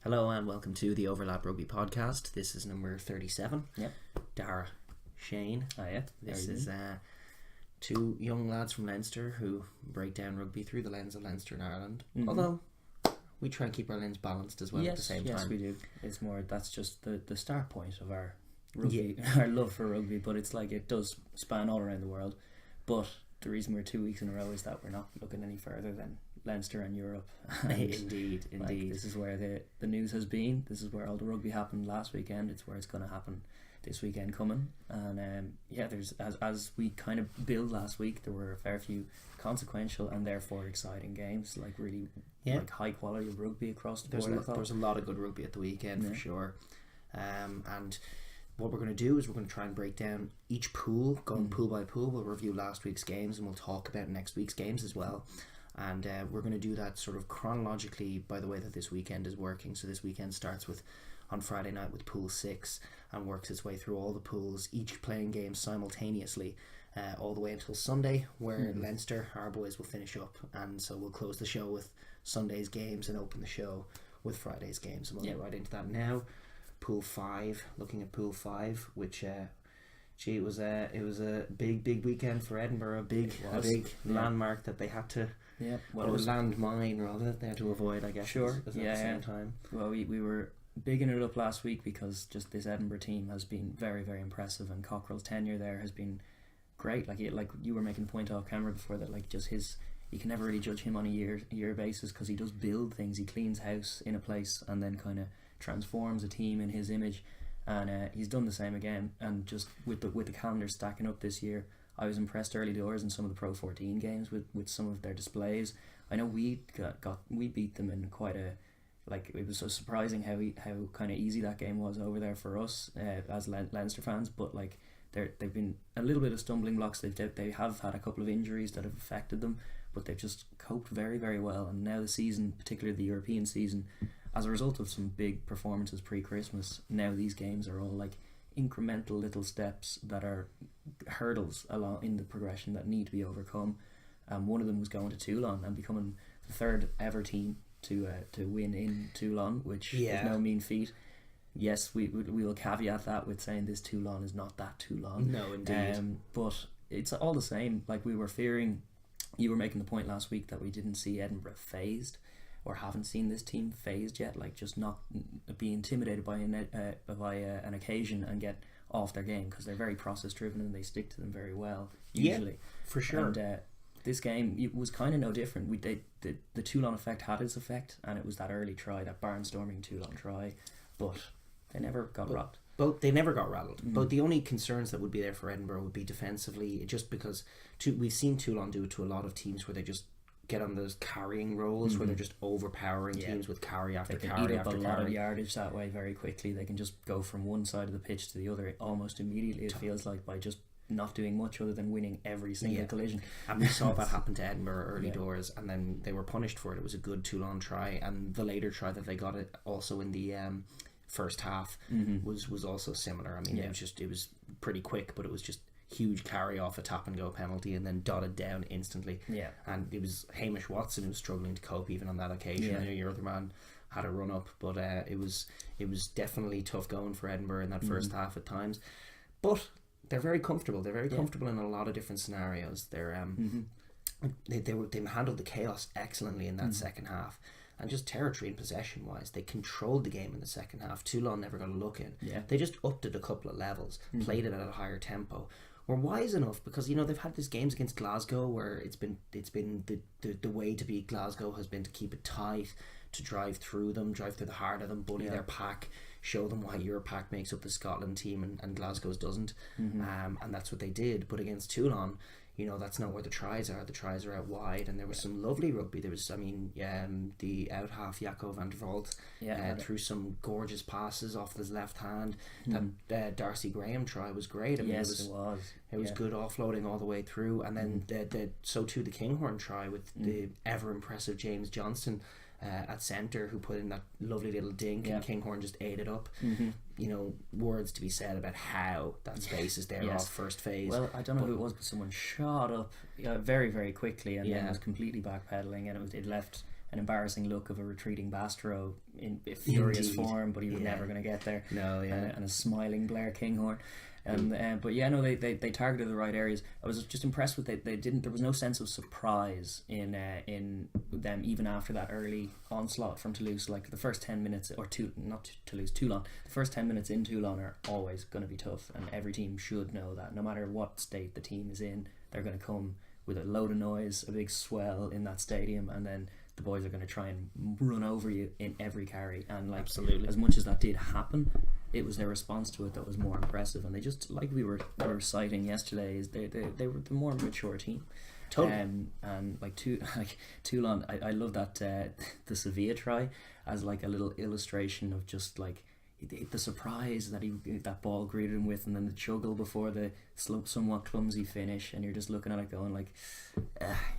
Hello and welcome to the Overlap Rugby podcast. This is number 37. Yep. Daragh, Shane. Oh yeah. This is two young lads from Leinster who break down rugby through the lens of Leinster and Ireland. Mm-hmm. Although we try and keep our lens balanced as well at the same time. Yes, we do. It's more, that's just the start point of our rugby, our love for rugby, but it's like it does span all around the world. But the reason we're 2 weeks in a row is that we're not looking any further than Leinster and Europe. And Indeed. This is where the news has been. This is where all the rugby happened last weekend. It's where it's going to happen this weekend coming. And there's as we kind of build last week, there were a fair few consequential and therefore exciting games, like really like high quality of rugby across the board. There's a lot of good rugby at the weekend for sure. And what we're going to do is we're going to try and break down each pool, going pool by pool. We'll review last week's games and we'll talk about next week's games as well. And we're going to do that sort of chronologically by the way that this weekend is working. So this weekend starts on Friday night with Pool 6 and works its way through all the pools, each playing games simultaneously all the way until Sunday, where Leinster, our boys, will finish up. And so we'll close the show with Sunday's games and open the show with Friday's games. And we'll get right into that now. Pool 5, looking at Pool 5, which... it was a big weekend for Edinburgh, a big landmark that they had to, or a landmine rather, they had to avoid, I guess. Sure, at the same time. Well, we were bigging it up last week because just this Edinburgh team has been very, very impressive, and Cockrell's tenure there has been great. Like you were making a point off camera before that, like just you can never really judge him on a year basis because he does build things. He cleans house in a place and then kind of transforms a team in his image. And he's done the same again, and just with the calendar stacking up this year, I was impressed early doors in some of the Pro 14 games with some of their displays. I know we beat them in quite a, like, it was so surprising how kind of easy that game was over there for us as Leinster fans, but like they've been a little bit of stumbling blocks. They have had a couple of injuries that have affected them, but they've just coped very, very well. And now the season, particularly the European season, as a result of some big performances pre-Christmas, now these games are all like incremental little steps that are hurdles along in the progression that need to be overcome. One of them was going to Toulon and becoming the third ever team to win in Toulon, which is no mean feat. Yes, we will caveat that with saying this Toulon is not that Toulon. No, indeed. But it's all the same. Like we were fearing, you were making the point last week that we didn't see Edinburgh phased, or haven't seen this team phased yet, like just not be intimidated by an occasion and get off their game, because they're very process driven and they stick to them very well usually. Yeah, for sure. And this game, it was kind of no different. The Toulon effect had its effect, and it was that early try, that barnstorming Toulon try, but they never got rattled. They never got rattled. But the only concerns that would be there for Edinburgh would be defensively, just because we've seen Toulon do it to a lot of teams where they just get on those carrying roles where they're just overpowering teams with carry after carry after carry. They can eat up a lot of yardage that way very quickly. They can just go from one side of the pitch to the other almost immediately, it feels like, by just not doing much other than winning every single collision. And we saw that happen to Edinburgh early doors, and then they were punished for it. It was a good Toulon try, and the later try that they got it also in the first half was also similar. I mean, it was pretty quick, but it was just huge carry off a tap and go penalty and then dotted down instantly. And it was Hamish Watson who was struggling to cope even on that occasion. I know your other man had a run up, but it was definitely tough going for Edinburgh in that first half at times. But they're very comfortable. They're very comfortable in a lot of different scenarios. They're they handled the chaos excellently in that second half. And just territory and possession wise, they controlled the game in the second half. Toulon never got a look in. They just upped it a couple of levels, played it at a higher tempo. Were wise enough, because they've had these games against Glasgow where it's been the way to beat Glasgow has been to keep it tight, to drive through the heart of them, bully their pack, show them why your pack makes up the Scotland team and Glasgow's doesn't. And that's what they did. But against Toulon, that's not where the tries are. The tries are out wide, and there was some lovely rugby. There was, the out half, Jaco van der Vault, threw some gorgeous passes off his left hand. That Darcy Graham try was great. I mean, it was good offloading all the way through, and then so too the Kinghorn try with the ever impressive James Johnston at centre, who put in that lovely little dink, and Kinghorn just ate it up. Words to be said about how that space is there off first phase. Well, I don't know who it was, but someone shot up very, very quickly and then was completely backpedaling, and it left an embarrassing look of a retreating Bastero in furious form, but he was never going to get there. No, and a smiling Blair Kinghorn. But yeah, no, they targeted the right areas. I was just impressed with they didn't. There was no sense of surprise in them even after that early onslaught from Toulouse. Like the first 10 minutes, or not Toulouse, Toulon. The first 10 minutes in Toulon are always going to be tough, and every team should know that. No matter what state the team is in, they're going to come with a load of noise, a big swell in that stadium, and then the boys are going to try and run over you in every carry. And like, absolutely, as much as that did happen, it was their response to it that was more impressive. And they just, like we were citing yesterday, is they were the more mature team. Totally. And like Toulon, I love that the Sevilla try as like a little illustration of just like the surprise that that ball greeted him with, and then the juggle before the somewhat clumsy finish, and you're just looking at it going like,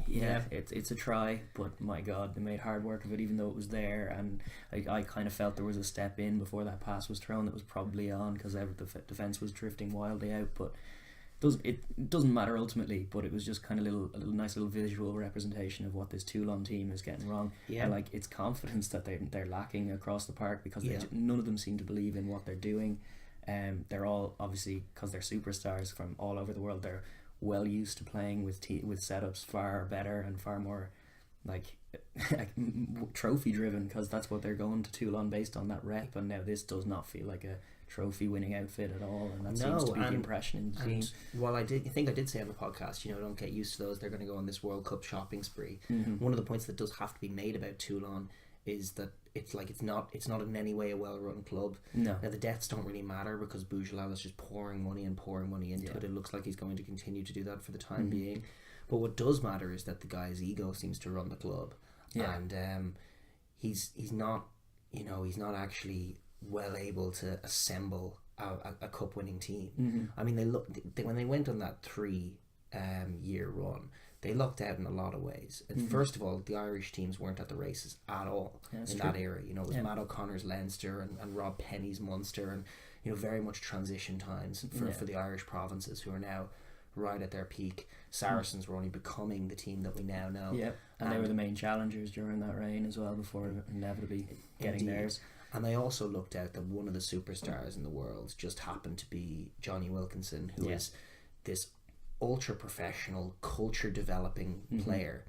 it's a try, but my God, they made hard work of it, even though it was there. And I kind of felt there was a step in before that pass was thrown that was probably on, because the defence was drifting wildly out, but it doesn't matter ultimately. But it was just kind of a nice little visual representation of what this Toulon team is getting wrong. And like, it's confidence that they're lacking across the park, because none of them seem to believe in what they're doing. They're all, obviously, because they're superstars from all over the world, they're well used to playing with setups far better and far more like trophy driven, because that's what they're going to Toulon based on, that rep. And now this does not feel like a trophy winning outfit at all, and that seems to be the impression in the team. While I think I did say on the podcast, don't get used to those, they're going to go on this World Cup shopping spree. One of the points that does have to be made about Toulon is that it's not in any way a well-run club. No. Now the deaths don't really matter, because Boujela is just pouring money into it. It looks like he's going to continue to do that for the time being. But what does matter is that the guy's ego seems to run the club, and he's not actually well able to assemble a cup winning team. I mean, when they went on that 3-year run, they lucked out in a lot of ways. And first of all, the Irish teams weren't at the races at all that era. It was Matt O'Connor's Leinster and Rob Penny's Munster, and very much transition times for the Irish provinces, who are now right at their peak. Saracens were only becoming the team that we now know. And they were the main challengers during that reign as well, before inevitably getting theirs. And they also looked out that one of the superstars in the world just happened to be Johnny Wilkinson, who is this ultra professional, culture developing player.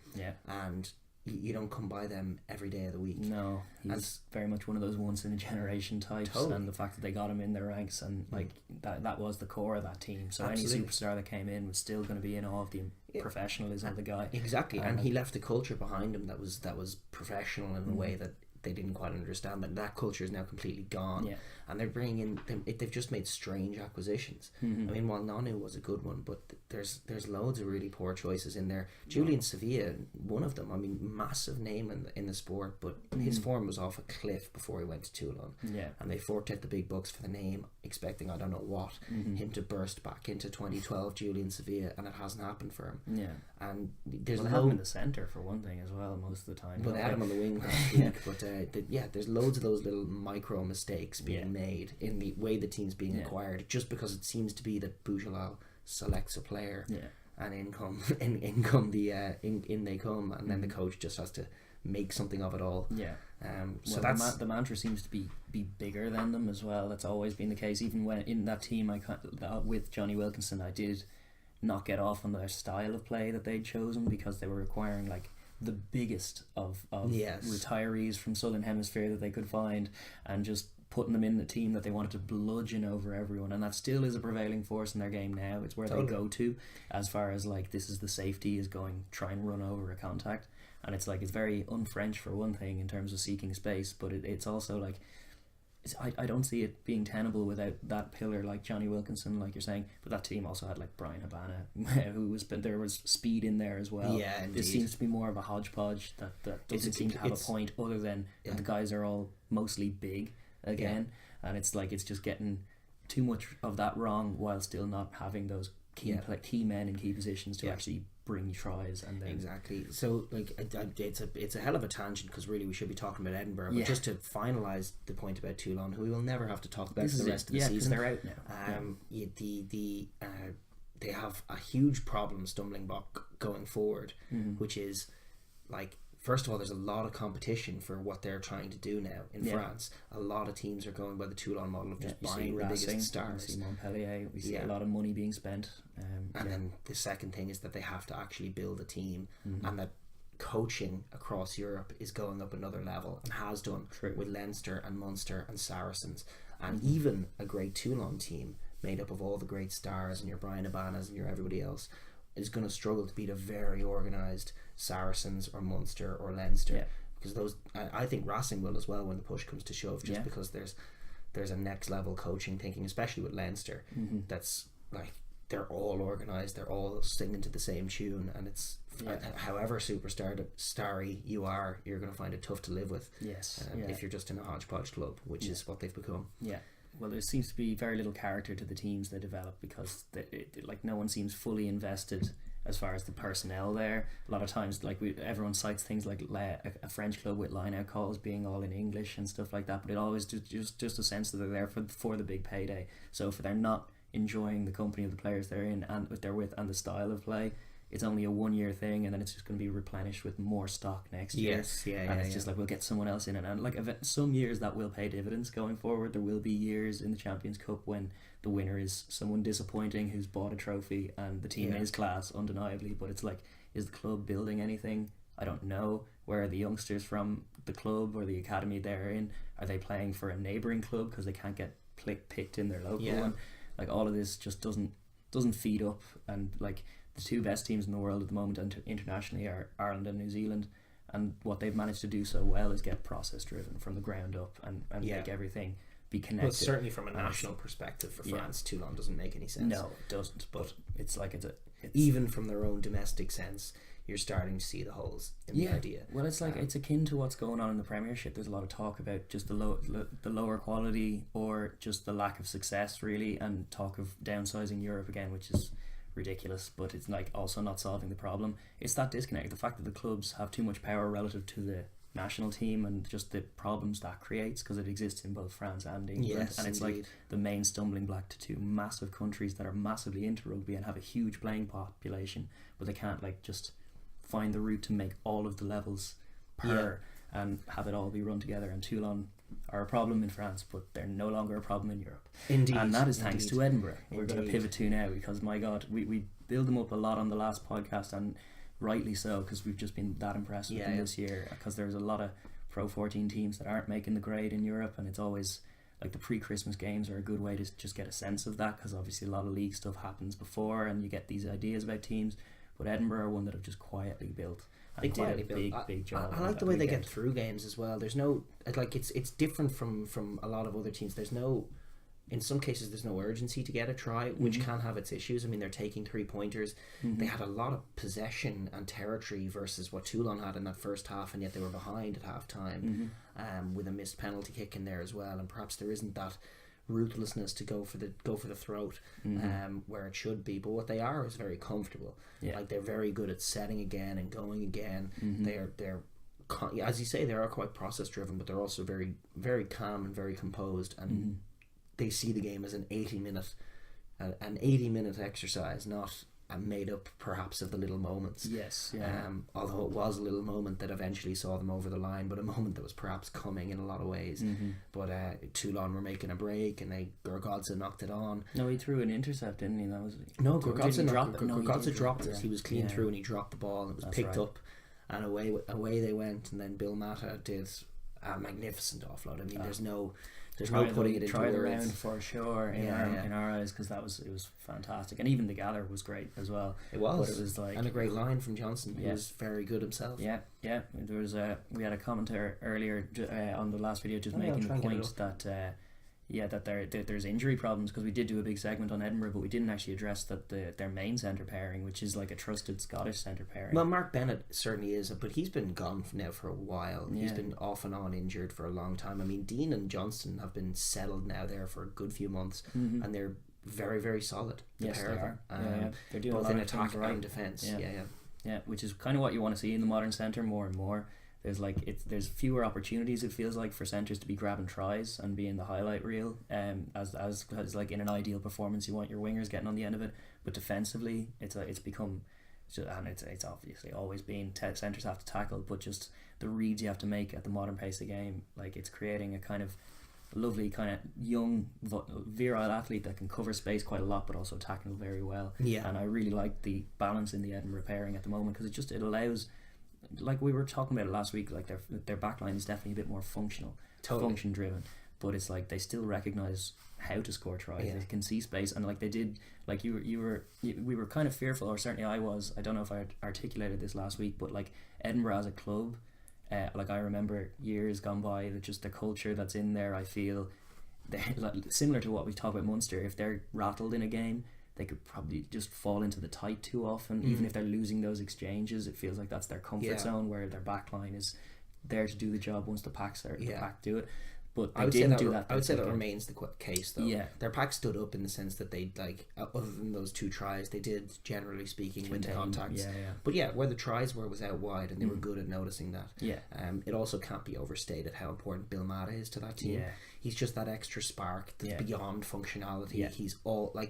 And you don't come by them every day of the week. No, he's very much one of those once in a generation types. Totally. And the fact that they got him in their ranks, and like that was the core of that team. So Absolutely. Any superstar that came in was still going to be in awe of the professionalism of the guy. Exactly. And he left a culture behind him that was professional in a way that they didn't quite understand, but that culture is now completely gone. And they're bringing in they've just made strange acquisitions. I mean, while Nanu was a good one, but there's loads of really poor choices in there. Julian Sevilla, one of them, I mean, massive name in the sport, but his form was off a cliff before he went to Toulon. And they forked out the big bucks for the name, expecting I don't know what, him to burst back into 2012 Julian Sevilla, and it hasn't happened for him. And there's they have him in the centre for one thing as well most of the time. But they had him on the wing last week. But there's loads of those little micro mistakes being made in the way the team's being acquired, just because it seems to be that Boujela selects a player, and in they come, and then the coach just has to make something of it all. So that's the mantra seems to be bigger than them as well. That's always been the case. Even when in that team, with Johnny Wilkinson, I did not get off on their style of play that they'd chosen, because they were requiring like the biggest of retirees from Southern Hemisphere that they could find, and just putting them in the team that they wanted to bludgeon over everyone. And that still is a prevailing force in their game now. It's where they go to, as far as like, this is the safety, is going try and run over a contact. And it's like, it's very un-French for one thing in terms of seeking space, but it's also like, I don't see it being tenable without that pillar like Johnny Wilkinson, like you're saying. But that team also had like Brian Habana, there was speed in there as well. This seems to be more of a hodgepodge that doesn't seem to have a point, other than the guys are all mostly big again, and it's like, it's just getting too much of that wrong, while still not having those key men in key positions to actually bring tries. And then exactly. So like, it's a hell of a tangent, because really we should be talking about Edinburgh. But just to finalise the point about Toulon, who we will never have to talk about for the rest of the season. They're out now. They have a huge problem stumbling block going forward, which is like first of all, there's a lot of competition for what they're trying to do now in France. A lot of teams are going by the Toulon model of just buying the biggest stars. We see Montpellier, we see a lot of money being spent. And then the second thing is that they have to actually build a team, and that coaching across Europe is going up another level and has done with Leinster and Munster and Saracens, and even a great Toulon team made up of all the great stars and your Brian Abanas and your everybody else is going to struggle to beat a very organised Saracens or Munster or Leinster, because those I think Racing will as well when the push comes to shove, just because there's a next level coaching thinking, especially with Leinster, that's like they're all organised, they're all singing to the same tune, and it's however starry you are, you're going to find it tough to live with if you're just in a hodgepodge club, which is what they've become. Well, there seems to be very little character to the teams they develop, because like no one seems fully invested as far as the personnel there. A lot of times, like everyone cites things like a French club with line-out calls being all in English and stuff like that, but it always just a sense that they're there for the big payday. So if they're not enjoying the company of the players they're in and they're with and the style of play, it's only a 1 year thing, and then it's just going to be replenished with more stock next year. And it's just like we'll get someone else in, and like some years that will pay dividends going forward. There will be years in the Champions Cup when the winner is someone disappointing who's bought a trophy and the team is class undeniably, but it's like, is the club building anything? I don't know. Where are the youngsters from the club or the academy they're in? Are they playing for a neighbouring club because they can't get picked in their local one? Like all of this just doesn't feed up, and like the two best teams in the world at the moment internationally are Ireland and New Zealand, and what they've managed to do so well is get process driven from the ground up and make everything be connected. Well, certainly from a national perspective for France, Toulon doesn't make any sense. No, it doesn't, but it's like it's even from their own domestic sense, you're starting to see the holes in the idea. Well, it's like it's akin to what's going on in the Premiership. There's a lot of talk about just the lower quality or just the lack of success, really, and talk of downsizing Europe again, which is ridiculous, but it's like also not solving the problem. It's that disconnect, the fact that the clubs have too much power relative to the national team, and just the problems that creates, because it exists in both France and England. And it's like the main stumbling block to two massive countries that are massively into rugby and have a huge playing population, but they can't like just find the route to make all of the levels and have it all be run together. And Toulon are a problem in France, but they're no longer a problem in Europe. Indeed. And that is thanks to Edinburgh. We're going to pivot to now, because my God, we build them up a lot on the last podcast, and rightly so, because we've just been that impressed with them this year, because there's a lot of Pro 14 teams that aren't making the grade in Europe, and it's always like the pre-Christmas games are a good way to just get a sense of that, because obviously a lot of league stuff happens before and you get these ideas about teams, but Edinburgh are one that have just quietly built. They did a big job. I like the way they get through games as well. There's no like it's different from a lot of other teams. There's no, in some cases there's no urgency to get a try, which can have its issues. I mean, they're taking 3-pointers. They had a lot of possession and territory versus what Toulon had in that first half, and yet they were behind at half time, with a missed penalty kick in there as well. And perhaps there isn't that ruthlessness to go for the throat where it should be, but what they are is very comfortable. Like they're very good at setting again and going again. They're as you say, they are quite process driven, but they're also very, very calm and very composed, and they see the game as an 80-minute exercise, not made up perhaps of the little moments. Although it was a little moment that eventually saw them over the line, but a moment that was perhaps coming in a lot of ways. But Toulon were making a break, and Gorgodze knocked it on. No, he threw an intercept, didn't he? That was Gorgodze dropped it. He was clean through, and he dropped the ball, and it was picked up, and away they went. And then Bill Mata did a magnificent offload. I mean, there's no putting it into words. The round for sure in our eyes, because it was fantastic, and even the gather was great as well. It was, but it was like, and a great line from Johnson. He was very good himself. There was we had a commenter earlier on the last video just making the point that there's injury problems, because we did do a big segment on Edinburgh, but we didn't actually address that their main centre pairing, which is like a trusted Scottish centre pairing. Well, Mark Bennett certainly is, but he's been gone now for a while. He's been off and on injured for a long time. I mean, Dean and Johnston have been settled now there for a good few months, and they're very, very solid. Yes, they are. They're doing both in attack and defence. Yeah, which is kind of what you want to see in the modern centre more and more. There's fewer opportunities, it feels like, for centres to be grabbing tries and being the highlight reel. As like in an ideal performance, you want your wingers getting on the end of it, but defensively, it's become So, and it's obviously always been centres have to tackle, but just the reads you have to make at the modern pace of the game, like it's creating a kind of lovely kind of young virile athlete that can cover space quite a lot but also tackle very well. And I really like the balance in the Edinburgh pairing at the moment, because it allows, like we were talking about it last week, like their backline is definitely a bit more functional, function driven, but it's like they still recognise how to score tries. They can see space, and like they did, like we were kind of fearful, or certainly I was. I don't know if I articulated this last week, but like Edinburgh as a club, like I remember years gone by, that just the culture that's in there, I feel like, similar to what we talk about Munster. If they're rattled in a game, they could probably just fall into the tight too often. Even if they're losing those exchanges, it feels like that's their comfort zone, where their back line is there to do the job once the packs do it. But they didn't do that. I would say that remains the case, though. Their pack stood up in the sense that they, like, other than those 2 tries, they did, generally speaking, win the contacts. But where the tries was out wide, and they were good at noticing that. It also can't be overstated how important Bill Mata is to that team. He's just that extra spark that's beyond functionality. He's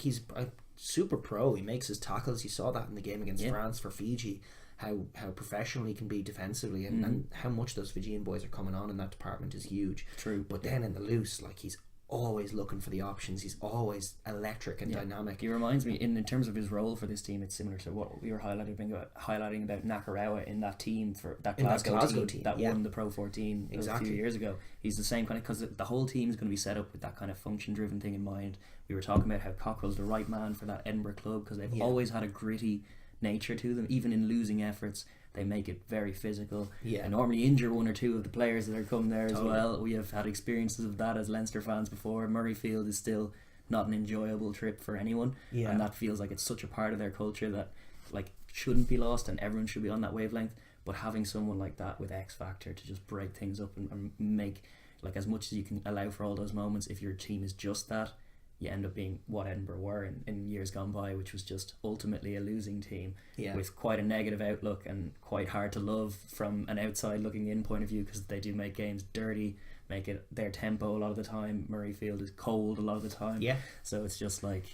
he's a super pro. He makes his tackles. You saw that in the game against France for Fiji. How professional he can be defensively, and how much those Fijian boys are coming on in that department is huge. True. But then in the loose, like, he's always looking for the options. He's always electric and dynamic. He reminds me, in terms of his role for this team, it's similar to what we were highlighting about Nakarawa in that team, for that Glasgow team that won the Pro 14 a few years ago. He's the same kind of, because the whole team is going to be set up with that kind of function driven thing in mind. We were talking about how Cockrell's the right man for that Edinburgh club, because they've always had a gritty nature to them. Even in losing efforts, they make it very physical. And normally injure 1 or 2 of the players that are coming there as well. We have had experiences of that as Leinster fans before. Murrayfield is still not an enjoyable trip for anyone, and that feels like it's such a part of their culture that, like, shouldn't be lost, and everyone should be on that wavelength. But having someone like that with X factor to just break things up and make, like, as much as you can allow for all those moments, if your team is just that, you end up being what Edinburgh were in years gone by, which was just ultimately a losing team with quite a negative outlook and quite hard to love from an outside looking in point of view, because they do make games dirty, make it their tempo a lot of the time. Murrayfield is cold a lot of the time, so it's just like,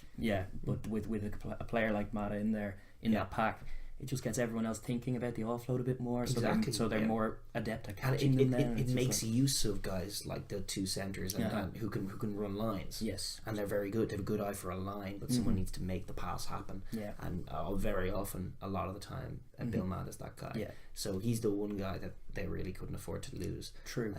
but with a player like Mata in there in that pack, it just gets everyone else thinking about the offload a bit more. So they're more adept at catching them. It makes use of guys like the 2 centres and who can run lines. And they're very good. They have a good eye for a line, but someone needs to make the pass happen. And very often, a lot of the time, Bill Mad is that guy. So he's the one guy that they really couldn't afford to lose. True.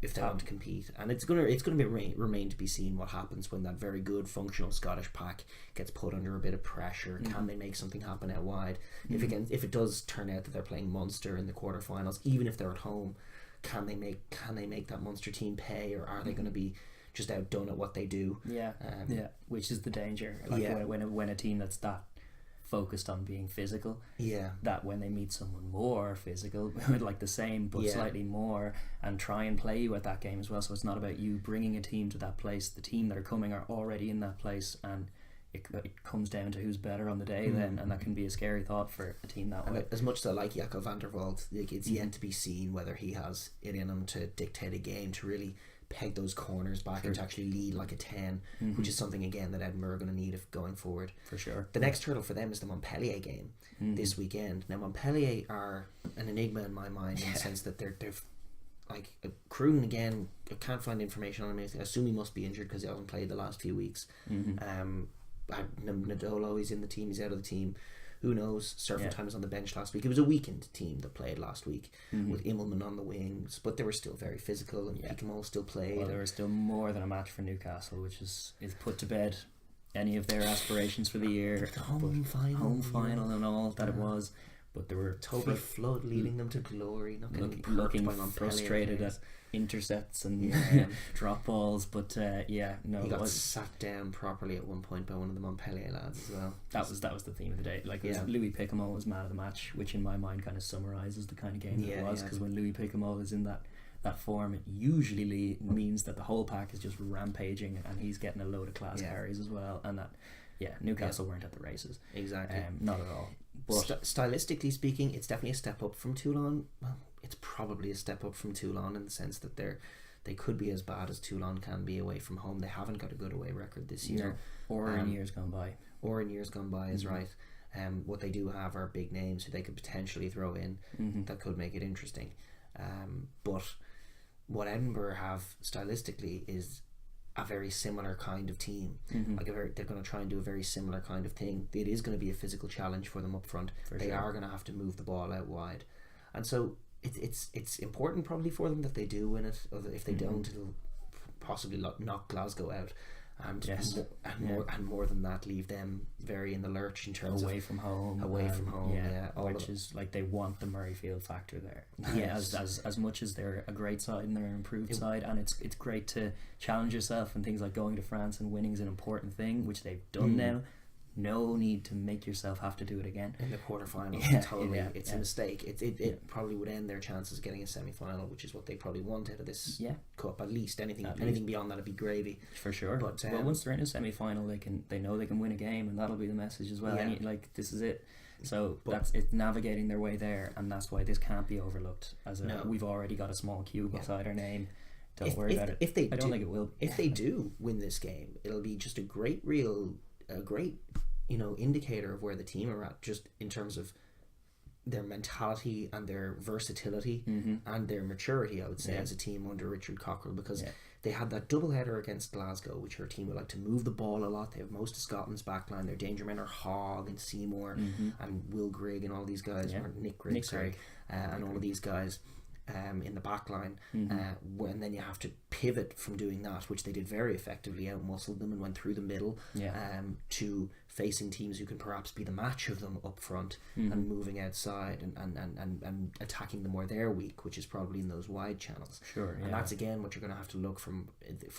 If they want to compete, and it's gonna be remain to be seen what happens when that very good functional Scottish pack gets put under a bit of pressure. Can they make something happen out wide? If it does turn out that they're playing Munster in the quarterfinals, even if they're at home, can they make that Munster team pay, or are they going to be just outdone at what they do? Which is the danger. When a team that's that focused on being physical, that when they meet someone more physical, like the same but slightly more, and try and play you at that game as well. So it's not about you bringing a team to that place. The team that are coming are already in that place, and it comes down to who's better on the day then, and that can be a scary thought for a team that way. As much as I like Jaco van der Walt, it's yet to be seen whether he has it in him to dictate a game, to really peg those corners back and to actually lead like a 10, which is something again that Edinburgh are going to need if going forward. For sure. The next hurdle for them is the Montpellier game this weekend. Now Montpellier are an enigma in my mind in the sense that they're like Kroon again. I can't find information on him. I assume he must be injured because he hasn't played the last few weeks. Nadolo, he's in the team, he's out of the team. Who knows? Time was on the bench last week. It was a weakened team that played last week with Immelman on the wings, but they were still very physical, and Piquemol still played. Well, they were still more than a match for Newcastle, which is put to bed any of their aspirations for the year. The home final and all that it was. But there were Toby Flood leading them to glory, looking frustrated at intercepts and drop balls, but he got sat down properly at one point by one of the Montpellier lads as well. That was the theme of the day. Louis Piquemol was man of the match, which in my mind kind of summarises the kind of game that it was, because when Louis Piquemol is in that form, it usually means that the whole pack is just rampaging, and he's getting a load of class carries as well, and that Newcastle weren't at the races. Exactly. Not at all. But stylistically speaking, it's definitely a step up from Toulon. Well, it's probably a step up from Toulon in the sense that they could be as bad as Toulon can be away from home. They haven't got a good away record this year. Or in years gone by. Is right. What they do have are big names who they could potentially throw in that could make it interesting. But what Edinburgh have stylistically is a very similar kind of team. They're going to try and do a very similar kind of thing. It is going to be a physical challenge for them up front. They are going to have to move the ball out wide, and so it's important probably for them that they do win it. Or if they don't, it'll possibly knock Glasgow out. And more than that, leave them very in the lurch in terms away from home, which is like they want the Murrayfield factor there. As much as they're a great side and they're an improved side, and it's great to challenge yourself, and things like going to France and winning is an important thing, which they've done now. No need to make yourself have to do it again in the quarterfinals. It's a mistake. It probably would end their chances of getting a semi-final, which is what they probably want out of this cup. At least anything beyond that would be gravy for sure. But once they're in a semi-final, they know they can win a game, and that'll be the message as well. This is it. So it's navigating their way there, and that's why this can't be overlooked. We've already got a small cube beside our name. Don't worry about it. I don't think it will. If they do win this game, it'll be just a great indicator of where the team are at, just in terms of their mentality and their versatility and their maturity, I would say, as a team under Richard Cockrell, because they had that double header against Glasgow, which are a team who like to move the ball a lot. They have most of Scotland's backline. Their danger men are Hogg and Seymour and Will Grigg and all these guys, or Nick Grigg, and all of these guys in the back line, and then you have to pivot from doing that, which they did very effectively, out-muscled them and went through the middle, to facing teams who can perhaps be the match of them up front, and moving outside and attacking them where they're weak, which is probably in those wide channels. And that's again what you're going to have to look from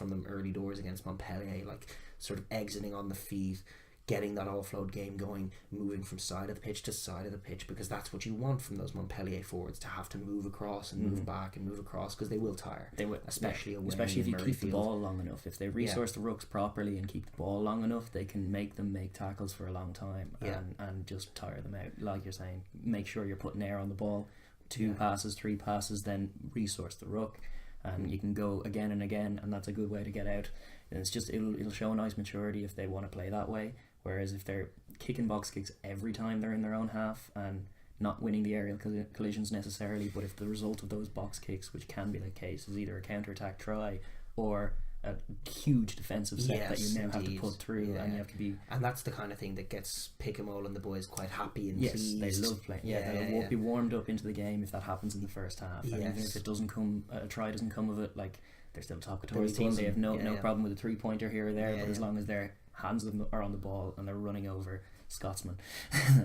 them early doors against Montpellier, like sort of exiting on the feet, getting that offload game going, moving from side of the pitch to side of the pitch, because that's what you want from those Montpellier forwards, to have to move across and move back and move across, because they will tire. They will, especially away, especially if you keep the ball long enough. If they resource the rucks properly and keep the ball long enough, they can make them make tackles for a long time and just tire them out. Like you're saying, make sure you're putting air on the ball, 2 passes, 3 passes, then resource the ruck, and you can go again and again, and that's a good way to get out. And it's just it'll show a nice maturity if they want to play that way. Whereas if they're kicking box kicks every time they're in their own half and not winning the aerial collisions necessarily, but if the result of those box kicks, which can be the case, is either a counter-attack try or a huge defensive set that you now have to put through, and you have to be... And that's the kind of thing that gets Pick'em and the boys quite happy and pleased. They love playing. They'll be warmed up into the game if that happens in the first half. And even if it doesn't come, a try doesn't come of it, like, they're still top Couture's team. They have no problem with a 3-pointer here or there, but as long as their hands of them are on the ball and they're running over Scotsmen,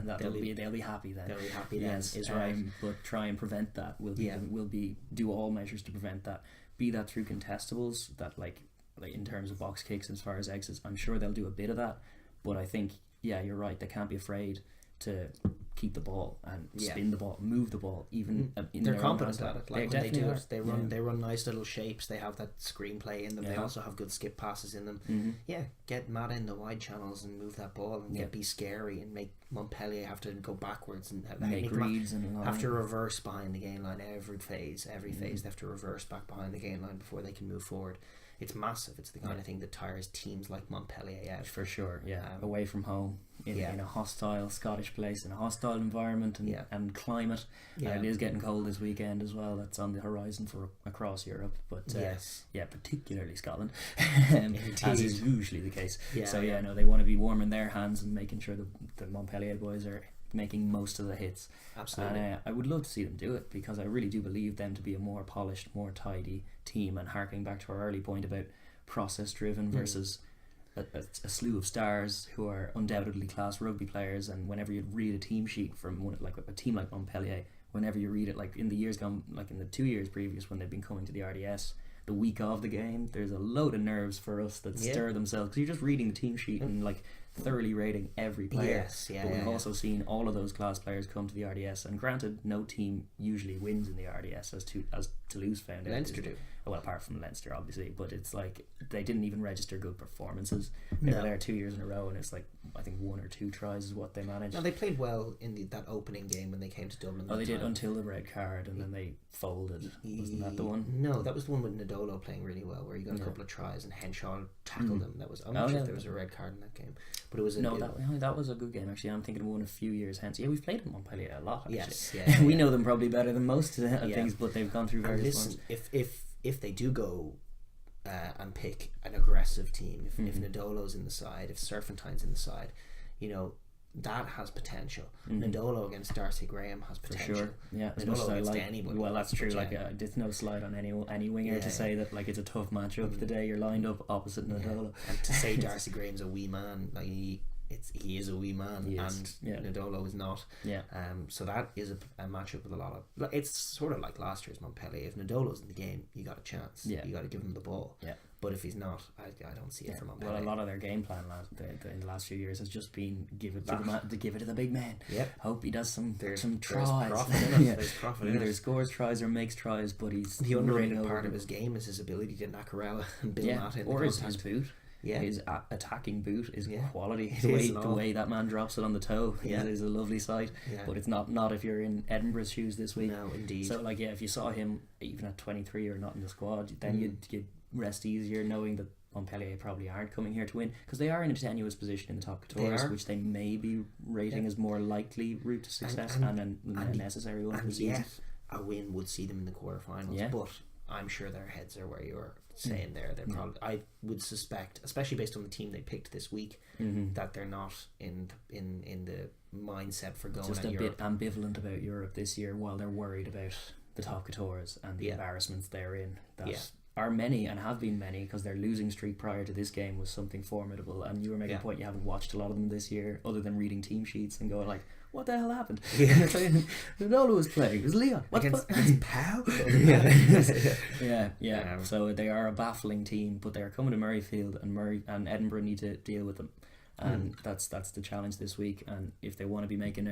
they'll be happy then. They'll be happy then. Yes, is right. But try and prevent that. We'll do all measures to prevent that. Be that through contestables, that like in terms of box kicks, as far as exits, I'm sure they'll do a bit of that. But I think you're right. They can't be afraid to keep the ball and spin the ball, move the ball, even in they're their competent at it. Like when they do it, they run nice little shapes. They have that screenplay in them. They also have good skip passes in them. Get mad in the wide channels and move that ball and be scary and make Montpellier have to go backwards and make reads and have to reverse behind the gain line every phase. They have to reverse back behind the gain line before they can move forward. It's massive. It's the kind of thing that tires teams like Montpellier out. For sure, away from home, in a hostile Scottish place, in a hostile environment and climate. It is getting cold this weekend as well. That's on the horizon for across Europe. But particularly Scotland, as is usually the case. They want to be warming their hands and making sure that the Montpellier boys are making most of the hits. Absolutely. And I would love to see them do it, because I really do believe them to be a more polished, more tidy team, and harking back to our early point about process driven versus a slew of stars who are undoubtedly class rugby players. And whenever you read a team sheet from one, like a team like Montpellier, whenever you read it, like in the years gone, like in the 2 years previous when they've been coming to the RDS, the week of the game, there's a load of nerves for us that stir themselves, because you're just reading the team sheet and like thoroughly rating every player. But we've also seen all of those class players come to the RDS, and granted, no team usually wins in the RDS, as Toulouse found out. Leinster do. Well, apart from Leinster, obviously, but it's like they didn't even register good performances. They were there 2 years in a row, and it's like I think 1 or 2 tries is what they managed. No, they played well in that opening game when they came to Dublin. They did until the red card, and then they folded. Wasn't that the one? No, that was the one with Nadolo playing really well, where he got a couple of tries and Henshaw tackled him. That was I'm not sure if there was a red card in that game, but it was that was a good game actually. I'm thinking of one a few years hence. Yeah, we've played them on Montpellier a lot. Actually. Yes, yeah, we know them probably better than most things, but they've gone through various forms. If they do go and pick an aggressive team, if Nadolo's in the side, if Serpentine's in the side, that has potential. Nadolo against Darcy Graham has potential. For sure. Yeah, Nadolo against anybody. Well, that's true. There's no slide on any winger to say that it's a tough matchup the day you're lined up opposite Nadolo. And to say Darcy Graham's a wee man, he is a wee man, and Nadolo is not. Yeah. So that is a matchup with a lot of. It's sort of like last year's Montpellier. If Nadolo's in the game, you got a chance. Yeah. You got to give him the ball. Yeah. But if he's not, I don't see it for Montpellier. Well, a lot of their game plan in the last few years has just been give it to the big man. Yep. Hope he does some tries. There's profit in it. There's profit in it. Either scores tries or makes tries, but he's the underrated part of his game is his ability to knock around and build that in. Or his boot. Yeah. His attacking boot is quality. The way that man drops it on the toe is a lovely sight. Yeah. But it's not if you're in Edinburgh's shoes this week. No, indeed. So if you saw him even at 23 or not in the squad, then you'd rest easier knowing that Montpellier probably aren't coming here to win, because they are in a tenuous position in the top 14, which they may be rating as more likely route to success and a necessary one for the season. A win would see them in the quarterfinals, but I'm sure their heads are where you're saying there. They're probably, I would suspect, especially based on the team they picked this week, that they're not in the mindset for going just at a Europe. bit ambivalent about Europe this year, while they're worried about the top 14 and the embarrassments they're in. That are many and have been many, because their losing streak prior to this game was something formidable, and you were making a point you haven't watched a lot of them this year other than reading team sheets and going like, what the hell happened? Ronaldo was playing. It was Leon. Against Pow? Yeah. So they are a baffling team, but they are coming to Murrayfield, and Edinburgh need to deal with them, and that's the challenge this week. And if they want to be making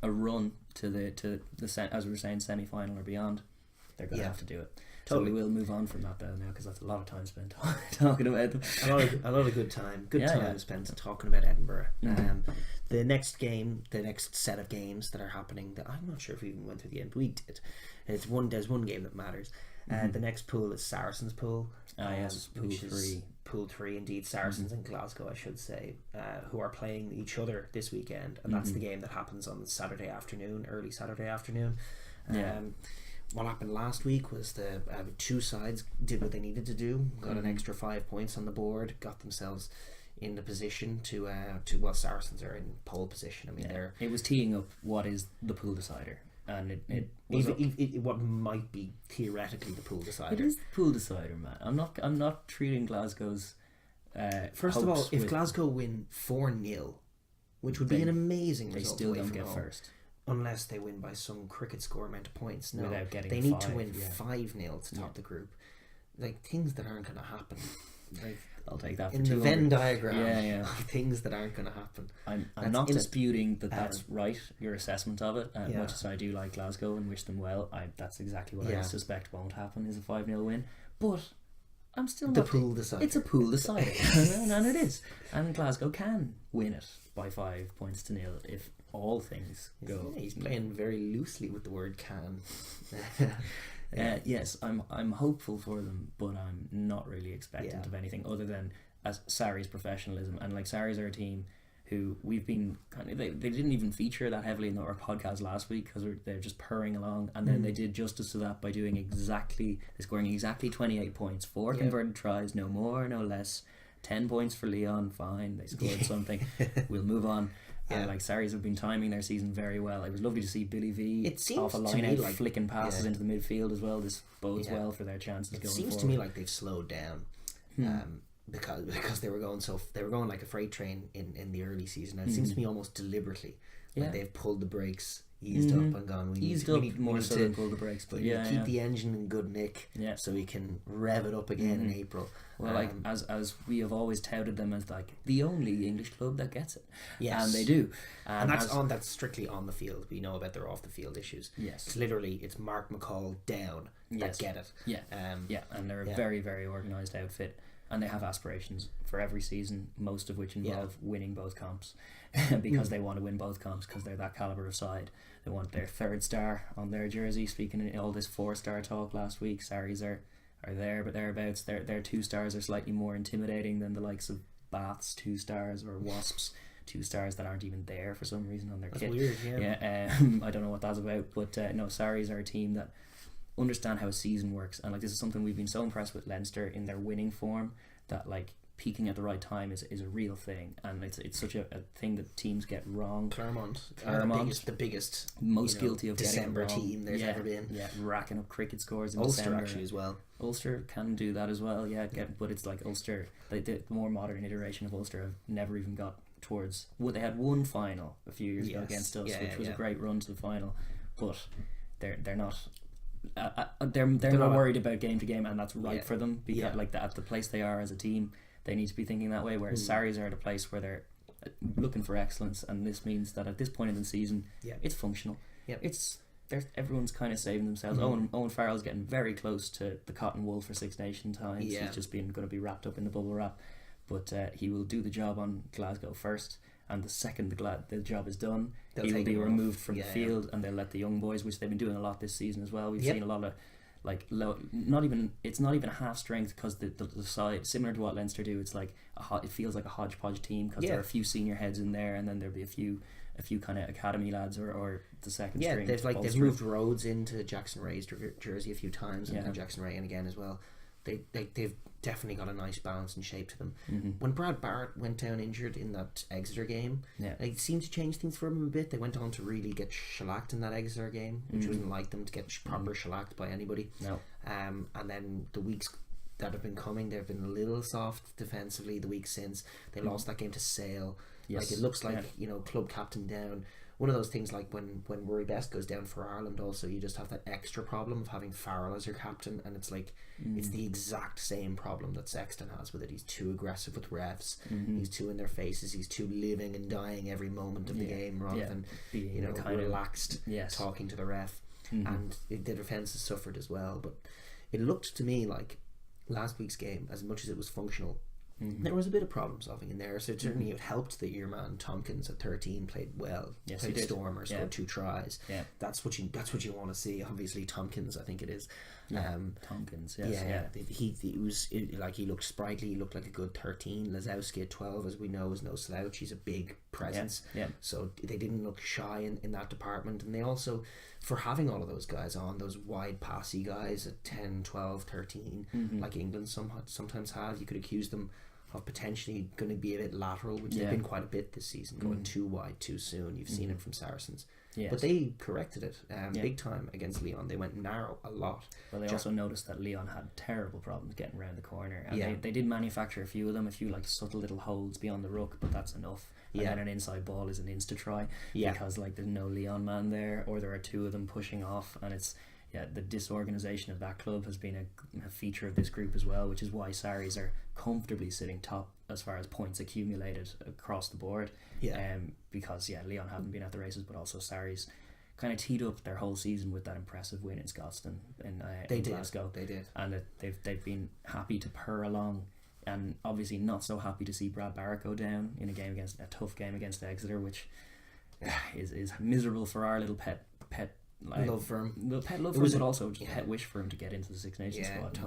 a run to the as we were saying, semi-final or beyond, they're going to have to do it. Totally. So we will move on from that though now, because that's a lot of time spent talking about them. A lot of good time. Time spent talking about Edinburgh. The next set of games that are happening, that I'm not sure if we even went through the end. We did. There's one game that matters. The next pool is Saracen's pool. Yes, pool 3. Pool 3 indeed. Saracens in Glasgow, I should say, who are playing each other this weekend, and that's the game that happens on Saturday afternoon, early Saturday afternoon. What happened last week was the two sides did what they needed to do, got an extra 5 points on the board, got themselves in the position to Saracens are in pole position. I mean, it was teeing up what is the pool decider, and it was what might be theoretically the pool decider. It is the pool decider, man. I'm not treating Glasgow's first of all, if Glasgow win 4-0, which would be an amazing result, they still don't get first. Unless they win by some cricket score amount of points. No, without getting they need to win 5-0 to top the group. Things that aren't going to happen. I'll take that in the Venn diagram. Things that aren't going to happen. I'm not disputing that that's right, your assessment of it. Much as I do like Glasgow and wish them well, that's exactly what I suspect won't happen, is a 5-0 win. But I'm still the pool decider. It's a pool decider, and it is. And Glasgow can win it by 5 points to 0 if all things go. He's playing very loosely with the word "can." Yes, I'm hopeful for them, but I'm not really expectant of anything other than as Sarri's professionalism. And Sarri's are a team who we've been they didn't even feature that heavily in our podcast last week, because they're just purring along, and then they did justice to that by scoring exactly 28 points, 4 converted tries, no more, no less, 10 points for Leon. Fine, they scored something. We'll move on. Sarries have been timing their season very well. It was lovely to see Billy V off a line out, flicking passes into the midfield as well. This bodes well for their chances going forward. It seems to me like they've slowed down, because they were going like a freight train in the early season. And it seems to me almost deliberately like they've pulled the brakes eased up and gone, we need more so than to pull the brakes, but keep the engine in good nick so we can rev it up again in April. Well, like as we have always touted them as like the only English club that gets it, yes, and they do, and that's strictly on the field. We know about their off the field issues. Yes, it's literally Mark McCall down that get it. And they're a very, very organised outfit, and they have aspirations for every season, most of which involve winning both comps, because they want to win both comps because they're that calibre of side. They want their third star on their jersey. Speaking of all this 4-star talk last week, Sarries are there, but thereabouts. Their 2 stars are slightly more intimidating than the likes of Bath's 2 stars or Wasps 2 stars that aren't even there for some reason on their kit. Weird, I don't know what that's about, but no, Sarries are a team that understand how a season works, and like this is something we've been so impressed with Leinster in their winning form, that like peaking at the right time is a real thing, and it's such a thing that teams get wrong. Claremont the biggest most guilty of December getting it wrong. team there's ever been. Racking up cricket scores in Ulster December. actually as well. Ulster can do that as well, but it's like Ulster, the more modern iteration of Ulster have never even got towards. Well, they had one final a few years ago against us, which was a great run to the final, but they're not. They're not worried about game to game, and that's right for them, because like at the place they are as a team, they need to be thinking that way. Whereas Sarries are at a place where they're looking for excellence, and this means that at this point in the season, it's functional. Everyone's kind of saving themselves. Owen Farrell's getting very close to the cotton wool for Six Nation times. He's just going to be wrapped up in the bubble wrap, but he will do the job on Glasgow first. And the second the job is done, he will be removed from the field, and they'll let the young boys, which they've been doing a lot this season as well. We've seen a lot of it's not even a half strength, because the side, similar to what Leinster do, it's like it feels like a hodgepodge team, because there are a few senior heads in there, and then there'll be a few kind of academy lads or the second string. They've moved Rhodes into Jackson Ray's jersey a few times, and Jackson Ray in again as well. They've definitely got a nice balance and shape to them. When Brad Barrett went down injured in that Exeter game, it seemed to change things for them a bit. They went on to really get shellacked in that Exeter game, which wasn't like them to get proper shellacked by anybody. No. And then the weeks that have been coming, they've been a little soft defensively the week since. They lost that game to Sale. Like it looks like club captain down. One of those things, like when Rory Best goes down for Ireland, also you just have that extra problem of having Farrell as your captain, and it's like it's the exact same problem that Sexton has with it. He's too aggressive with refs. He's too in their faces. He's too living and dying every moment of the game, rather than being kind relaxed, talking to the ref. And the defence has suffered as well. But it looked to me like last week's game, as much as it was functional, there was a bit of problem solving in there, so certainly it helped that your man Tompkins at 13 played well. Played Stormer, scored 2 tries. That's what you want to see. Obviously Tompkins, I think it is. Tompkins, he looked sprightly. He looked like a good 13. Lazowski at 12, as we know, is no slouch. He's a big presence. So they didn't look shy in that department, and they also, for having all of those guys on, those wide passy guys at 10, 12, 13, like England sometimes have, you could accuse them of potentially going to be a bit lateral, which they've been quite a bit this season, going too wide too soon. You've seen it from Saracens. But they corrected it big time against Leon. They went narrow a lot. Well, they also noticed that Leon had terrible problems getting around the corner, and they did manufacture a few of them, a few like subtle little holds beyond the ruck, but that's enough. And then an inside ball is an insta try, because like there's no Leon man there, or there are 2 of them pushing off, and it's the disorganisation of that club has been a feature of this group as well, which is why Sarries are comfortably sitting top as far as points accumulated across the board. Because Leon haven't been at the races, but also Sarries kind of teed up their whole season with that impressive win in Scotstoun in Glasgow. They did, and they've been happy to purr along, and obviously not so happy to see Brad Barrett go down in a tough game against Exeter, which is miserable for our little pet love for him. The pet love for him, but also just pet wish for him to get into the Six Nations squad.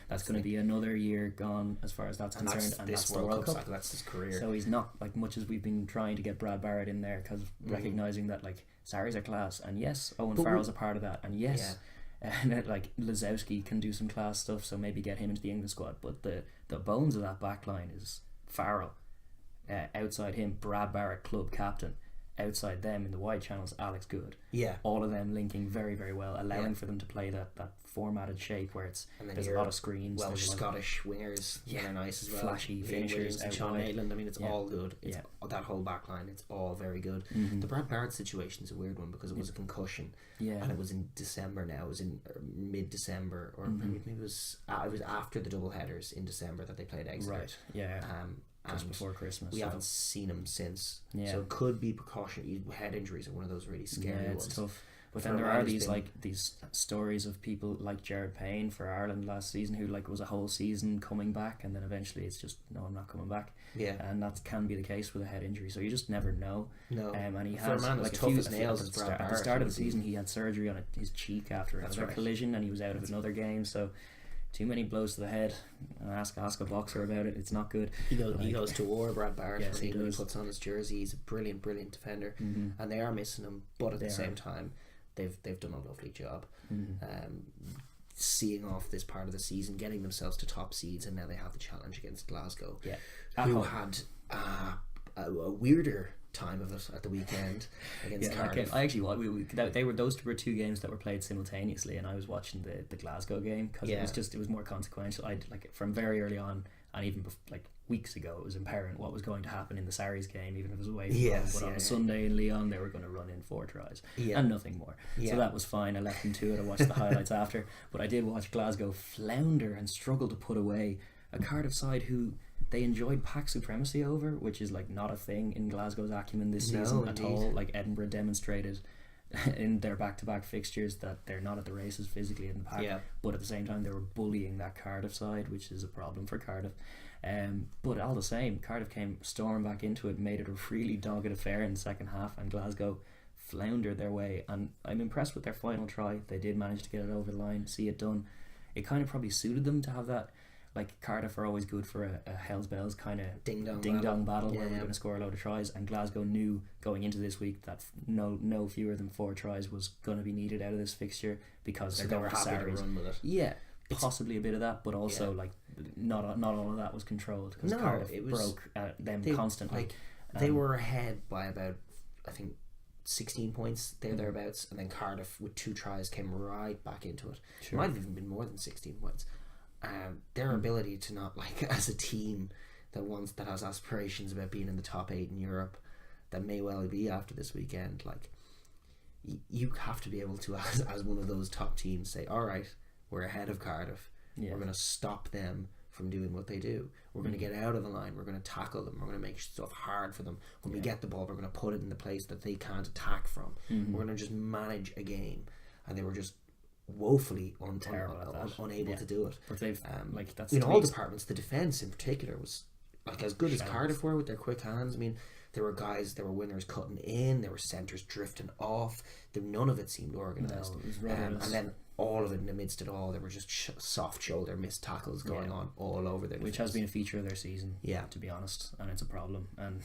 That's going to be another year gone as far as that's concerned, and that's the World Cup cycle. That's his career. So he's not, like, much as we've been trying to get Brad Barrett in there, because recognising that like Sarries are class, and yes, Owen Farrell's a part of that, and yes, and like Lazowski can do some class stuff, so maybe get him into the England squad. But the bones of that back line is Farrell, outside him Brad Barrett, club captain, outside them in the wide channels, Alex Good. Yeah. All of them linking very, very well, allowing for them to play that formatted shape where there's a lot of screens. Welsh, Scottish wingers, they're nice as well. Flashy finishers and Sean Maitland. I mean, it's all good. It's that whole back line, it's all very good. The Brad Barrett situation is a weird one because it was a concussion. Yeah. And it was in December now. It was in mid-December, or maybe it was after the double headers in December that they played Exeter. Right. Yeah. Just before Christmas. We haven't seen him since. Yeah. So it could be precaution. Head injuries are one of those really scary ones. It's tough. But then there are these stories of people like Jared Payne for Ireland last season, who was a whole season coming back, and then eventually it's just, no, I'm not coming back. Yeah. And that can be the case with a head injury, so you just never know. No. And he for has a man as tough as nails as Brad Barrett. At the start of the season, he had surgery on his cheek after another collision, and he was out of another game. So too many blows to the head. Ask a boxer about it. It's not good. He goes to war, Brad Barrett. Yes, when he puts on his jersey. He's a brilliant defender, and they are missing him. But at the same time, they've done a lovely job seeing off this part of the season, getting themselves to top seeds, and now they have the challenge against Glasgow, who had a weirder time of it at the weekend against Cardiff. Those were two games that were played simultaneously, and I was watching the Glasgow game because it was more consequential. From very early on, and even weeks ago, it was apparent what was going to happen in the Sarries game, even if it was away from home. But on a Sunday in Lyon, they were going to run in 4 tries and nothing more. So that was fine. I left them to it. I watched the highlights after, but I did watch Glasgow flounder and struggle to put away a Cardiff side who they enjoyed pack supremacy over, which is not a thing in Glasgow's acumen this season at all. Edinburgh demonstrated in their back-to-back fixtures that they're not at the races physically in the pack, but at the same time they were bullying that Cardiff side, which is a problem for Cardiff. But all the same, Cardiff came storming back into it, made it a really dogged affair in the second half, and Glasgow floundered their way. And I'm impressed with their final try. They did manage to get it over the line, see it done. It kind of probably suited them to have that. Cardiff are always good for a Hells Bells kind of ding-dong battle where we're going to score a load of tries, and Glasgow knew going into this week that no fewer than 4 tries was going to be needed out of this fixture because they're going to Sarries. To run with it. Yeah, possibly a bit of that, but also not all of that was controlled because Cardiff broke them constantly. They were ahead by about, I think, 16 points thereabouts, and then Cardiff with 2 tries came right back into it. It might have even been more than 16 points. Their ability to not as a team that has aspirations about being in the top 8 in Europe, that may well be after this weekend, you have to be able to as one of those top teams say, alright, we're ahead of Cardiff, we're going to stop them from doing what they do, we're going to get out of the line, we're going to tackle them, we're going to make stuff hard for them, when we get the ball we're going to put it in the place that they can't attack from, we're going to just manage a game. And they were just woefully unable to do it. But they've that's in all departments. The defence in particular was as good as Cardiff were with their quick hands. I mean, there were wingers cutting in, there were centres drifting off. None of it seemed organised. No, and then all of it, in the midst of it all, there were just soft shoulder missed tackles going on all over there, which has been a feature of their season. To be honest, and it's a problem. And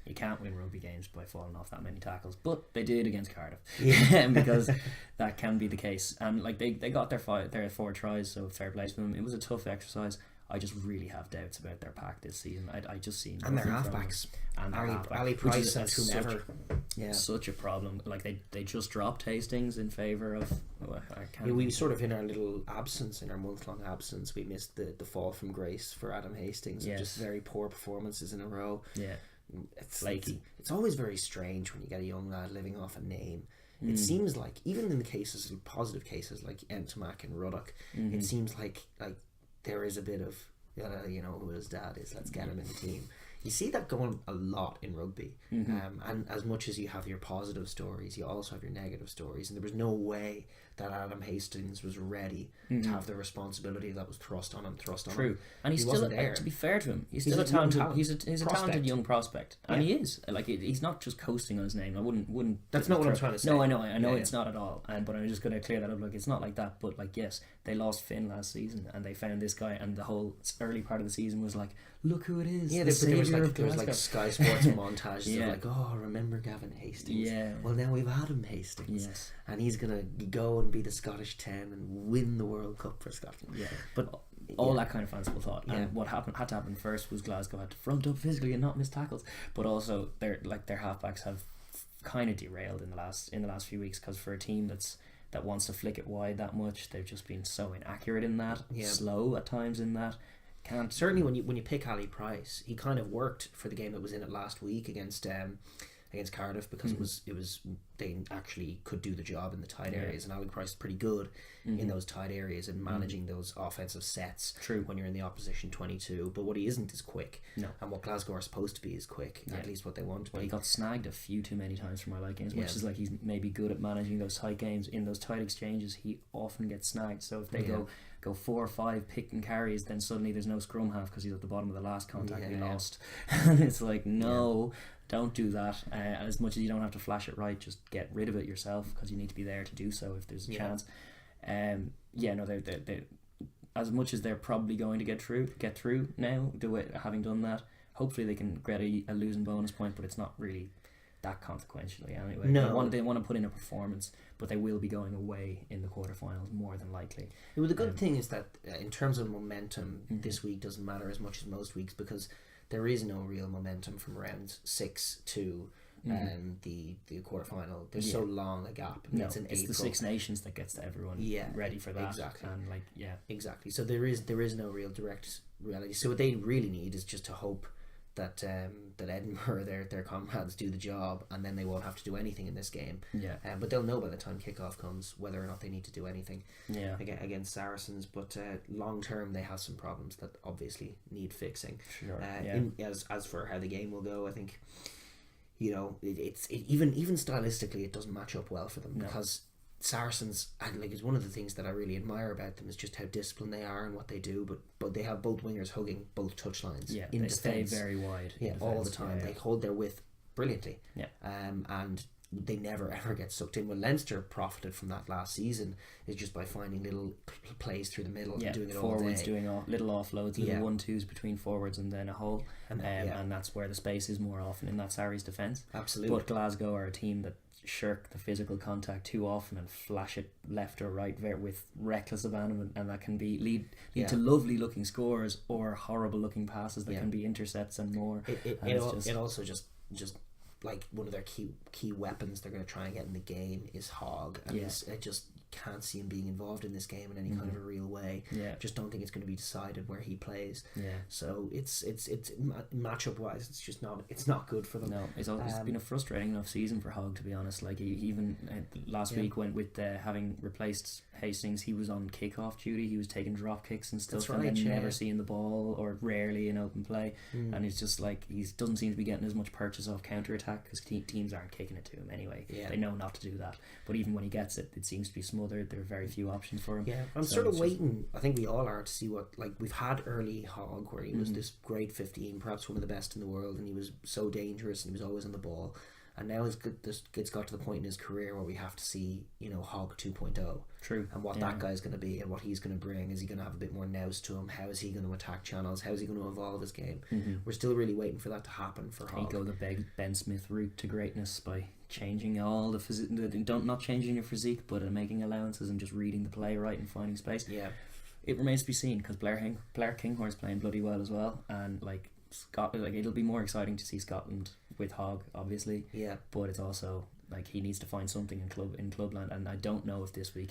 you can't win rugby games by falling off that many tackles, but they did against Cardiff, because that can be the case. And they got their 4 tries, so fair play to them. It was a tough exercise. I just really have doubts about their pack this season. I just see and their halfbacks, Ali Price and whomever. Such a problem. They just dropped Hastings in favour of. We sort of in our little absence, in our month-long absence, we missed the fall from grace for Adam Hastings. Just very poor performances in a row. It's flaky. It's always very strange when you get a young lad living off a name. It seems like even in the positive cases like Entomac and Ruddock, it seems like there is a bit of who his dad is, let's get him in the team. You see that going a lot in rugby, and as much as you have your positive stories, you also have your negative stories, and there was no way that Adam Hastings was ready to have the responsibility that was thrust on him. True, and he's still there. To be fair to him, he's still a talented. He's a talented young prospect, and he is he's not just coasting on his name. I wouldn't. That's not what I'm trying to say. No, I know it's not at all. But I'm just going to clear that up. It's not like that. But yes, they lost Finn last season, and they found this guy, and the whole early part of the season was look who it is. Yeah, there was Sky Sports montages of remember Gavin Hastings? Yeah. Well, now we've Adam Hastings, and he's gonna go and be the Scottish 10 and win the World Cup for Scotland. Yeah, but all that kind of fanciful thought. And what had to happen first was Glasgow had to front up physically and not miss tackles, but also their halfbacks have kind of derailed in the last few weeks, because for a team that wants to flick it wide that much, they've just been so inaccurate in that, slow at times in that. Certainly when you pick Ali Price, he kind of worked for the game that was in it last week against Cardiff, because it was they actually could do the job in the tight areas, and Ali Price is pretty good in those tight areas and managing those offensive sets. True. When you're in the opposition 22, but what he isn't is quick. No. And what Glasgow are supposed to be is quick, at least what they want to be. Well, he got snagged a few too many times for my liking. As much as like he's maybe good at managing those tight games, in those tight exchanges he often gets snagged. So if they go 4 or 5 pick and carries, then suddenly there's no scrum half because he's at the bottom of the last contact we lost. And it's like, no, don't do that. As much as you don't have to flash it right, just get rid of it yourself, because you need to be there to do so if there's a chance. They as much as they're probably going to get through now, having done that, hopefully they can get a losing bonus point, but it's not really that consequential anyway. No. They want to put in a performance, but they will be going away in the quarterfinals more than likely. Well, the good thing is that in terms of momentum, this week doesn't matter as much as most weeks, because there is no real momentum from round 6 to the quarterfinal. There's so long a gap. No, it's in it's April. the Six Nations that gets everyone ready for that. Exactly. And exactly. So there is no real direct reality. So what they really need is just to hope that Edinburgh, their comrades, do the job, and then they won't have to do anything in this game. But they'll know by the time kickoff comes whether or not they need to do anything against Saracens. But long term, they have some problems that obviously need fixing. Sure. As for how the game will go, I think, even stylistically it doesn't match up well for them, because Saracens, and it's one of the things that I really admire about them is just how disciplined they are and what they do, but they have both wingers hugging both touchlines in they defence. stay very wide all the time. They hold their width brilliantly, and they never ever get sucked in. Well, Leinster profited from that last season, is just by finding little plays through the middle and doing it forwards all day. Doing little offloads, little 1-2s between forwards and then a hole, and that's where the space is more often in that Sarries defence. Absolutely. But Glasgow are a team that shirk the physical contact too often and flash it left or right with reckless abandonment, and that can lead to lovely looking scores or horrible looking passes that can be intercepts and more. It also just like one of their key weapons they're going to try and get in the game is Hogg, and I just can't see him being involved in this game in any kind of a real way. Just don't think it's going to be decided where he plays. So it's matchup wise, it's not good for them. No, it's been a frustrating enough season for Hogg, to be honest. Like, he even last week went with having replaced Hastings, he was on kickoff duty. He was taking drop kicks and stuff, and then never seeing the ball or rarely in open play. And it's just like he doesn't seem to be getting as much purchase off counter attack, because teams aren't kicking it to him anyway. They know not to do that. But even when he gets it, it seems to be smothered. There are very few options for him. I'm sort of waiting. I think we all are, to see what, like, we've had early Hogg where he was this grade 15, perhaps one of the best in the world, and he was so dangerous and he was always on the ball. And now it's got to the point in his career where we have to see, Hogg 2.0. True. And what that guy's going to be and what he's going to bring. Is he going to have a bit more nous to him? How is he going to attack channels? How is he going to evolve his game? We're still really waiting for that to happen for Hogg. He go the Ben Smith route to greatness by changing all the physique, not changing your physique, but making allowances and just reading the play right and finding space. It remains to be seen, because Blair Kinghorn's playing bloody well as well, and Scotland, it'll be more exciting to see Scotland with Hogg, obviously. But it's also he needs to find something in clubland, and I don't know if this week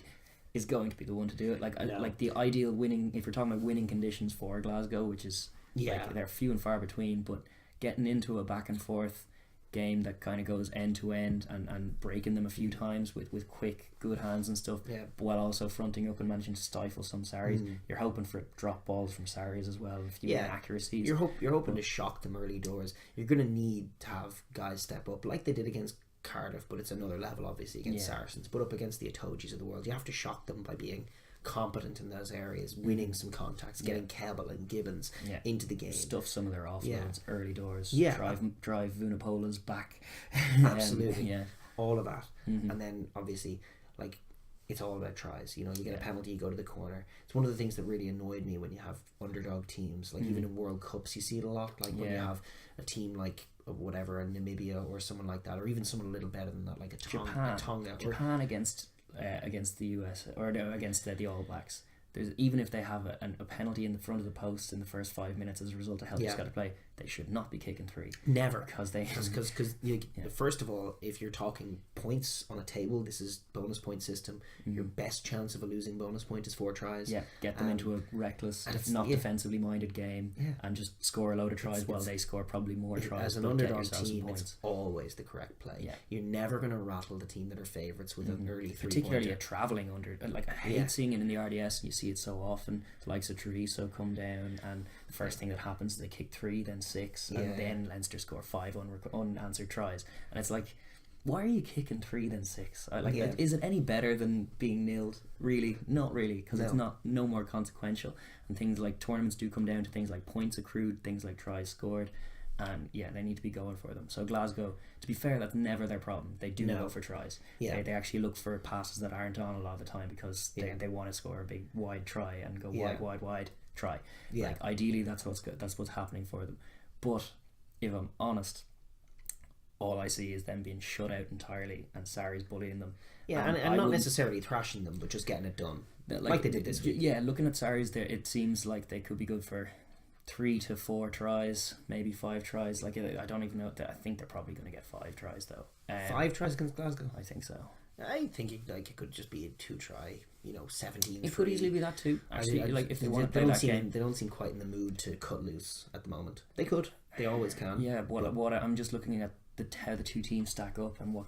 is going to be the one to do it. Like the ideal winning, if we're talking about winning conditions for Glasgow, which is they're few and far between, but getting into a back and forth game that kind of goes end to end and breaking them a few times with quick good hands and stuff, while also fronting up and managing to stifle some Sarries. You're hoping for drop balls from Sarries as well, a few inaccuracies. You're hoping to shock them early doors. You're going to need to have guys step up like they did against Cardiff, but it's another level obviously against Saracens, but up against the Atogis of the world. You have to shock them by being competent in those areas, winning some contacts, getting Kebbell and Gibbons into the game, stuff some of their offloads early doors, drive Vunipolas back. Absolutely. All of that. And then obviously it's all about tries. You get a penalty, you go to the corner. It's one of the things that really annoyed me when you have underdog teams, even in World Cups you see it a lot, when you have a team like whatever in Namibia or someone like that, or even someone a little better than that, like a Tonga. Japan against the US, or no, against the All Blacks. Even if they have a penalty in the front of the post in the first 5 minutes as a result of how they just got to play, they should not be kicking 3. Never. Because they... Because first of all, if you're talking points on a table, this is bonus point system. Your best chance of a losing bonus point is 4 tries. Yeah, get them into a reckless, not defensively minded game, and just score a load of tries while they score probably more tries. As an underdog team, it's always the correct play. Yeah. You're never going to rattle the team that are favourites with an early 3-pointer. Particularly a travelling under... Like, I hate seeing it in the RDS, and you see it so often. The likes of Treviso come down, and the first thing that happens is they kick 3, then 6, and then Leinster score 5 unanswered tries. And it's like, why are you kicking 3 then 6? Is it any better than being nilled? Really? Not really, because it's no more consequential. And things like tournaments do come down to things like points accrued, things like tries scored, and they need to be going for them. So Glasgow, to be fair, that's never their problem. They do go for tries. They actually look for passes that aren't on a lot of the time, because they want to score a big wide try and go wide try. Like, ideally that's what's happening for them. But if I'm honest, all I see is them being shut out entirely and Sarries bullying them. And not necessarily thrashing them, but just getting it done, like they did this week. Looking at Sarries there, it seems like they could be good for 3 to 4 tries, maybe 5 tries. Like, I don't even know. I think they're probably going to get 5 tries though. 5 tries against Glasgow? I think so. I think it could just be a 2-try, 17. It could easily be that too. Actually, if they want to play that game, they don't seem quite in the mood to cut loose at the moment. They could. They always can. Yeah. I'm just looking at how the two teams stack up, and what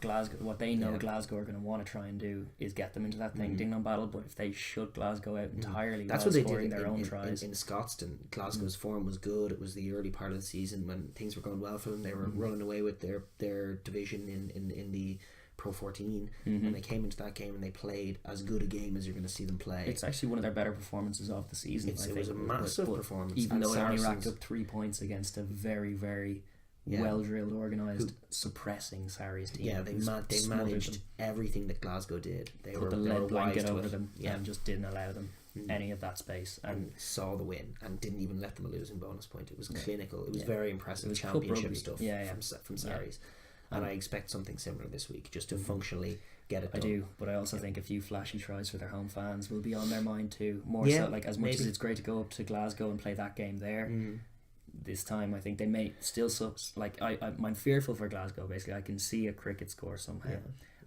they know Glasgow are going to want to try and do is get them into that ding dong battle. But if they shut Glasgow out entirely, that's what they scoring did their own tries in Scotstoun. Glasgow's form was good. It was the early part of the season when things were going well for them. They were running away with their division in the Pro 14, and they came into that game and they played as good a game as you're going to see them play. It's actually one of their better performances of the season. It was a massive performance, even though they only racked up 3 points against a very, very well-drilled, organised, suppressing Sarries team. Yeah, they managed everything that Glasgow did. They put the lead blanket over them and just didn't allow them any of that space. And saw the win and didn't even let them a losing bonus point. It was clinical. It was very impressive. Championship stuff from Sarries. And I expect something similar this week, just to functionally get it done. I do, but I also think a few flashy tries for their home fans will be on their mind too. More so, like, as much as it's great to go up to Glasgow and play that game there, this time I think they may still I'm fearful for Glasgow. Basically, I can see a cricket score somehow.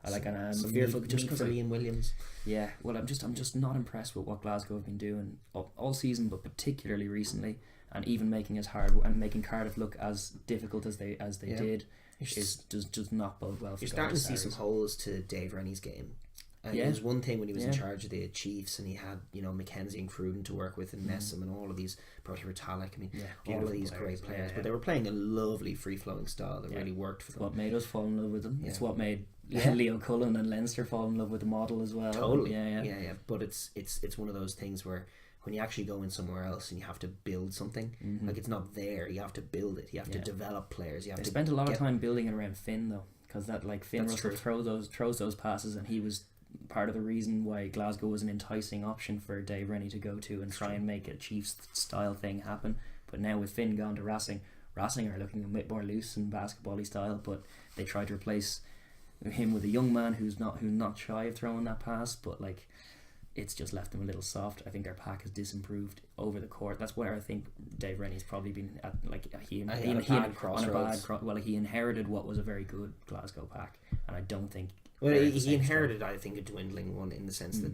I'm fearful just because Ian Williams. Yeah, well, I'm just not impressed with what Glasgow have been doing all season, but particularly recently, and even making Cardiff look as difficult as they did. Does not bode well for. You're starting to see some holes to Dave Rennie's game. It was one thing when he was in charge of the Chiefs and he had Mackenzie and Cruden to work with and Nessum and all of these, Brodie Retallick, all of these great players, but they were playing a lovely free flowing style that really worked for them. It's what made us fall in love with them. It's what made Leo Cullen and Leinster fall in love with the model as well. Totally. But it's one of those things where when you actually go in somewhere else and you have to build something, like, it's not there, you have to build it, you have to develop players. They spent a lot of time building it around Finn though, because Finn Russell throws those passes, and he was part of the reason why Glasgow was an enticing option for Dave Rennie to go to and try and make a Chiefs style thing happen. But now with Finn gone to Racing are looking a bit more loose and basketball-y style, but they tried to replace him with a young man who's not shy of throwing that pass, but it's just left them a little soft. I think their pack has disimproved over the court. That's where I think Dave Rennie's probably been at. He inherited what was a very good Glasgow pack, and I don't think. Well, he inherited, I think, a dwindling one in the sense that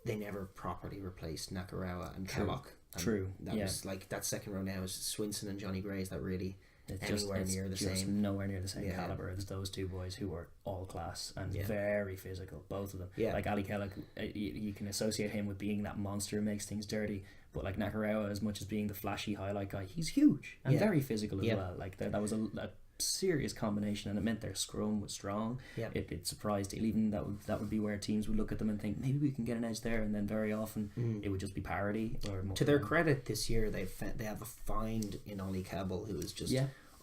they never properly replaced Nakarawa and Kellogg. True. That was that second row now is Swinson and Johnny Gray. Is that really it's near the same? Nowhere near the same caliber as those two boys who were all class and very physical, both of them. Like Ali Kellogg, you can associate him with being that monster who makes things dirty, but like Nakarawa, as much as being the flashy highlight guy, he's huge and very physical as well. Like that was a serious combination, and it meant their scrum was strong. It surprised even that would be where teams would look at them and think maybe we can get an edge there, and then very often it would just be parity. To their credit, this year they have a find in Ollie Cabell, who is just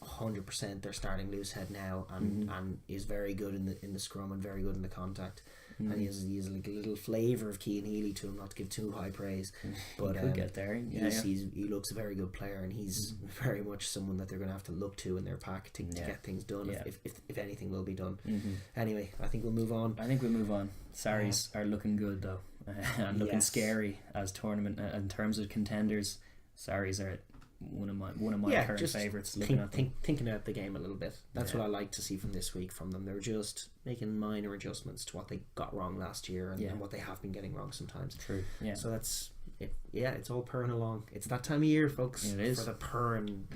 100% their starting loose head now, and is very good in the scrum and very good in the contact. And he has like a little flavour of Cian Healy to him, not to give too high praise, but he could get there. He looks a very good player, and he's very much someone that they're going to have to look to in their pack to get things done, if anything will be done. Anyway, I think we'll move on. Sarries are looking good though, and looking scary as tournament in terms of contenders. Sarries are one of my current favourites. Thinking about the game a little bit. That's what I like to see from this week from them. They're just making minor adjustments to what they got wrong last year and what they have been getting wrong sometimes. True. Yeah. So that's it. Yeah, it's all purring along. It's that time of year, folks. It is. For the purring.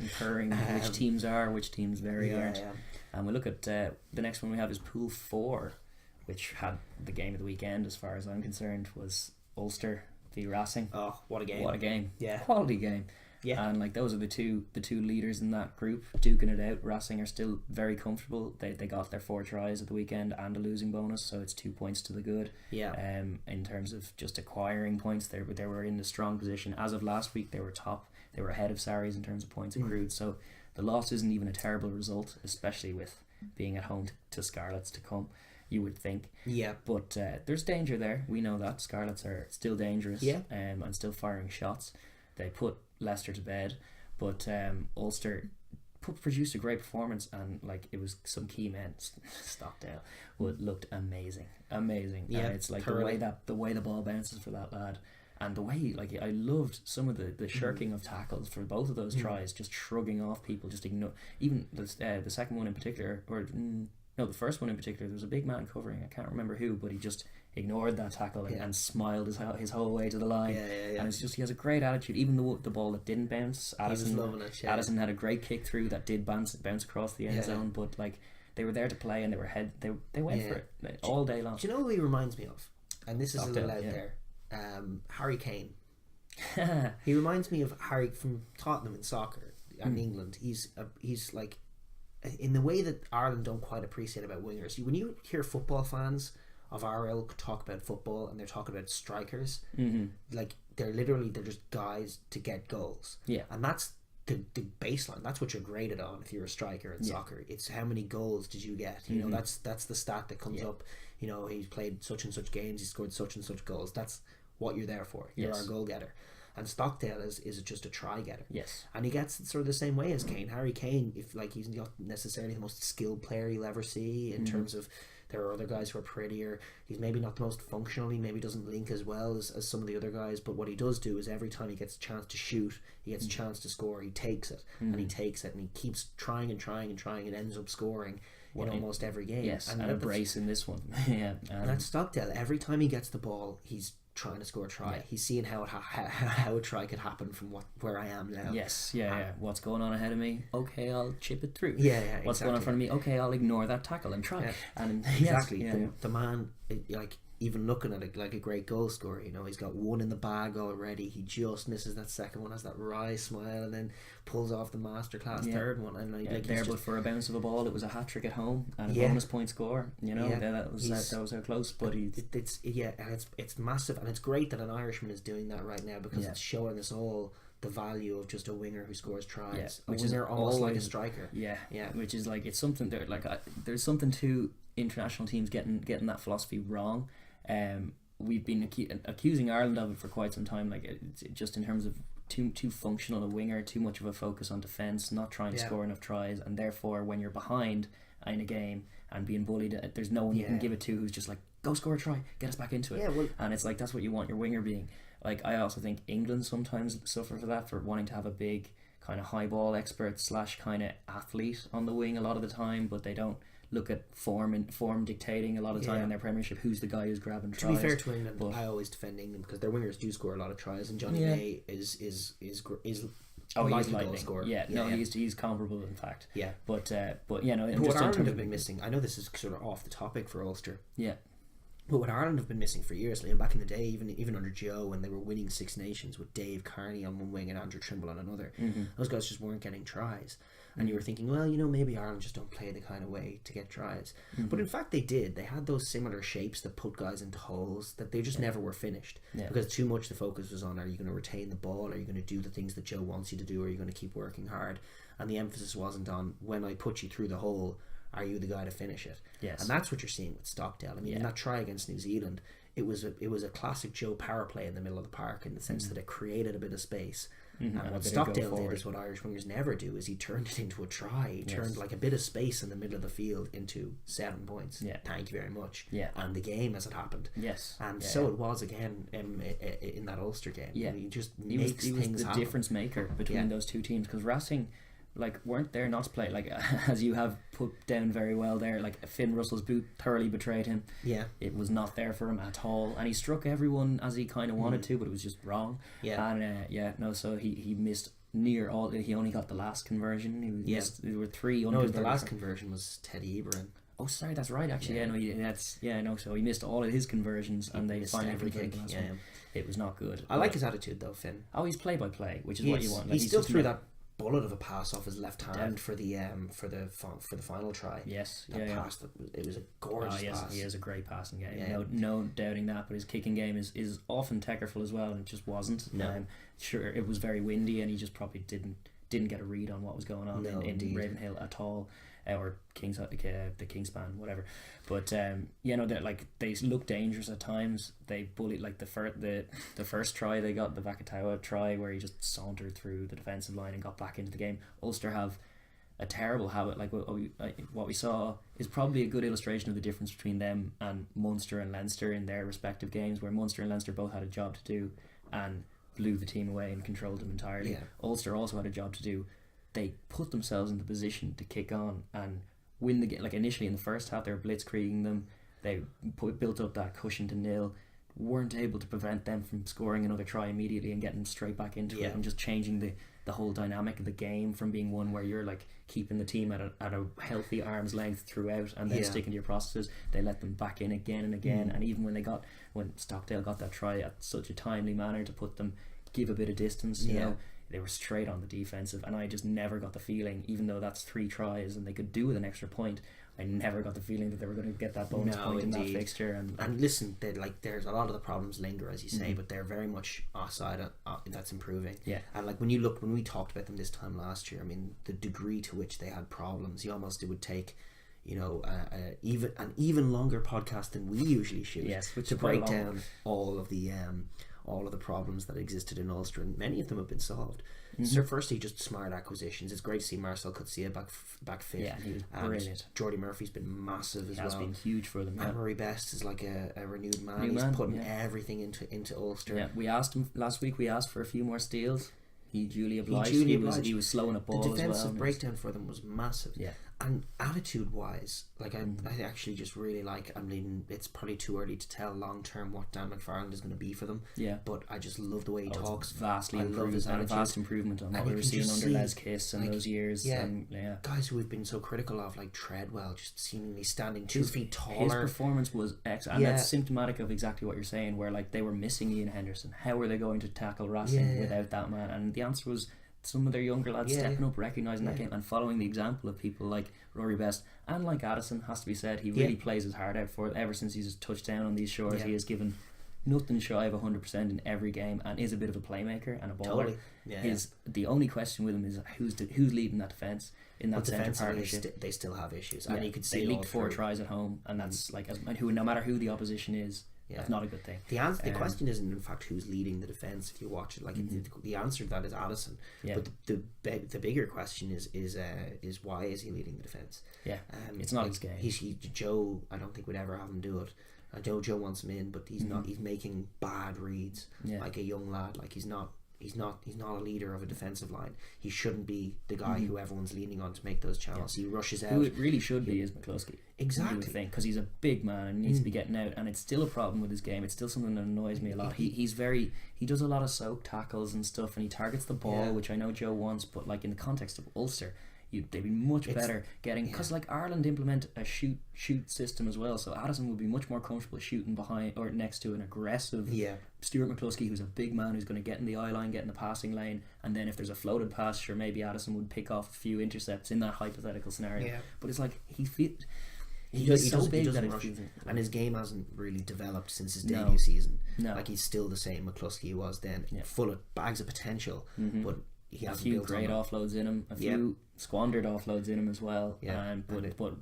Which teams are, which teams aren't. Yeah. And we look at the next one we have is Pool 4, which had the game of the weekend, as far as I'm concerned, was Ulster v Racing. Oh, what a game! What a game! Yeah, quality game. Yeah, and like those are the two leaders in that group duking it out. Racing are still very comfortable. They got their 4 tries at the weekend and a losing bonus, so it's 2 points to the good. Yeah. In terms of just acquiring points, they were in a strong position as of last week. They were top. They were ahead of Saracen in terms of points accrued. So the loss isn't even a terrible result, especially with being at home to Scarlets to come, you would think. Yeah. But there's danger there. We know that. Scarlets are still dangerous. Yeah. And still firing shots. They put Leicester to bed. But Ulster produced a great performance, and like it was some key men. Stockdale looked amazing. Yeah. It's like the way the ball bounces for that lad. And the way, like, I loved some of the shirking of tackles for both of those tries, just shrugging off people, just ignore. Even the second one in particular, the first one in particular, there was a big man covering, I can't remember who, but he just ignored that tackle and smiled his whole way to the line. Yeah. And it's just, he has a great attitude. Even the ball that didn't bounce, Addison had a great kick through that did bounce across the end zone, but like they were there to play and they went for it all day long. Do you know who he reminds me of? And this is a little out there. Harry Kane. He reminds me of Harry from Tottenham in soccer and England. He's like, in the way that Ireland don't quite appreciate about wingers. When you hear football fans of our ilk talk about football and they're talking about strikers, like they're just guys to get goals. Yeah, and that's the baseline. That's what you're graded on if you're a striker in soccer. It's how many goals did you get. You know, that's the stat that comes up. You know, he's played such and such games, he scored such and such goals. That's what you're there for. You're our goal getter. And Stockdale is just a try getter. Yes. And he gets it sort of the same way as Kane. Harry Kane, if like he's not necessarily the most skilled player you'll ever see in terms of, there are other guys who are prettier. He's maybe not the most functional. He maybe doesn't link as well as some of the other guys. But what he does do is every time he gets a chance to shoot, he gets a chance to score, he takes it. And he takes it and he keeps trying and ends up scoring in almost every game. Yes, and a brace in this one. And that's Stockdale. Every time he gets the ball, he's trying to score a try. He's seeing how a try could happen from where I am now. Yes, what's going on ahead of me? Okay, I'll chip it through. What's exactly. going on in front of me? Okay, I'll ignore that tackle and try. And exactly. The man, like, even looking at it like a great goal scorer, you know, he's got one in the bag already. He just misses that second one, has that wry smile, and then pulls off the masterclass third one. And but for a bounce of a ball, it was a hat trick at home and a bonus point score. You know, that was how close. But it's massive, and it's great that an Irishman is doing that right now because it's showing us all the value of just a winger who scores tries, which is almost like a striker. Which is like, it's something there. Like there's something to international teams getting that philosophy wrong. We've been accusing Ireland of it for quite some time, like it's just in terms of too functional a winger, too much of a focus on defence, not trying to score enough tries, and therefore when you're behind in a game and being bullied, there's no one you can give it to who's just like, go score a try, get us back into it. And it's like, that's what you want your winger being. Like, I also think England sometimes suffer for that, for wanting to have a big kind of high ball expert / kind of athlete on the wing a lot of the time, but they don't look at form dictating a lot of time in their Premiership. Who's the guy who's grabbing tries? To be fair to England, I always defend England because their wingers do score a lot of tries, and Johnny May is he's lightning scorer. He's comparable in fact. But what Ireland have been missing, I know this is sort of off the topic for Ulster. But what Ireland have been missing for years, like back in the day, even under Joe, when they were winning Six Nations with Dave Carney on one wing and Andrew Trimble on another, those guys just weren't getting tries. And you were thinking, well, you know, maybe Ireland just don't play the kind of way to get tries. But in fact they did. They had those similar shapes that put guys into holes that they just never were finished. Because too much the focus was on, are you going to retain the ball? Are you going to do the things that Joe wants you to do? Or are you going to keep working hard? And the emphasis wasn't on, when I put you through the hole, are you the guy to finish it? And that's what you're seeing with Stockdale. I mean, in that try against New Zealand, it was a classic Joe power play in the middle of the park, in the sense that it created a bit of space Mm-hmm. And what Stockdale did is what Irish wingers never do, is he turned it into a try. He turned like a bit of space in the middle of the field into 7 points. Thank you very much. And the game as it happened. And so it was again in that Ulster game. He just makes things happen. He was the difference maker between those two teams, because Racing weren't there not to play, as you have put down very well there, Finn Russell's boot thoroughly betrayed him. It was not there for him at all, and he struck everyone as he kind of wanted to, but it was just wrong. And so he missed near all. He only got the last conversion. There were 3 the last conversion was Teddy Eberin. Oh, sorry, that's right. Actually, So he missed all of his conversions, and they finally converted the last one. It was not good. I like his attitude though, Finn. Oh, he's play by play, which is what you want. He still threw that bullet of a pass off his left hand for the final try. Pass, it was a gorgeous pass. He has a great passing game. No doubting that. But his kicking game is often technical as well, and it just wasn't. Sure, it was very windy, and he just probably didn't get a read on what was going on in Ravenhill at all, or the Kingspan, whatever. But they look dangerous at times. They bullied the first try they got, the Vakatawa try, where he just sauntered through the defensive line and got back into the game. Ulster have a terrible habit. What we saw is probably a good illustration of the difference between them and Munster and Leinster in their respective games, where Munster and Leinster both had a job to do and blew the team away and controlled them entirely. Ulster also had a job to do. They put themselves in the position to kick on and win the game. Initially in the first half, they were blitzkrieging them. They built up that cushion to 0. Weren't able to prevent them from scoring another try immediately and getting straight back into it, and just changing the whole dynamic of the game from being one where you're keeping the team at a healthy arm's length throughout, and then sticking to your processes. They let them back in again and again, and even when Stockdale got that try at such a timely manner to put them, give a bit of distance, you know, they were straight on the defensive, and I just never got the feeling, even though that's 3 tries and they could do with an extra point, I never got the feeling that they were going to get that bonus point in that fixture. And listen, there's a lot of the problems linger, as you say, but they're very much offside. That's improving. And when we talked about them this time last year, I mean, the degree to which they had problems, it would take, an even longer podcast than we usually shoot to break down all of the problems that existed in Ulster, and many of them have been solved. So firstly, just smart acquisitions. It's great to see Marcel Coetzee back fit. Yeah, he was brilliant. Jordy Murphy's been massive as well. Has been huge for them. Anne-Marie Best is like a renewed man. He's putting everything into Ulster. Yeah, we asked him last week. We asked for a few more steals. He duly obliged. He was slowing a ball as well. The defensive breakdown for them was massive. Yeah. And attitude-wise, I actually just really like. I mean, it's probably too early to tell long-term what Dan McFarland is going to be for them. Yeah. But I just love the way he talks. Vastly improved, and a vast improvement on what we were seeing under Les Kiss and those years. Yeah. Guys who we've been so critical of, like Treadwell, just seemingly standing 2 feet taller. His performance was excellent, and that's symptomatic of exactly what you're saying, where they were missing Ian Henderson. How were they going to tackle Racing without that man? And the answer was some of their younger lads stepping up, recognising that game, and following the example of people like Rory Best and like Addison. Has to be said, he really plays his heart out for it. Ever since he's touched down on these shores, he has given nothing shy of 100% in every game, and is a bit of a playmaker and a baller. The only question with him is who's leading that defence in that centre partnership. They still have issues, and you could see they leaked 4 tries at home, and that's no matter who the opposition is. That's not a good thing. The question isn't in fact who's leading the defence. If you watch it, the answer to that is Addison. But the bigger question is why is he leading the defence? It's not his game. Joe, I don't think would ever have him do it. Joe wants him in, but he's not. He's making bad reads like a young lad. Like he's not a leader of a defensive line. He shouldn't be the guy who everyone's leaning on to make those channels. He rushes out. Who it really should be is McCluskey. Exactly. Because he's a big man and needs to be getting out, and it's still a problem with his game. It's still something that annoys me a lot. He does a lot of soak tackles and stuff, and he targets the ball, which I know Joe wants, but in the context of Ulster, they'd be much better getting, because Ireland implement a shoot system as well, so Addison would be much more comfortable shooting behind or next to an aggressive Stuart McCluskey, who's a big man, who's going to get in the eye line, get in the passing lane, and then if there's a floated pass, sure, maybe Addison would pick off a few intercepts in that hypothetical scenario. But it's he's so big that and his game hasn't really developed since his debut season. He's still the same McCluskey he was then, full of bags of potential, but he has a few great offloads in him, a few squandered offloads in him as well. But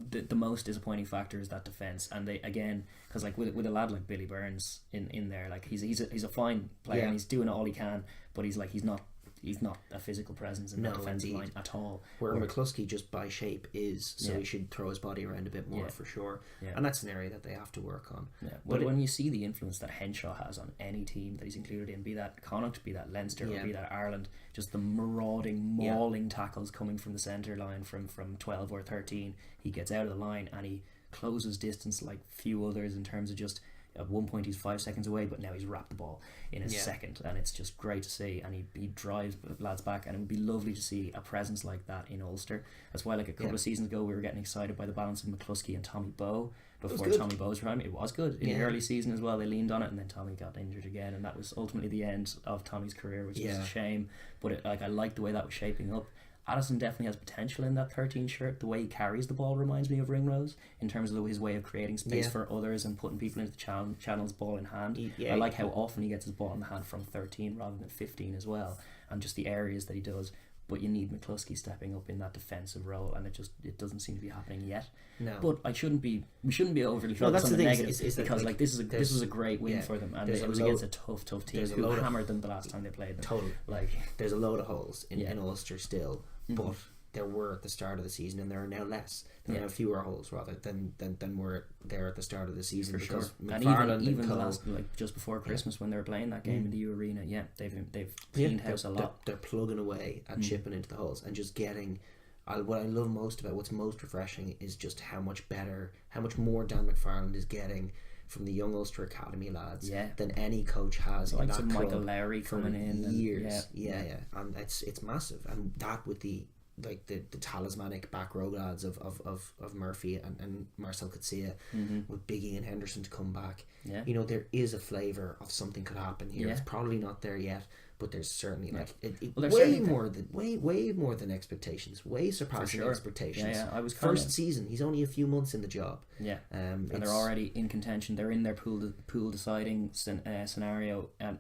the most disappointing factor is that defence, and they again, because with a lad like Billy Burns in there, he's a fine player and he's doing all he can, but he's not he's not a physical presence in the defensive line at all. Where McCluskey just by shape is, so Yeah. he should throw his body around a bit more for sure. Yeah. And that's an area that they have to work on. Yeah. But when you see the influence that Henshaw has on any team that he's included in, be that Connacht, be that Leinster, or be that Ireland, just the marauding, mauling tackles coming from the centre line from 12 or 13, he gets out of the line and he closes distance like few others in terms of just, at one point he's 5 seconds away, but now he's wrapped the ball in a second, and it's just great to see. And he drives lads back, and it would be lovely to see a presence like that in Ulster. That's why, like a couple of seasons ago, we were getting excited by the balance of McCluskey and Tommy Bowe before Tommy Bowe's time. It was good in the early season as well. They leaned on it, and then Tommy got injured again, and that was ultimately the end of Tommy's career, which is a shame. But I like the way that was shaping up. Addison definitely has potential in that 13 shirt. The way he carries the ball reminds me of Ringrose in terms of his way of creating space for others and putting people into the channels ball in hand. I like how often he gets his ball in the hand from 13 rather than 15 as well, and just the areas that he does. But you need McCluskey stepping up in that defensive role, and it doesn't seem to be happening yet. No. But we shouldn't be overly focused on the negatives, because like this was a great win for them, and it was against a tough team who hammered them the last time they played them. Totally. Like there's a load of holes in Ulster still, but there were at the start of the season, and there are now less. There are now fewer holes rather than were there at the start of the season. For sure. And even the last, like just before Christmas when they were playing that game in the U Arena, they've cleaned house a lot. They're plugging away and chipping into the holes and just getting. What I love most about what's most refreshing is just how much more Dan McFarland is getting from the young Ulster Academy lads than any coach has. Like some Michael Lowry coming in years, and it's massive, and that with the talismanic back row lads of Murphy and Marcel Coetzee with Big Ian Henderson to come back. You know, there is a flavour of something could happen here. It's probably not there yet, but there's certainly way more than expectations, way surpassing expectations. I was first season. He's only a few months in the job. And they're already in contention. They're in their pool deciding scenario, and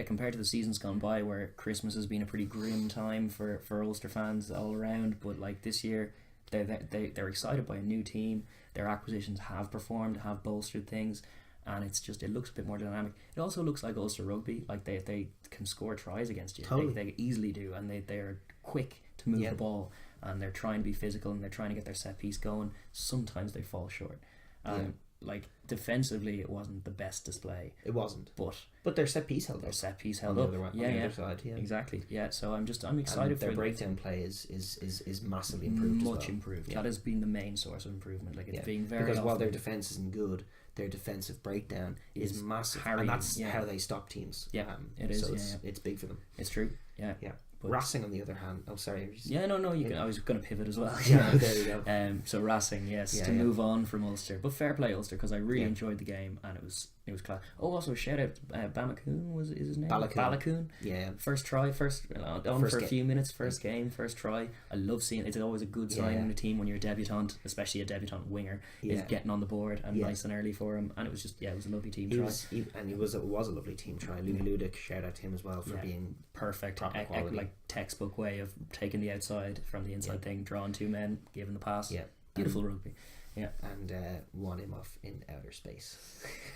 compared to the seasons gone by, where Christmas has been a pretty grim time for Ulster fans all around. But like this year, they're excited by a new team. Their acquisitions have performed, have bolstered things. And it looks a bit more dynamic. It also looks like Ulster Rugby, like they can score tries against you. Totally. They easily do, and they're quick to move the ball, and they're trying to be physical, and they're trying to get their set piece going. Sometimes they fall short. Like defensively, it wasn't the best display. It wasn't, but their set piece held up. Their set piece held up. On the other side, exactly. Yeah, so I'm excited. Their breakdown play is massively improved. Much improved. That has been the main source of improvement. Like it's being very because while their defense isn't good, their defensive breakdown is massive, and that's how they stop teams. It is. So it's big for them. It's true. Yeah. But Racing, on the other hand, I was going to pivot as well. There you go. So Racing, to move on from Ulster, but fair play Ulster, because I really enjoyed the game, and it was class. Oh, also shout out Bamakoon is his name. Balakoon. First try, on for a few minutes. First game, first try. I love seeing. It's always a good sign in a team when you're a debutant, especially a debutant winger, is getting on the board and nice and early for him. And it was just it was a lovely team try. It was a lovely team try. Louis Ludic, shout out to him as well for being perfect, proper quality. Like textbook way of taking the outside from the inside thing, drawing two men, giving the pass. Beautiful rugby. And won him off in outer space.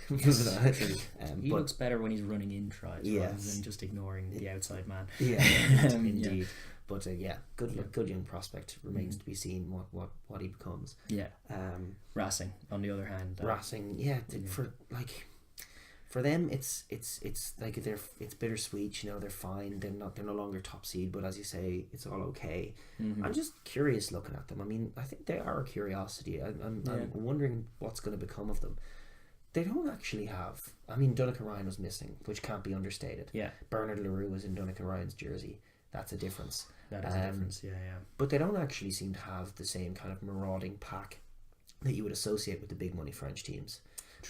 He looks better when he's running in tries rather than just ignoring the outside man. Indeed. But good young prospect. Remains to be seen what he becomes. Racing, on the other hand, for them, it's like it's bittersweet. You know, they're fine. They're no longer top seed, but as you say, it's all okay. I'm just curious looking at them. I mean, I think they are a curiosity. I'm wondering what's going to become of them. They don't actually have. I mean, Donnacha Ryan was missing, which can't be understated. Bernard LaRue was in Donnacha Ryan's jersey. That's a difference. That is a difference. But they don't actually seem to have the same kind of marauding pack that you would associate with the big money French teams.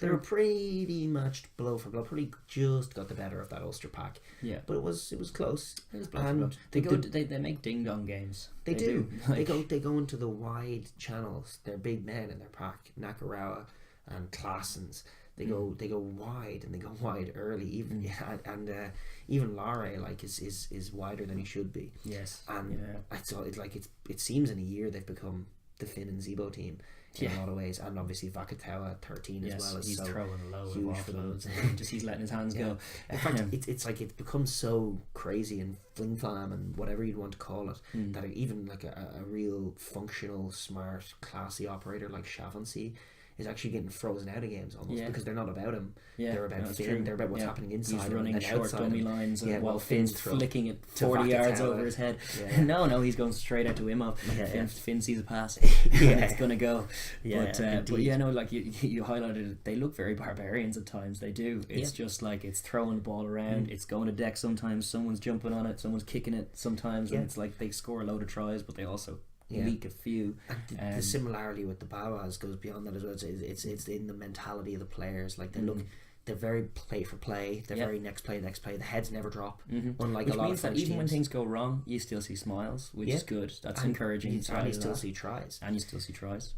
They were pretty matched blow for blow. Pretty just got the better of that Ulster pack. But it was close. It was blow for blow. They make ding dong games. They do. They go into the wide channels. They're big men in their pack. Nakarawa and Claessens. They go wide, and they go wide early. Even Larry is wider than he should be. Yes. And I saw it. Like it seems in a year they've become the Finn and Zebo team in a lot of ways, and obviously Vakatawa 13 as well. He's so throwing low huge for them. and just he's letting his hands go. In fact, it's like it's become so crazy and fling flam and whatever you'd want to call it that even like a real functional, smart, classy operator like Shaughnessy is actually getting frozen out of games almost because they're not about him. They're about Finn. True. They're about what's happening inside. He's running and short dummy lines while Finn's flicking it 40 yards over his head. No, he's going straight out to Imhoff. Finn sees a pass and it's going to go. But yeah, no, like you highlighted it, they look very barbarians at times. They do. It's just like it's throwing the ball around. It's going to deck sometimes. Someone's jumping on it. Someone's kicking it sometimes. And it's like they score a load of tries, but they also leak a few. And the similarity with the powerhouses goes beyond that as well. It's in the mentality of the players. Like they look, they're very play for play. They're very next play. The heads never drop. Unlike which a lot means of French that even teams. when things go wrong, you still see smiles, which is good. That's encouraging. And you still see tries.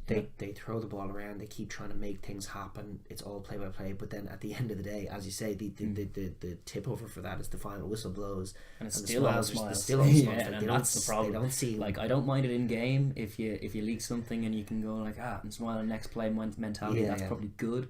They throw the ball around. They keep trying to make things happen. It's all play by play. But then at the end of the day, as you say, the tip over for that is the final whistle blows, and it's still all smiles. Still all smiles. And that's the problem. They don't see like I don't mind it in game if you leak something and you can go like and smile and next play mentality. That's probably good.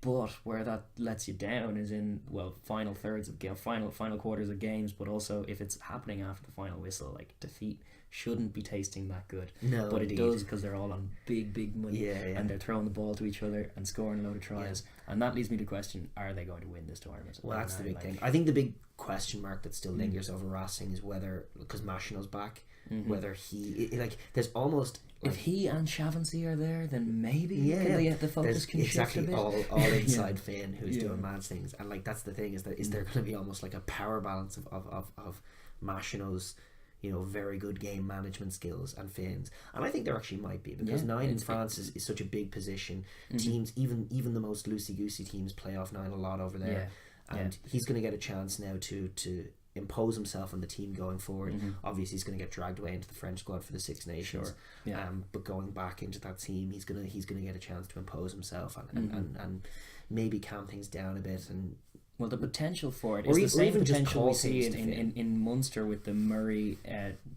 But where that lets you down is in final thirds of game, final quarters of games. But also if it's happening after the final whistle, like defeat shouldn't be tasting that good. No, but it does because they're all on big money, and they're throwing the ball to each other and scoring a load of tries. And that leads me to question: are they going to win this tournament? Well, that's the big thing. I think the big question mark that still lingers over Racing is whether, because Machino's back, whether he there's almost. If he and Shaughnessy are there, then maybe the focus can shift a bit. all inside Finn who's doing mad things, and like that's the thing is there going to be almost like a power balance of Machino's very good game management skills and Finn's, and I think there actually might be because 9 in France is such a big position. Teams even the most loosey goosey teams play off 9 a lot over there, and he's going to get a chance now to impose himself on the team going forward. Obviously he's going to get dragged away into the French squad for the Six Nations, but going back into that team he's going to get a chance to impose himself and maybe calm things down a bit. And the potential for it is the same potential we see in Munster with the Murray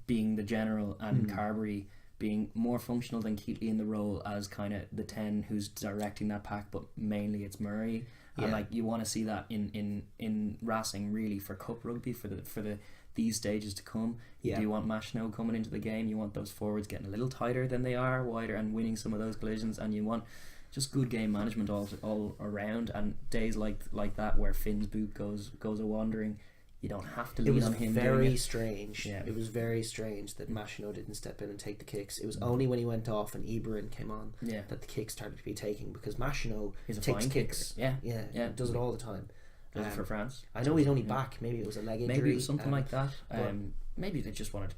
being the general and Carberry being more functional than Keatley in the role as kind of the 10 who's directing that pack, but mainly it's Murray. And like you want to see that in Racing really for cup rugby for these stages to come. Do you want Machino coming into the game? You want those forwards getting a little tighter than they are, wider, and winning some of those collisions, and you want just good game management all around. And days like that where Finn's boot goes a wandering, you don't have to lean on him. It was very strange that Machino didn't step in and take the kicks. It was only when he went off and Iberin came on that the kicks started to be taken, because Machino takes kicks. Does it all the time. For France. I know he's only back. Maybe it was a leg injury. Maybe it was something like that. Maybe they just wanted,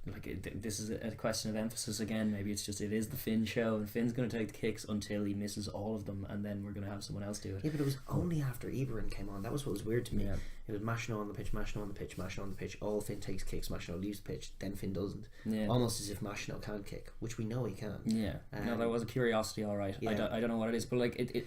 this is a question of emphasis again. Maybe it's just, it is the Finn show and Finn's going to take the kicks until he misses all of them, and then we're going to have someone else do it. Yeah, but it was only after Iberin came on. That was what was weird to me. It was Machino on the pitch, Machino on the pitch, Machino on the pitch. All Finn takes kicks, Machino leaves the pitch, then Finn doesn't. Almost as if Machino can kick, which we know he can. No, there was a curiosity, alright. I don't know what it is, but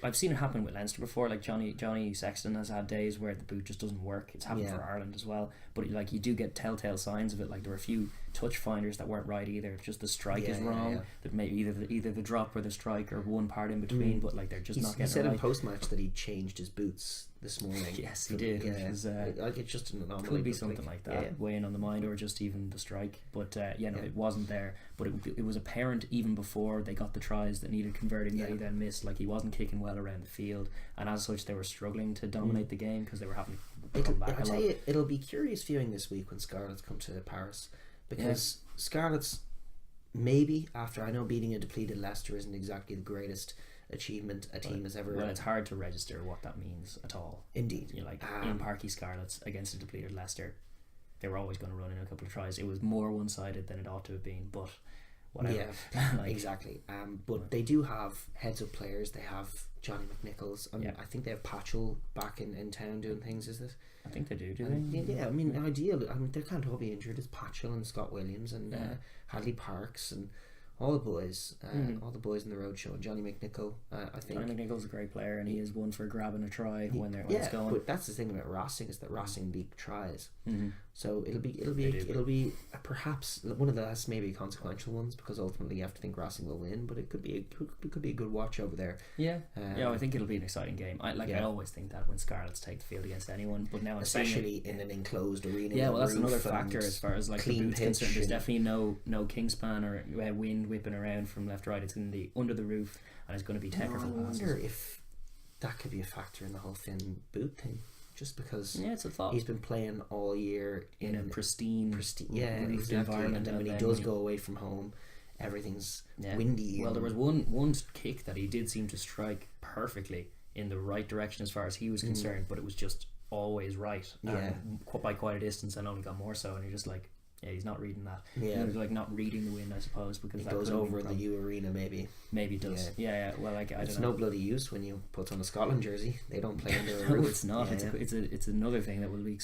I've seen it happen with Leinster before. Like Johnny Sexton has had days where the boot just doesn't work. It's happened for Ireland as well. But you do get telltale signs of it. Like there were a few touch finders that weren't right either. Just the strike is wrong. That maybe either the drop or the strike or one part in between. But they're just not getting it right. He said in post match that he changed his boots this morning. Yes, he did. It's just an anomaly. Could be something like that, weighing on the mind, or just even the strike. But it wasn't there. But it was apparent even before they got the tries that needed converting that he then missed. Like he wasn't kicking well around the field, and as such they were struggling to dominate the game because they were having to come back. I'll tell you, it'll be curious viewing this week when Scarlets come to Paris, because Scarlets, maybe after, I know beating a depleted Leicester isn't exactly the greatest achievement a team has ever. Well, it's hard to register what that means at all. Indeed. In Parky Scarlets against a depleted Leicester, they were always going to run in a couple of tries. It was more one-sided than it ought to have been, but whatever. Exactly. But they do have heads-up players. They have Johnny McNichols. I think they have Patchell back in town doing things. Is this? I think they do they? Yeah, I mean, ideally, they can't all be injured. It's Patchell and Scott Williams and Hadley Parks and all the boys, all the boys in the roadshow. And Johnny McNichol, I think. Johnny McNichol's a great player, and he is one for grabbing a try when it's going. But that's the thing about Racing, is that Racing leak tries. So it'll be perhaps one of the less maybe consequential ones, because ultimately you have to think Racing will win, but it could be a good watch over there. Yeah, I think it'll be an exciting game. I always think that when Scarlets take the field against anyone, but now especially in an enclosed arena. Yeah, well, that's another factor as far as like the boots concerned. There's definitely no kingspan or wind whipping around from left to right. It's going to be under the roof, and it's going to be Tecker for passes. I wonder if that could be a factor in the whole Finn boot thing. Just because it's a thought. He's been playing all year in a pristine exactly. environment, and when he does go away from home, everything's windy. Well, there was one kick that he did seem to strike perfectly in the right direction as far as he was concerned, but it was just always right, by quite a distance, and only got more so. And you're just like, he's not reading that. Yeah, he's like not reading the wind, I suppose, because it goes over in the U Arena, maybe. Maybe it does. Yeah. Well, like I it's don't know. No bloody use when you put on a Scotland jersey. They don't play under a no, roof. It's not. It's another thing that will be.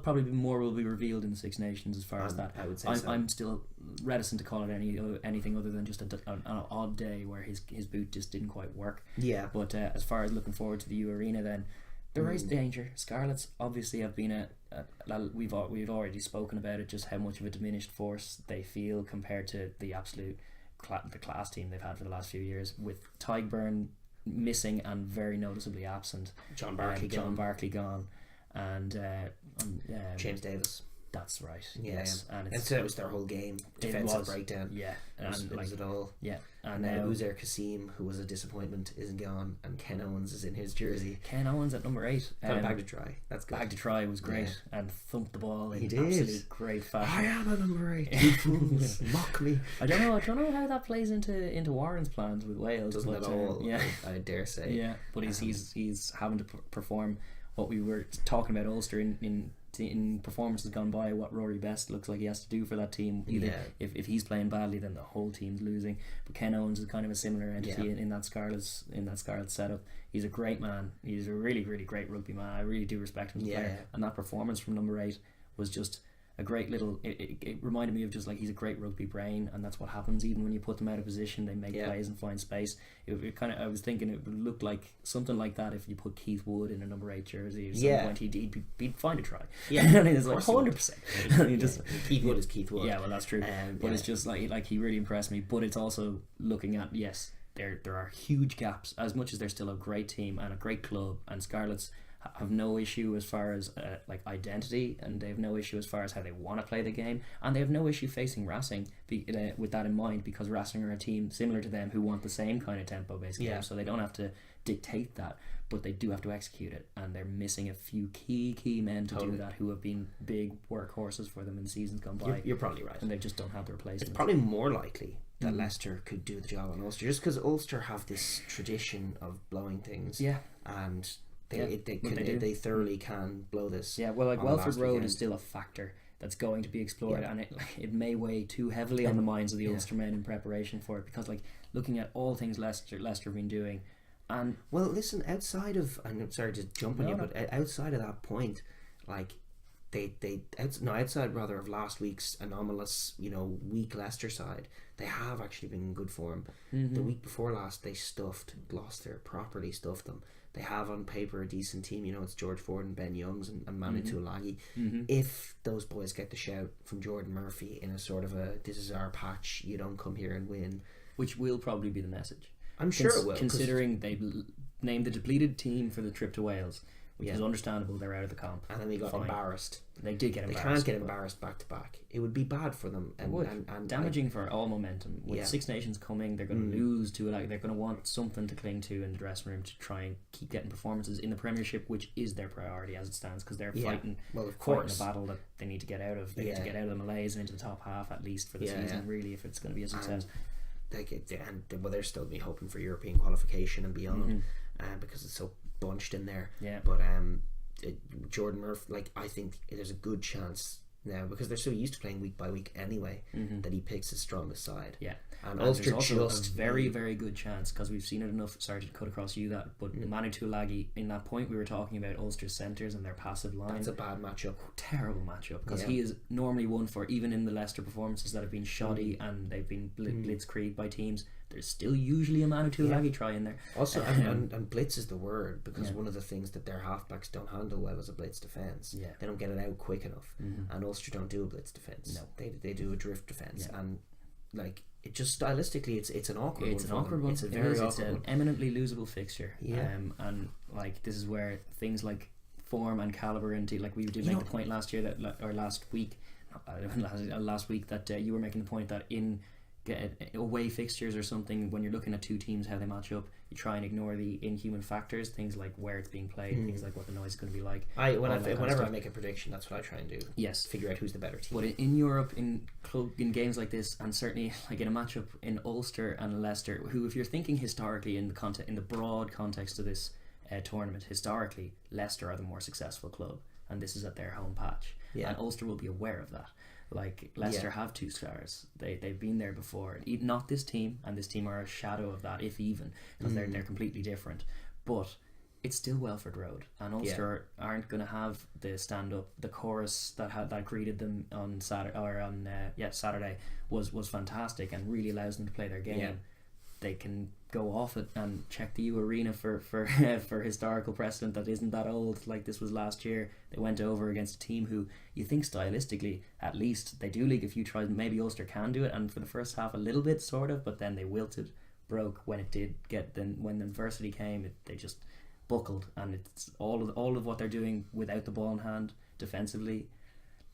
Probably more will be revealed in the Six Nations as far as that. I would say I'm still reticent to call it anything other than just an odd day where his boot just didn't quite work. Yeah. But as far as looking forward to the U Arena, then. There is danger. Scarlets obviously have been we've already spoken about it, just how much of a diminished force they feel compared to the absolute the class team they've had for the last few years, with Tygburn missing and very noticeably absent. John Barkley gone, and James Davis. That's right. Yes, and it was their whole game. Defensive breakdown. Yeah, and it was it all. Yeah, and now Uzair Kasim, who was a disappointment, isn't gone, and Ken Owens is in his jersey. Ken Owens at number 8. Bag to try. That's good. Bag to try was great, and thumped the ball in did. Absolute great fashion. I am a number 8. You fools, mock me. I don't know how that plays into Warren's plans with Wales. Doesn't at all. Yeah, I dare say. Yeah, but he's having to perform what we were talking about Ulster in performances gone by, what Rory Best looks like he has to do for that team. Either if he's playing badly, then the whole team's losing. But Ken Owens is kind of a similar entity in that Scarlets setup. He's a great man. He's a really, really great rugby man. I really do respect him as a player. And that performance from number 8 was just a great little. It reminded me of just like he's a great rugby brain, and that's what happens even when you put them out of position. They make plays and find space. It kind of. I was thinking it would look like something like that if you put Keith Wood in a number 8 jersey. At some point he'd find a try. Yeah, and it's like 100%. Keith Wood is Keith Wood. Yeah, well that's true. But it's just like he really impressed me. But it's also looking at there are huge gaps. As much as they're still a great team and a great club, and Scarlets have no issue as far as identity, and they have no issue as far as how they want to play the game, and they have no issue facing Racing with that in mind, because Racing are a team similar to them who want the same kind of tempo basically, so they don't have to dictate that, but they do have to execute it, and they're missing a few key men to do that, who have been big workhorses for them in seasons gone by. You're probably right, and they just don't have the replacement. It's probably more likely that Leicester could do the job on Ulster, just because Ulster have this tradition of blowing things, and they thoroughly can blow this. Yeah, well, like Welford Road is still a factor that's going to be explored, and it may weigh too heavily on the minds of the Ulster men in preparation for it, because like looking at all things Leicester have been doing, and well, listen, outside of, I'm sorry to jump on you, but outside of that point, like outside rather of last week's anomalous, weak Leicester side, they have actually been in good form. The week before last, they stuffed Gloucester, properly stuffed them. They have on paper a decent team. It's George Ford and Ben Youngs and Manu Tuilagi. If those boys get the shout from Jordan Murphy in a sort of a, this is our patch, you don't come here and win, which will probably be the message. I'm sure it will, considering they named the depleted team for the trip to Wales, which is understandable. They're out of the comp, and then they got embarrassed. They did get embarrassed. They can't get embarrassed back to back. It would be bad for them, and damaging for all momentum. With Six Nations coming, they're going to lose to they're going to want something to cling to in the dressing room to try and keep getting performances in the Premiership, which is their priority as it stands, because they're fighting a battle that they need to get out of. They need to get out of the malaise and into the top half at least for the season. Really, if it's going to be a success. They're still be hoping for European qualification and beyond, because it's so bunched in there. Yeah, but Jordan Murphy, I think there's a good chance now, because they're so used to playing week by week anyway, that he picks his strongest side. Yeah, and Ulster there's also a very, very good chance, because we've seen it enough. Sorry to cut across you but Manu Tuilagi, in that point we were talking about Ulster's centres and their passive line. That's a bad matchup. Terrible matchup, because he is normally one for, even in the Leicester performances that have been shoddy and they've been blitzkrieg by teams, there's still usually a Manu Tuilagi try in there. Also, and blitz is the word, because one of the things that their halfbacks don't handle well is a blitz defence. Yeah. They don't get it out quick enough, and Ulster don't do a blitz defence. No, they do a drift defence, and like it just stylistically, it's an awkward. It's one an awkward one. It's a very awkward It's an one. eminently losable fixture. Yeah. And like this is where things like form and caliber into, like we did make the point last year that, or last week that you were making the point that in away fixtures or something, when you're looking at two teams, how they match up, you try and ignore the inhuman factors, things like where it's being played, things like what the noise is going to be like. Whenever I make a prediction, that's what I try and do. Yes, figure out who's the better team. But in Europe, in games like this, and certainly like in a matchup in Ulster and Leicester, who, if you're thinking historically in the broad context of this tournament, historically Leicester are the more successful club, and this is at their home patch, and Ulster will be aware of that. Like Leicester have 2 stars, they've been there before. Not this team, and this team are a shadow of that, if even, because they're completely different. But it's still Welford Road, and Ulster aren't going to have the stand up. The chorus that greeted them on Saturday was fantastic and really allows them to play their game. Yeah. They can go off it and check the U Arena for historical precedent that isn't that old. Like this was last year, they went over against a team who you think stylistically at least they do league a few tries. Maybe Ulster can do it, and for the first half a little bit sort of, but then they broke when it did when the adversity came. They just buckled, and it's all of what they're doing without the ball in hand defensively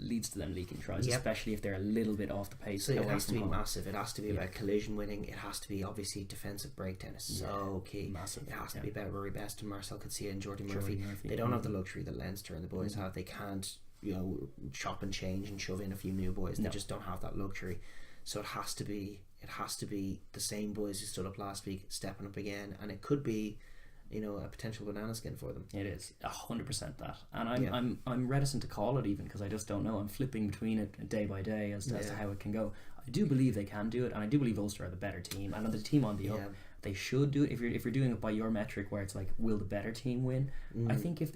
leads to them leaking tries, especially if they're a little bit off the pace. So it has to be massive. It has to be about collision winning. It has to be obviously defensive breakdown is so key. Massive. It has to be about Rory Best and Marcel Coetzee and Jordy Murphy. They don't have the luxury that Leinster and the boys have. They can't, chop and change and shove in a few new boys. They just don't have that luxury. So it has to be the same boys who stood up last week stepping up again, and it could be a potential banana skin for them. It is 100% that, and I'm reticent to call it even because I just don't know. I'm flipping between it day by day as to how it can go. I do believe they can do it, and I do believe Ulster are the better team, and the team on the up. They should do it. If you're doing it by your metric, where it's like, will the better team win? I think if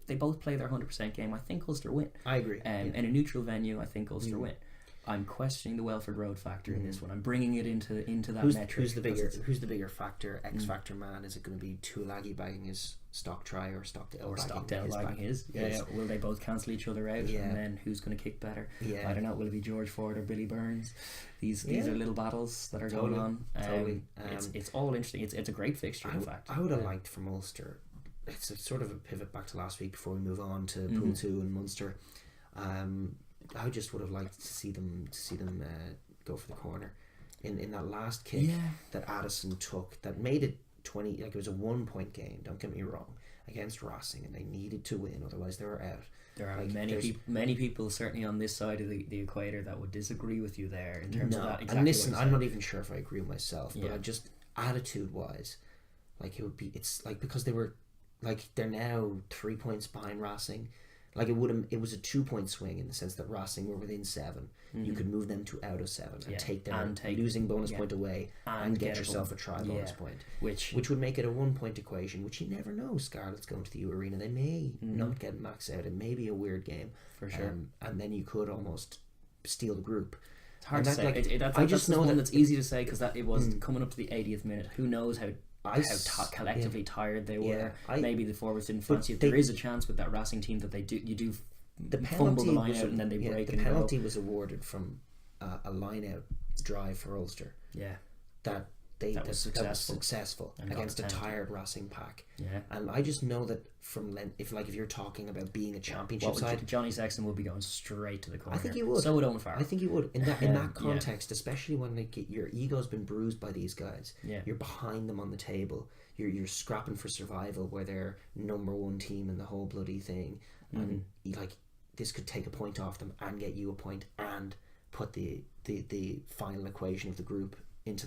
they both play their 100% game, I think Ulster win. I agree. In a neutral venue, I think Ulster win. I'm questioning the Welford Road factor in this one. I'm bringing it into that metric. Who's the bigger factor? X factor man? Is it going to be Tuilagi bagging his Stock try or Stockdale bagging his? Yeah. Will they both cancel each other out? And then who's going to kick better? I don't know. Will it be George Ford or Billy Burns? These are little battles that are going on. It's all interesting. It's a great fixture. In fact, I would have liked from Ulster. It's a sort of a pivot back to last week before we move on to Pool 2 and Munster. I just would have liked to see them go for the corner in that last kick that Addison took that made it 20. Like it was a 1 point game. Don't get me wrong, against Racing, and they needed to win, otherwise they were out. There are many people certainly on this side of the equator that would disagree with you there in terms of that. Exactly. And listen, I'm not even sure if I agree with myself, but I just attitude wise, like it's like because they were like they're now 3 points behind Racing. Like it was a 2 point swing in the sense that Racing were within 7. You could move them to out of 7 and take their losing bonus point away and get yourself a try bonus point, which would make it a 1 point equation. Which you never know. Scarlet's going to the U Arena; they may not get max out. It may be a weird game for sure, and then you could almost steal the group. It's hard to say. I just know that it's easy to say because that it was coming up to the 80th minute. Who knows how collectively tired they were. Maybe the forwards didn't fancy it. There is a chance with that Racing team that the fumble the line out and then they break. The penalty was awarded from a line out drive for Ulster. That was successful against a tired Racing pack. And I just know that if you're talking about being a championship side, Johnny Sexton would be going straight to the corner. I think he would. So would Owen Farrell. I think he would in that context, especially when your ego's been bruised by these guys. You're behind them on the table. You're scrapping for survival where they're number one team in the whole bloody thing, and this could take a point off them and get you a point and put the final equation of the group into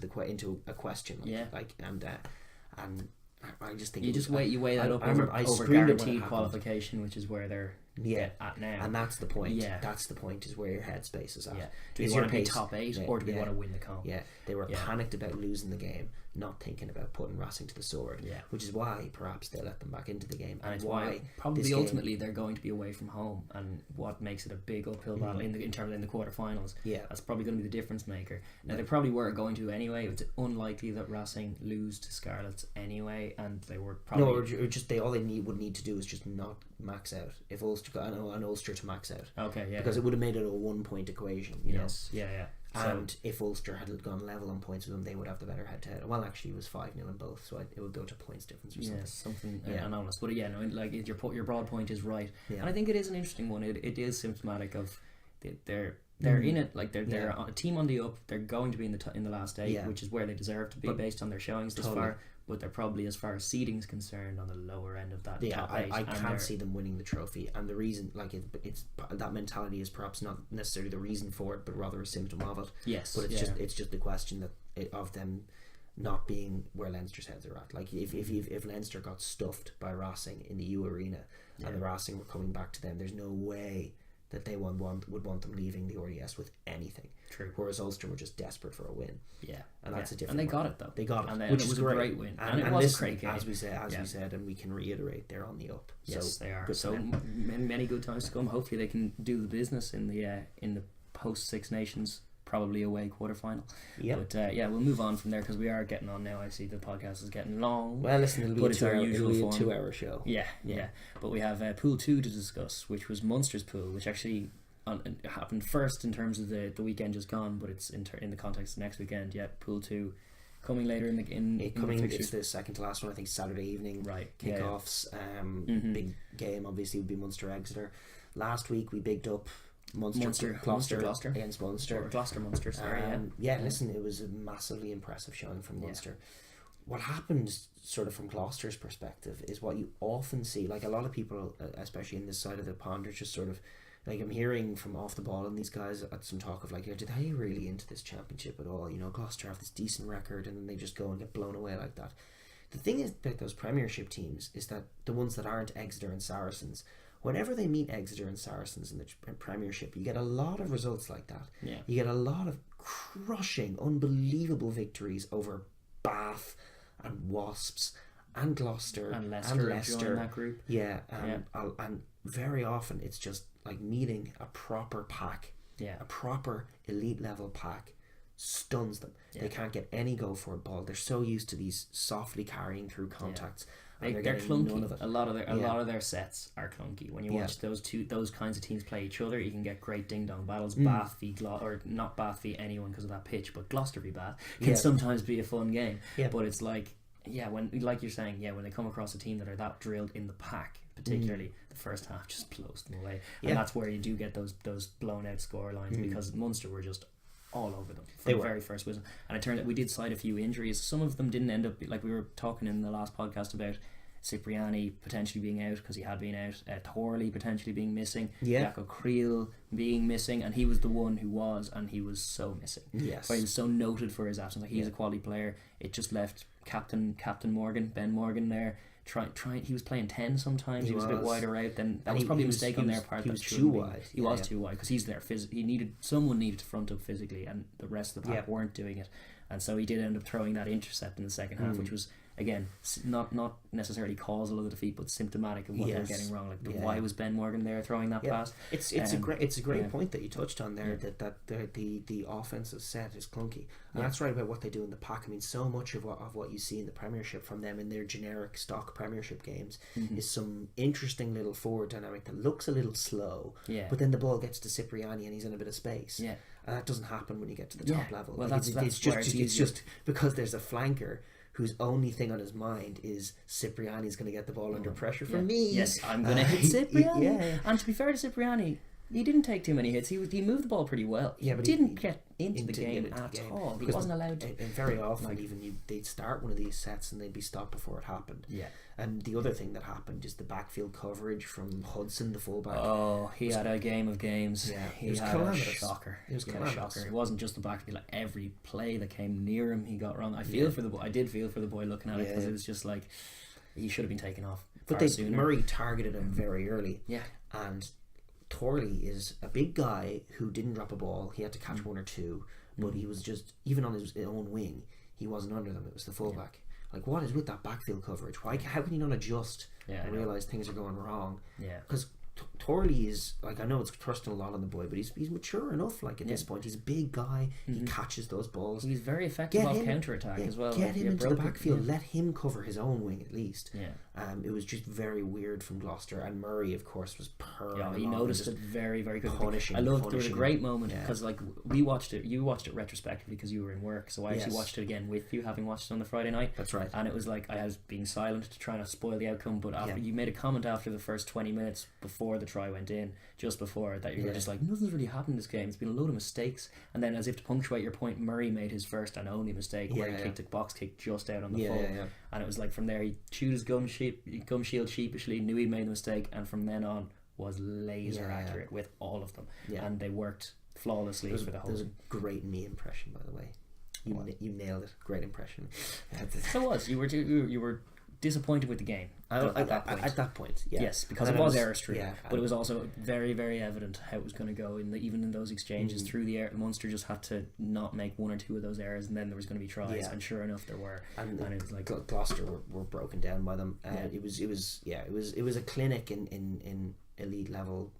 a question. And I just think you weigh that up over guaranteed qualification, which is where they're get at now. And that's the point. Yeah. That's the point, is where your headspace is at. Yeah. Do we want to be top 8 or do we want to win the comp? Yeah. They were panicked about losing the game, not thinking about putting Racing to the sword. Yeah. Which is why perhaps they let them back into the game. And it's why probably ultimately they're going to be away from home, and what makes it a big uphill battle in the quarterfinals. Yeah. That's probably going to be the difference maker. Now they probably were going to anyway. It's unlikely that Racing lose to Scarlets anyway, and they were probably or just all they would need to do is just not max out. If Ulster got an Ulster to max out. Okay, yeah. Because it would have made it a 1 point equation, you know. Yeah. And So, if Ulster had gone level on points with them, they would have the better head to head. Well, actually, it was 5-0 in both, so it would go to points difference or something. anomalous. But like your broad point is right, and I think it is an interesting one. It is symptomatic of they're in it, like they're a team on the up. They're going to be in the last 8, which is where they deserve to be based on their showings this far. But they're probably, as far as seeding is concerned, on the lower end of that top 8. I can't see them winning the trophy, and the reason, like it's that mentality is perhaps not necessarily the reason for it, but rather a symptom of it. Yes, but it's just the question of them not being where Leinster's heads are at. Like if Leinster got stuffed by Racing in the U Arena and the Racing were coming back to them, there's no way that they would want them leaving the RDS with anything. True. Whereas Ulster were just desperate for a win. Yeah. And that's a different. And they got it though. They got it, and which it was is a great win. And it was a great game. As we said, and we can reiterate, they're on the up. Yes, so they are. So many good times to come. Hopefully, they can do the business in the post Six Nations, probably away quarterfinal. Yeah. But we'll move on from there because we are getting on now. I see the podcast is getting long. Well, listen, it'll be a 2 hour show. Yeah. But we have Pool 2 to discuss, which was Munster's pool, which actually happened first in terms of the weekend just gone, but it's in the context of next weekend. Yeah, Pool 2 coming later in the fixtures. It's the second to last one, I think, Saturday evening. Right. Kickoffs. Big game obviously would be Munster Exeter. Last week we bigged up Munster Gloucester against Munster. Gloucester Munster, sorry. Listen, it was a massively impressive showing from Munster. What happened sort of from Gloucester's perspective is what you often see, like a lot of people, especially in this side of the pond, are just sort of like, I'm hearing from off the ball and these guys at some talk of like, did they really into this championship at all? You know, Gloucester have this decent record and then they just go and get blown away like that. The thing is about those Premiership teams is that the ones that aren't Exeter and Saracens, whenever they meet Exeter and Saracens in the Premiership, you get a lot of results like that. Yeah. You get a lot of crushing, unbelievable victories over Bath and Wasps and Gloucester and Leicester in that group. And very often it's just like meeting a proper pack, a proper elite level pack stuns them. They can't get any go for a ball. They're so used to these softly carrying through contacts. They're clunky. A lot of their sets are clunky. When you watch those kinds of teams play each other, you can get great ding dong battles. Bath v or not Bath v anyone because of that pitch, but Gloucester v Bath can sometimes be a fun game. But it's like, when, like you're saying, when they come across a team that are that drilled in the pack, particularly the first half just blows them away, and that's where you do get those blown out score lines because Munster were just all over them from the very first whistle. And it turned out we did cite a few injuries. Some of them didn't end up, like we were talking in the last podcast about Cipriani potentially being out because he had been out, Thorley potentially being missing, Jaco Creel being missing, and he was the one who was, and he was so missing. Yes, but he was so noted for his absence. Like he's a quality player. It just left Captain Morgan, Ben Morgan there. He was playing 10 sometimes. He was a bit wider out. Then that was probably a mistake on their part. He was too wide. He was too wide because he's there. Someone needed to front up physically, and the rest of the pack weren't doing it. And so he did end up throwing that intercept in the second half, which was, again, not necessarily causal of the defeat, but symptomatic of what they were getting wrong. Like, why was Ben Morgan there throwing that pass? It's a great point that you touched on there. That the offensive set is clunky, and that's right about what they do in the pack. I mean, so much of what you see in the Premiership from them in their generic stock Premiership games is some interesting little forward dynamic that looks a little slow, but then the ball gets to Cipriani and he's in a bit of space. And that doesn't happen when you get to the top level. Well, like it's just because there's a flanker whose only thing on his mind is Cipriani's going to get the ball under pressure from me. Yes, I'm going to hit Cipriani. And to be fair to Cipriani, he didn't take too many hits. He moved the ball pretty well. Yeah, but he didn't get into the game at all. He wasn't allowed to. And very often, they'd start one of these sets and they'd be stopped before it happened. Yeah. And the other thing that happened is the backfield coverage from Hudson, the fullback. Oh, he had a game of games. Yeah, he had a shocker. It was a shocker. It wasn't just the backfield. Like every play that came near him, he got wrong. I did feel for the boy looking at it because it was just like he should have been taken off. But Murray targeted him very early. Yeah. and Thorley is a big guy who didn't drop a ball. He had to catch one or two, but he was just, even on his own wing, he wasn't under them. It was the fullback. Like, what is with that backfield coverage? How can you not adjust and realise things are going wrong? Yeah. Because Thorley is, like, I know it's trusting a lot on the boy, but he's mature enough. Like, at this point, he's a big guy. He catches those balls. He's very effective off counter-attack as well. Get him into the backfield. Let him cover his own wing at least. It was just very weird from Gloucester, and Murray, of course, was Yeah, he noticed it very, very quickly. Punishing. I loved. There was a great moment because, like, we watched it. You watched it retrospectively because you were in work, so I actually watched it again with you, having watched it on the Friday night. That's right. And it was like I was being silent to try not to spoil the outcome, but after you made a comment after the first 20 minutes before the try went in, just before that, you were just like, nothing's really happened in this game. It's been a load of mistakes, and then as if to punctuate your point, Murray made his first and only mistake where he kicked a box kick just out on the full, and it was like from there he chewed his gum shield sheepishly, knew he'd made the mistake, and from then on was laser accurate with all of them, and they worked flawlessly for the whole. There's a great me impression, by the way. You nailed it. Great impression. So was you were disappointed with the game at that point. Yes, because it was error-strewn, but it was also very, very evident how it was going to go even in those exchanges through the air. Munster just had to not make one or two of those errors, and then there was going to be tries, and sure enough there were, and it was like Gloucester were broken down by them. It was a clinic in elite level,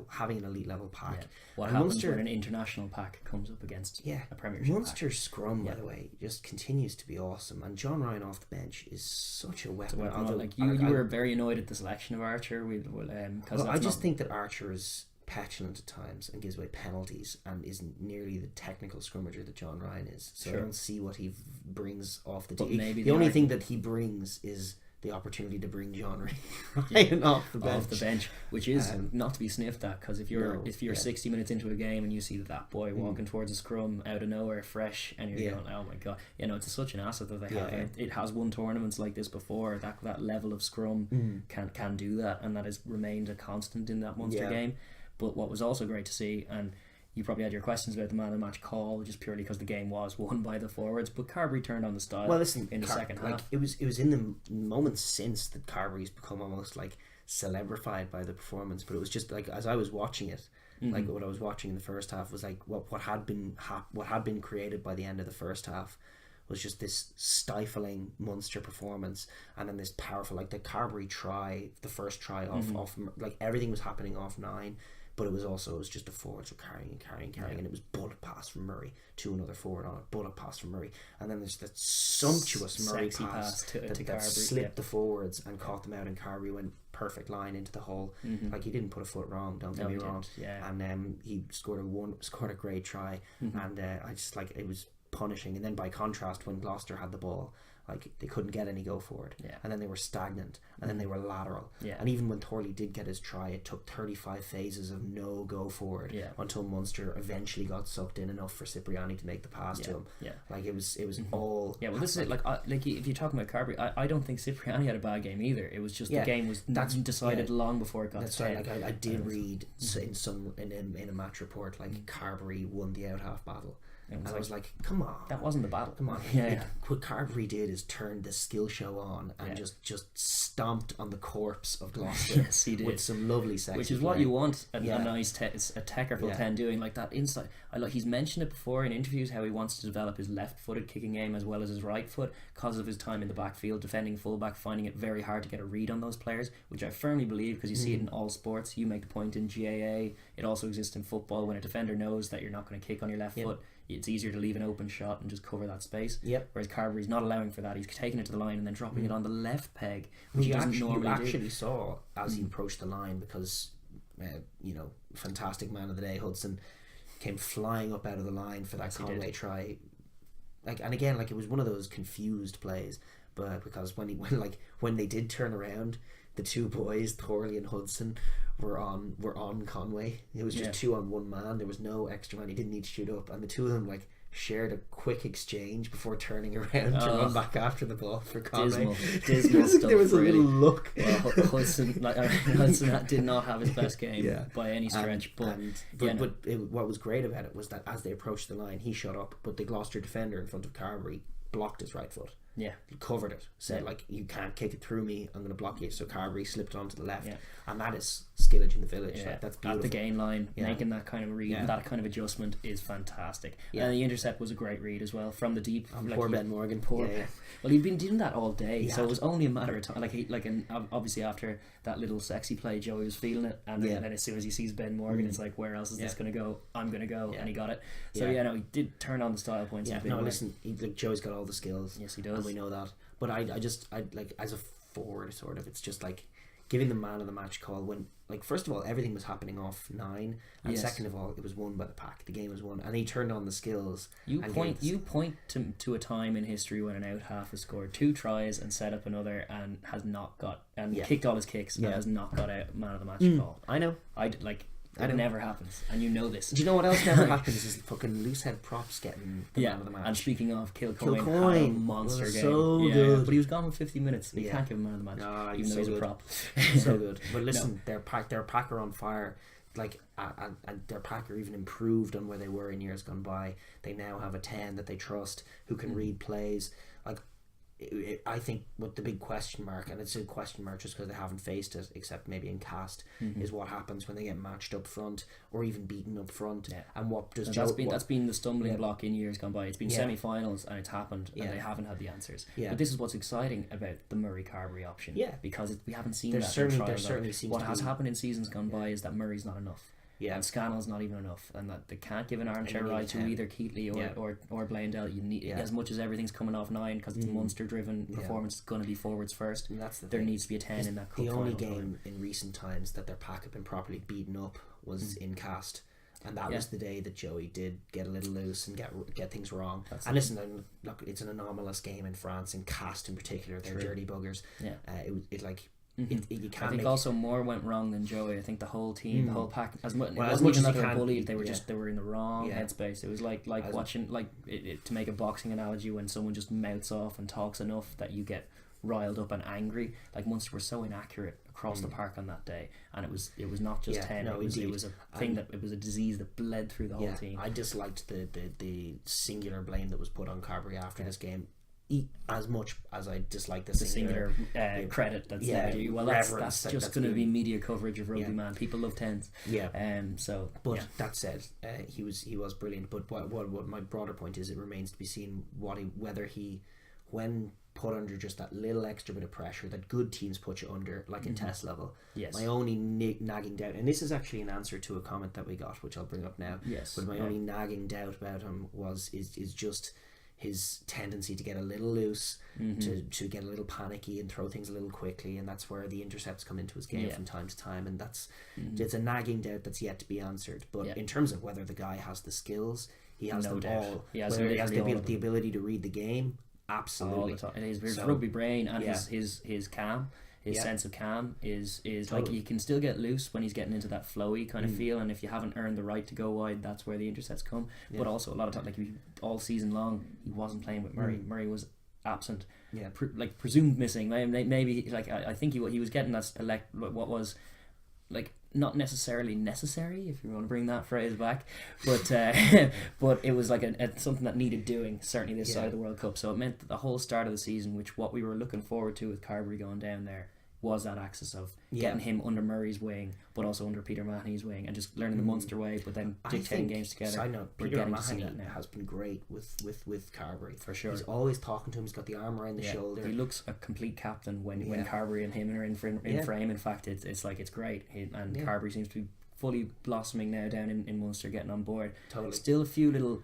having an elite level pack. What happens when an international pack comes up against a Premiership Munster's scrum, by the way, just continues to be awesome, and John Ryan off the bench is such a weapon. You were very annoyed at the selection of Archer. I just think that Archer is petulant at times and gives away penalties and isn't nearly the technical scrummager that John Ryan is. So I don't see what he brings off the team. The only thing that he brings is the opportunity to bring John Ryan off the bench, which is not to be sniffed at, because if you're 60 minutes into a game and you see that boy walking towards a scrum out of nowhere fresh, and you're going, oh my god, it's such an asset that they have. It has won tournaments like this before. That level of scrum can do that, and that has remained a constant in that Munster game. But what was also great to see, and you probably had your questions about the man of the match call, just purely because the game was won by the forwards, but Carberry turned on the style in the second half. It was in the moments since that Carberry's become almost like celebrified by the performance, but it was just like, as I was watching it, like what I was watching in the first half was like what had been created by the end of the first half was just this stifling Munster performance, and then this powerful, like the Carberry try, the first try off like everything was happening off 9. But it was just the forwards were carrying, and it was bullet pass from Murray to another forward on it, bullet pass from Murray, and then there's that sumptuous Murray pass to Carberry, slipped the forwards and caught them out, and Carberry went perfect line into the hole. Like, he didn't put a foot wrong, don't get me wrong. And he scored a great try, and I just, like, it was punishing. And then by contrast, when Gloucester had the ball, like, they couldn't get any go forward, and then they were stagnant, and then they were lateral, and even when Thorley did get his try, it took 35 phases of no go forward until Munster eventually got sucked in enough for Cipriani to make the pass to him. Like, it was all well, this is it. Like if you're talking about Carberry, I don't think Cipriani had a bad game either. It was just the game was decided long before it got to 10. Like, I did read in a match report, like, Carberry won the out half battle. And I was like, come on. That wasn't the battle. Come on. What Carberry did is turn the skill show on and just stomped on the corpse of Gloucester. Yes, he did. With some lovely sexy which is play. what you want a nice a technical 10 doing, like that inside. He's mentioned it before in interviews how he wants to develop his left-footed kicking game as well as his right foot because of his time in the backfield defending fullback, finding it very hard to get a read on those players, which I firmly believe, because you see it in all sports. You make the point in GAA, it also exists in football. When a defender knows that you're not going to kick on your left foot, it's easier to leave an open shot and just cover that space. Whereas Carberry's not allowing for that. He's taking it to the line and then dropping it on the left peg, which he doesn't normally do. You actually saw as he approached the line, because fantastic man of the day Hudson came flying up out of the line for that Conway try. Like, and again, like, it was one of those confused plays, but because when they did turn around, the two boys, Thorley and Hudson, were on Conway. It was just 2 on 1 man. There was no extra man. He didn't need to shoot up, and the two of them, like, shared a quick exchange before turning around to run back after the ball for Conway. Dismal stuff. There was a little look. Well, Hudson did not have his best game by any stretch. But what was great about it was that as they approached the line, he shot up, but the Gloucester defender in front of Carberry blocked his right foot. covered it, said like, you can't kick it through me, I'm going to block you. So Carberry slipped onto the left, and that is skillage in the village. Like, that's beautiful. At the gain line, making that kind of read, that kind of adjustment is fantastic. And the intercept was a great read as well from the deep. Poor Ben Morgan. Well, he'd been doing that all day, so it was only a matter of time. And obviously after that little sexy play, Joey was feeling it, and then as soon as he sees Ben Morgan, it's like, where else is this going to go? I'm going to go, and he got it. So he did turn on the style points. Listen, Joey's got all the skills. Yes, he does, and we know that. But I like, as a forward, sort of, it's just like giving the man of the match call when, like, first of all, everything was happening off 9, and second of all, it was won by the pack. The game was won, and he turned on the skills. You point to a time in history when an out half has scored 2 tries and set up another and has not got, and kicked all his kicks and has not got a man of the match call. I know. It never happens, and you know this. Do you know what else never happens is fucking loose head props getting the man of the match. And speaking of, Kilcoyne had a monster game. So good. But he was gone in 50 minutes. You can't give him man of the match, even though he's a prop. So good. But listen, their pack are on fire. Like, and their pack are even improved on where they were in years gone by. They now have a 10 that they trust, who can read plays. Like, I think what the big question mark, and it's a question mark just because they haven't faced it, except maybe in cast, is what happens when they get matched up front or even beaten up front. And what does that's been the stumbling block in years gone by. It's been semi-finals and it's happened, and they haven't had the answers. But this is what's exciting about the Murray Carberry option. Because we haven't seen that. There certainly seems what has happened in seasons gone by is that Murray's not enough. And Scannell's not even enough, and that they can't give an armchair ride to either Keatley or Blaindale. You need, as much as everything's coming off 9 because it's a Munster driven performance, it's going to be forwards first. There needs to be a 10 in that cup. The only game in recent times that their pack have been properly beaten up was in cast, and that was the day that Joey did get a little loose and get things wrong. Listen, look, it's an anomalous game in France, in cast in particular. They're dirty buggers. You can't. I think also more went wrong than Joey. I think the whole team, the whole pack, as much as they were bullied, they were in the wrong headspace. It was like watching, to make a boxing analogy, when someone just mouths off and talks enough that you get riled up and angry. Like, Munster were so inaccurate across the park on that day, and it was not just 10. It was a thing it was a disease that bled through the whole team. I disliked the singular blame that was put on Carberry after this game, as much as I dislike the singular credit that's there. Well, that's just going to be media coverage of rugby, man. People love 10s. That said, he was brilliant. But what my broader point is, it remains to be seen whether he, when put under just that little extra bit of pressure that good teams put you under, like in test level. My only nagging doubt, and this is actually an answer to a comment that we got, which I'll bring up now. But my only nagging doubt about him is just his tendency to get a little loose, to get a little panicky and throw things a little quickly, and that's where the intercepts come into his game from time to time, and that's it's a nagging doubt that's yet to be answered. But in terms of whether the guy has the skills, he has them all. He has the ability to read the game, absolutely. And his rugby brain and his calm. His sense of calm is like, you can still get loose when he's getting into that flowy kind of feel, and if you haven't earned the right to go wide, that's where the intercepts come. But also a lot of time, like, all season long, he wasn't playing with Murray. Murray was absent, presumed missing. Maybe like, I think he was getting that what was like not necessarily necessary, if you want to bring that phrase back, but but it was like something that needed doing, certainly this side of the World Cup. So it meant that the whole start of the season, which what we were looking forward to with Carberry going down there, was that axis of getting him under Murray's wing, but also under Peter Mahoney's wing, and just learning the Munster way, but then dictating games together. I know Peter Mahoney has been great with Carberry, for sure. He's always talking to him. He's got the arm around the shoulder. He looks a complete captain when Carberry and him are in frame. In fact, it's like, it's great. Carberry seems to be fully blossoming now down in Munster, getting on board. Totally. Still a few little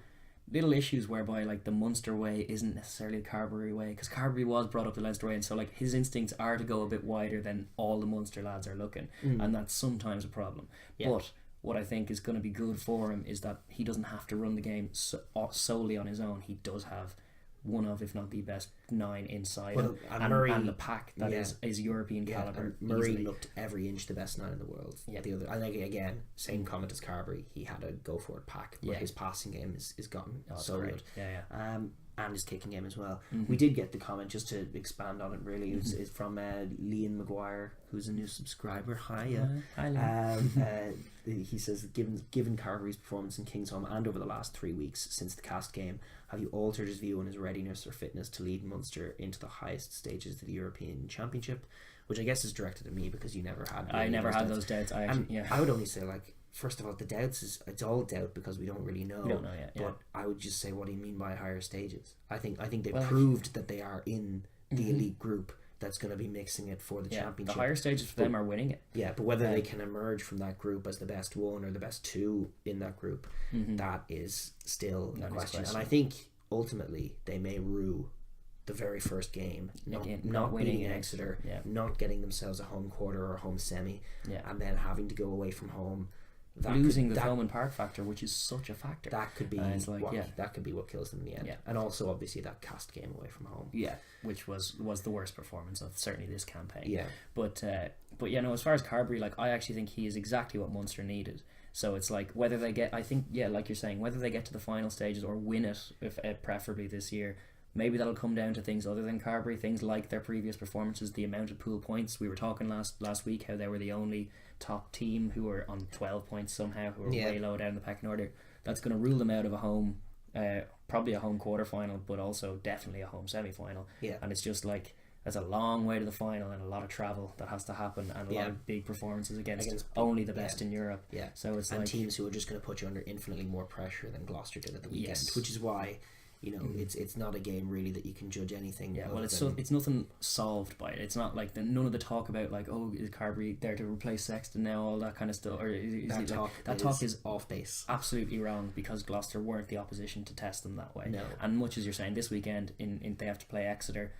issues whereby, like, the Munster way isn't necessarily the Carberry way, because Carberry was brought up the Leinster way, and so, like, his instincts are to go a bit wider than all the Munster lads are looking, and that's sometimes a problem. But what I think is going to be good for him is that he doesn't have to run the game solely on his own. He does have one of, if not the best 9 inside him, and the pack that is European caliber. Murray looked every inch the best 9 in the world. The other, I think, again, same comment as Carberry. He had a go for it pack, but his passing game is gotten so great. good. and his kicking game as well. We did get the comment, just to expand on it really, it's from Liam Maguire, who's a new subscriber. Hi Liam. He says, given Carberry's performance in Kingsholm and over the last 3 weeks since the Cast game, have you altered his view on his readiness or fitness to lead Munster into the highest stages of the European Championship? Which I guess is directed at me, because you never had. I never had those doubts. I would only say, like, first of all, the doubts it's all doubt because we don't really know. We don't know yet. But I would just say, what do you mean by higher stages? I think they proved that they are in the elite group that's going to be mixing it for the championship. The higher stages for them are winning it. Yeah, but whether they can emerge from that group as the best one or the best two in that group, that is still a question. And I think ultimately they may rue the very first game, not winning Exeter, not getting themselves a home quarter or a home semi, and then having to go away from home. Losing the Thomond Park factor, which is such a factor. That could be that could be what kills them in the end. Yeah. And also obviously that Cast game away from home. Yeah, which was the worst performance of certainly this campaign. Yeah. But as far as Carberry, like, I actually think he is exactly what Munster needed. So it's like whether they get, I think, like you're saying, whether they get to the final stages or win it, if preferably this year. Maybe that'll come down to things other than Carberry, things like their previous performances, the amount of pool points. We were talking last week how they were the only top team who were on 12 points somehow, who were way low down the pecking order. That's going to rule them out of a home, probably a home quarter final, but also definitely a home semi final. Yeah. And it's just like, there's a long way to the final and a lot of travel that has to happen, and a lot of big performances against only the best in Europe. Yeah. So it's teams who are just going to put you under infinitely more pressure than Gloucester did at the weekend, which is why. It's not a game really that you can judge anything. Yeah, well, it's nothing solved by it. It's not like none of the talk about, like, oh, is Carberry there to replace Sexton now, all that kind of stuff, or that talk is off base, absolutely wrong, because Gloucester weren't the opposition to test them that way. No. And much as you're saying, this weekend they have to play Exeter,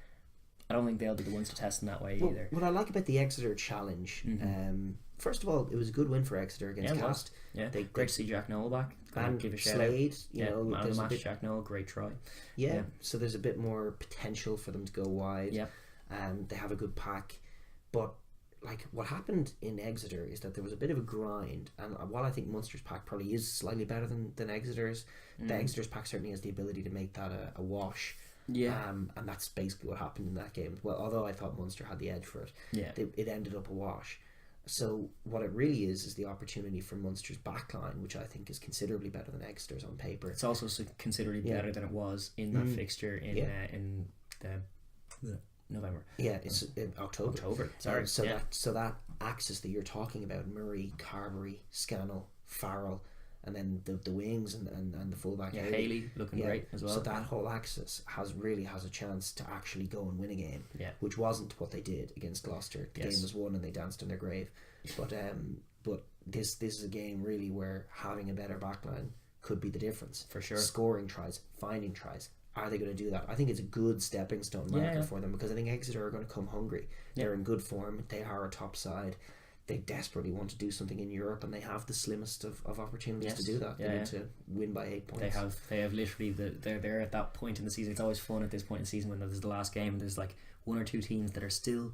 I don't think they'll be the ones to test them that way either. What I like about the Exeter challenge, first of all, it was a good win for Exeter against Cast. Yeah, great to see Jack Noel back. And give a shout Slade, out. Man of the match, Jack Noel, great try. Yeah, so there's a bit more potential for them to go wide. Yeah, they have a good pack, but like what happened in Exeter is that there was a bit of a grind, and while I think Munster's pack probably is slightly better than Exeter's, the Exeter's pack certainly has the ability to make that a wash. Yeah, and that's basically what happened in that game. Well, although I thought Munster had the edge for it, it ended up a wash. So what it really is the opportunity for Munster's backline, which I think is considerably better than Exeter's on paper. It's also considerably better than it was in that fixture in the November. Yeah, it's October. Sorry. So that axis that you're talking about, Murray, Carberry, Scannell, Farrell, and then the wings and the fullback. Yeah, Haley looking great as well. So that whole axis has a chance to actually go and win a game. Yeah. Which wasn't what they did against Gloucester. The game was won and they danced in their grave. But this is a game really where having a better backline could be the difference. For sure. Scoring tries, finding tries. Are they going to do that? I think it's a good stepping stone marker for them, because I think Exeter are going to come hungry. They're in good form. They are a top side. They desperately want to do something in Europe, and they have the slimmest of opportunities to do that. They need to win by 8 points. They have literally they're at that point in the season. It's always fun at this point in the season when there's the last game and there's like one or two teams that are still,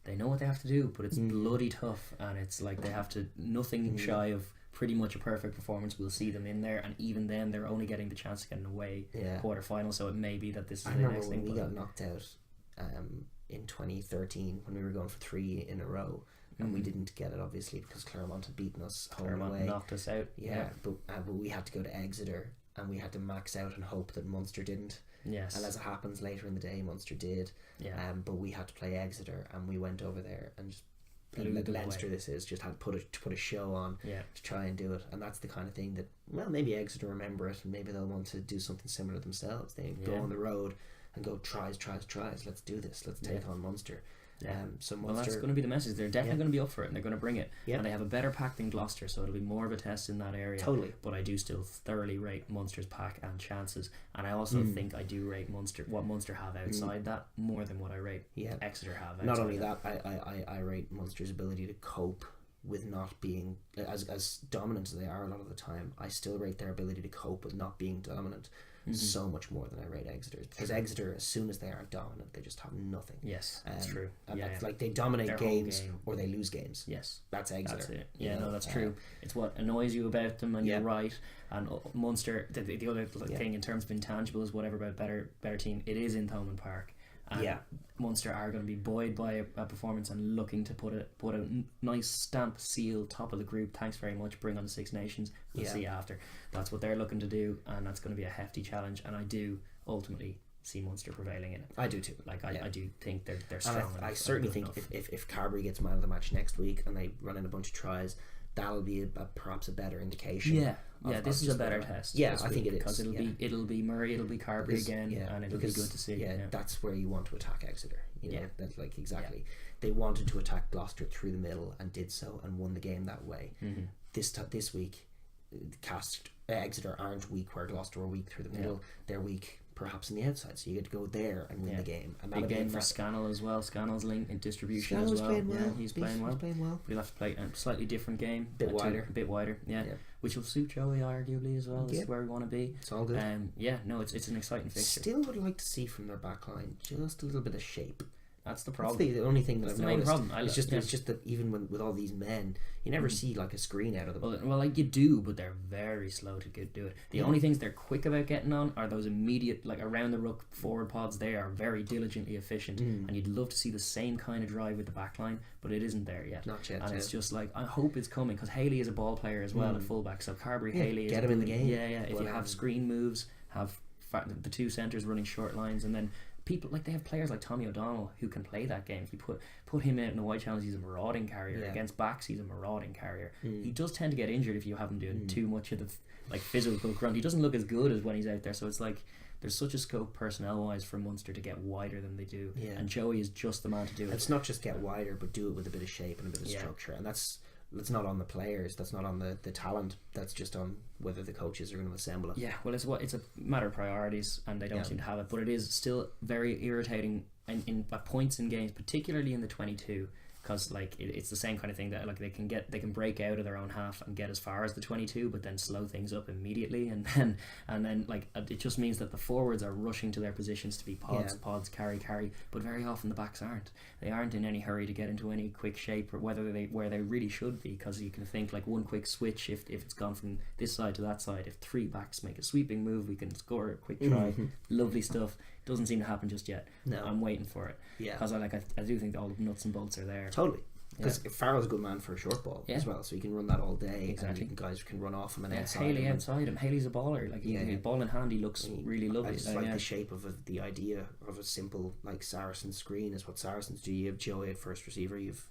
they know what they have to do, but it's bloody tough, and it's like they have to nothing shy of pretty much a perfect performance. We'll see them in there, and even then they're only getting the chance to get an away quarter final. So it may be that this is the next thing. We got knocked out in 2013 when we were going for 3 in a row. And we didn't get it, obviously, because Claremont had beaten us home and away. Knocked us out. Yeah. But we had to go to Exeter, and we had to max out and hope that Munster didn't. Yes. And as it happens, later in the day, Munster did. Yeah. But we had to play Exeter, and we went over there and just Leinster away. This is just had put a show on to try and do it. And that's the kind of thing that, well, maybe Exeter remember it, and maybe they'll want to do something similar themselves. They go on the road and go tries. Let's do this. Let's take on Munster. So Munster, that's going to be the message. They're definitely going to be up for it, and they're going to bring it. And they have a better pack than Gloucester, so it'll be more of a test in that area. Totally. But I do still thoroughly rate Munster's pack and chances, and I also think I do rate what Munster have outside that more than what I rate Exeter have outside. Not only that, I rate Munster's ability to cope with not being as dominant as they are a lot of the time. I still rate their ability to cope with not being dominant. so much more than I rate Exeter, because Exeter, as soon as they aren't dominant, they just have nothing. Yes, that's true. And that's like they dominate games or they lose games. Yes, that's Exeter. That's it. Yeah, no, that's true. It's what annoys you about them, and you're right. And Munster, the other thing in terms of intangibles, whatever about better team, it is in Thomond Park. And Munster are going to be buoyed by a performance and looking to put a nice stamp seal top of the group. Thanks very much. Bring on the Six Nations. We'll see after. That's what they're looking to do, and that's going to be a hefty challenge. And I do ultimately see Munster prevailing in it. I do too. Like I do think they're strong enough. I certainly think if Carberry gets man of the match next week and they run in a bunch of tries, that'll be perhaps a better indication. This is a better test. Yeah, I think it is, because it'll be Murray, it'll be Carberry again, and it'll be good to see. That's where you want to attack Exeter. You know, that's like exactly. They wanted to attack Gloucester through the middle and did so and won the game that way. This week, Exeter aren't weak where Gloucester were weak through the middle. They're weak perhaps on the outside, so you get to go there and win the game. And big game for Scannell as well. Scannell's link in distribution as well. He's playing well. We'll have to play a slightly different game, a bit wider. Which will suit Joey arguably as well. This is where we want to be. It's all good. It's an exciting fixture. Still would like to see from their back line just a little bit of shape. That's the problem. That's the only thing that I've noticed. It's just that even with all these men, you never see like a screen out of them. Well, like you do, but they're very slow to do it. The only things they're quick about getting on are those immediate, like around the ruck forward pods. They are very diligently efficient, and you'd love to see the same kind of drive with the back line, but it isn't there yet. Not yet. And it's just like, I hope it's coming, because Haley is a ball player as well at fullback. So Carberry, Haley is get him in the game. If you have screen moves, have the two centres running short lines, and then people like they have players like Tommy O'Donnell who can play that game. If you put him out in a wide challenge, he's a marauding carrier. Against backs, he's a marauding carrier. He does tend to get injured if you have him doing too much of the physical grunt. He doesn't look as good as when he's out there. So it's like there's such a scope personnel wise for Munster to get wider than they do. And Joey is just the man to do it. It's not just get wider, but do it with a bit of shape and a bit of structure. And that's not on the players, that's not on the talent, that's just on whether the coaches are going to assemble it. It's a matter of priorities, and they don't seem to have it, but it is still very irritating in at points in games, particularly in the 22, because like it's the same kind of thing that like they can break out of their own half and get as far as the 22, but then slow things up immediately, and then like it just means that the forwards are rushing to their positions to be pods carry, but very often the backs aren't. They aren't in any hurry to get into any quick shape, or where they really should be, because you can think like one quick switch, if it's gone from this side to that side, if three backs make a sweeping move, we can score a quick try. Lovely stuff. Doesn't seem to happen just yet. No, I'm waiting for it. Because I do think all the nuts and bolts are there. Totally. Because Farrell's a good man for a short ball as well, so you can run that all day. Exactly. And guys can run off him and outside. Haley outside him. Haley's a baller. Like ball in hand, he looks really lovely. I just like the shape of the idea of a simple like Saracen screen is what Saracens do. You have Joey at first receiver. You've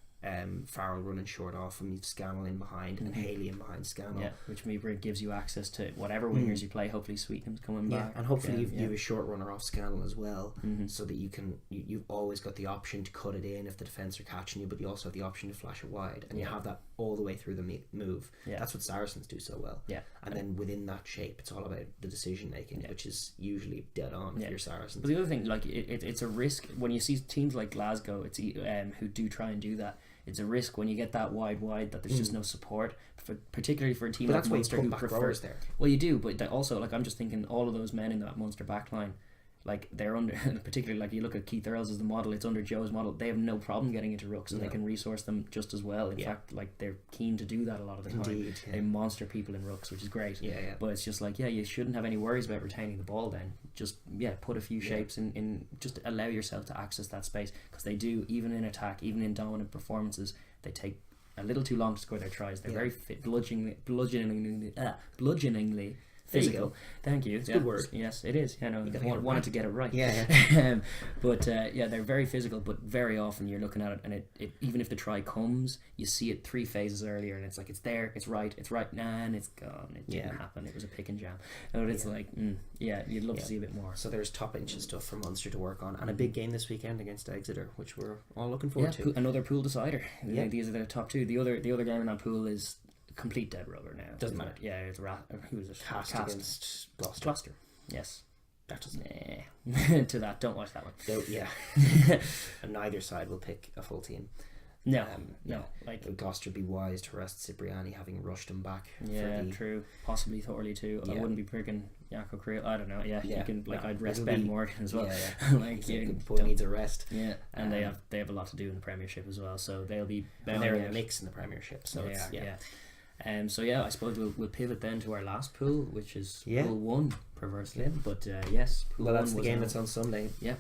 Farrell running short off him, you've Scannell in behind and Haley in behind Scannell, which maybe gives you access to whatever wingers you play. Hopefully Sweetham's coming back, and hopefully you have a short runner off Scannell as well, so that you've always got the option to cut it in if the defence are catching you, but you also have the option to flash it wide, and you have that all the way through the move. That's what Saracens do so well. And then within that shape, it's all about the decision making, which is usually dead on if you're Saracens. But the other thing, like it's a risk when you see teams like Glasgow, it's who do try and do that. It's a risk when you get that wide that there's just no support, particularly for a team like Munster who prefers there. Well, you do, but also like I'm just thinking all of those men in that Munster backline, like they're under, particularly like you look at Keith Earls as the model, it's under Joe's model. They have no problem getting into rucks, and they can resource them just as well. In fact, like they're keen to do that a lot of the time. They monster people in rucks, which is great. But it's just like you shouldn't have any worries about retaining the ball. Then just put a few shapes in, just allow yourself to access that space, because they do, even in attack, even in dominant performances, they take a little too long to score their tries. They're very bludgeoningly physical. Thank you. It's a good word. Yes, it is. I wanted to get it right. But they're very physical, but very often you're looking at it, and it even if the try comes, you see it 3 phases earlier, and it's like it's there, it's right, and it's gone. It didn't happen. It was a pick and jam. And it's like, you'd love to see a bit more. So there's top inch and stuff for Munster to work on, and a big game this weekend against Exeter, which we're all looking forward to. Another pool decider. These are the top two. The other game in that pool is complete dead rubber now. Doesn't matter. It's who is it? Cast against Gloucester. Yes. That doesn't. To that, don't watch that one. And neither side will pick a full team. No. Like Gloucester be wise to rest Cipriani, having rushed him back. True. Possibly Thorley too. I wouldn't be picking Jaco Creel, I don't know. Yeah, Yeah, you can no, I'd rest it'll Ben be- Morgan as well. Yeah, like He's a you good boy, needs a rest. Yeah, and they have a lot to do in the Premiership as well, so they'll be And they're in out. the mix in the Premiership, so They it's are, so I suppose we'll pivot then to our last pool, which is Pool 1, perversely. Yeah. But yes, Pool Well, that's 1 the was game on- that's on Sunday. Yeah,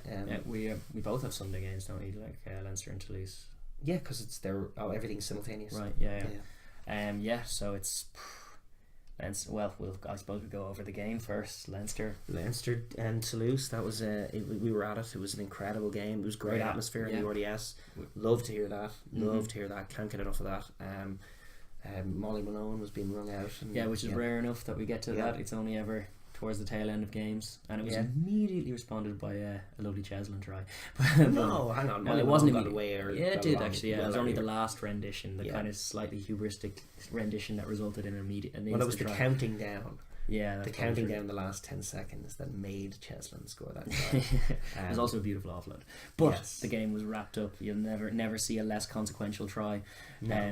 we both have Sunday games, don't we? Like Leinster and Toulouse. Yeah, because it's everything's simultaneous. Right. Yeah. So it's Leinster. Well, I suppose we go over the game first. Leinster and Toulouse. That was we were at it. It was an incredible game. It was great atmosphere in the RDS. Love to hear that. Love to hear that. Can't get enough of that. Molly Malone was being rung out. And, which is rare enough that we get to that. It's only ever towards the tail end of games, and it was immediately responded by a lovely Cheslin try. No, hang on. Molly it wasn't got away. It did actually. Yeah, it was only the last rendition, the kind of slightly hubristic rendition that resulted in an immediate. Well, it was the counting down. Yeah, the counting down the last 10 seconds that made Cheslin score that try. It was also a beautiful offload, but the game was wrapped up. You'll never see a less consequential try,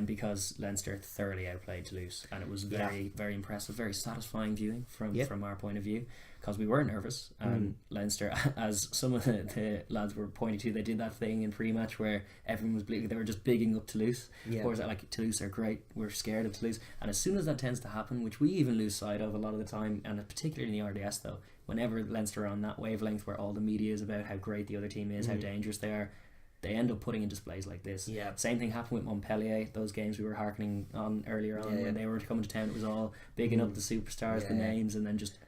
because Leinster thoroughly outplayed Toulouse, and it was very very impressive, very satisfying viewing from our point of view, because we were nervous, and Leinster, as some of the lads were pointing to, they did that thing in pre-match where everyone was bleeding. They were just bigging up Toulouse, or is that like Toulouse are great, we're scared of Toulouse, and as soon as that tends to happen, which we even lose sight of a lot of the time, and particularly in the RDS though, whenever Leinster are on that wavelength where all the media is about how great the other team is, how dangerous they are, they end up putting in displays like this. Same thing happened with Montpellier, those games we were harkening on earlier on, when they were coming to town. It was all bigging up the superstars, the names, and then just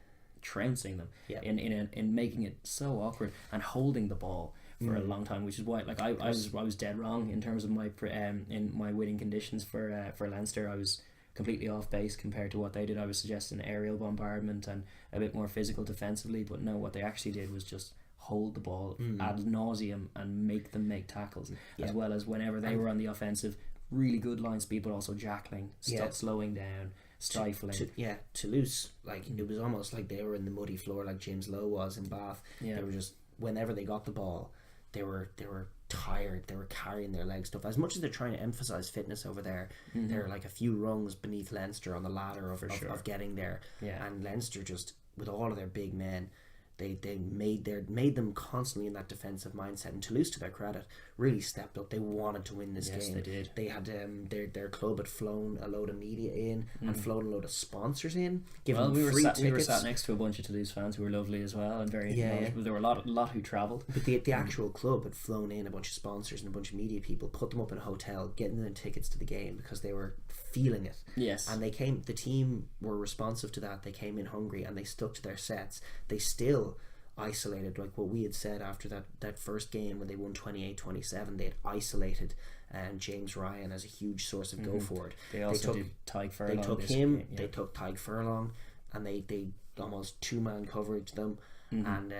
trouncing them in making it so awkward and holding the ball for a long time, which is why I was dead wrong in terms of my in my winning conditions for Leinster. I was completely off base compared to what they did. I was suggesting aerial bombardment and a bit more physical defensively, but no, what they actually did was just hold the ball ad nauseum and make them make tackles, as well as whenever they were on the offensive, really good line speed, but also jackling, slowing down, stifling. Toulouse, it was almost like they were in the muddy floor like James Lowe was in Bath. They were just, whenever they got the ball, they were tired, they were carrying their leg stuff. As much as they're trying to emphasise fitness over there, they're like a few rungs beneath Leinster on the ladder of getting there. And Leinster, just with all of their big men, they made them constantly in that defensive mindset. And Toulouse, to their credit, really stepped up. They wanted to win this game. Yes, they did. They had their club had flown a load of media in and flown a load of sponsors in. We were sat next to a bunch of Toulouse fans who were lovely as well, and very there were a lot who travelled. But the actual club had flown in a bunch of sponsors and a bunch of media people, put them up in a hotel, getting them tickets to the game because they were feeling it. Yes. And the team were responsive to that. They came in hungry and they stuck to their sets. They still isolated, like what we had said after that first game when they won 28-27, they had isolated James Ryan as a huge source of go forward. They also took Tyg Furlong. They took him. They took Tyg Furlong, and they almost 2-man coverage them, and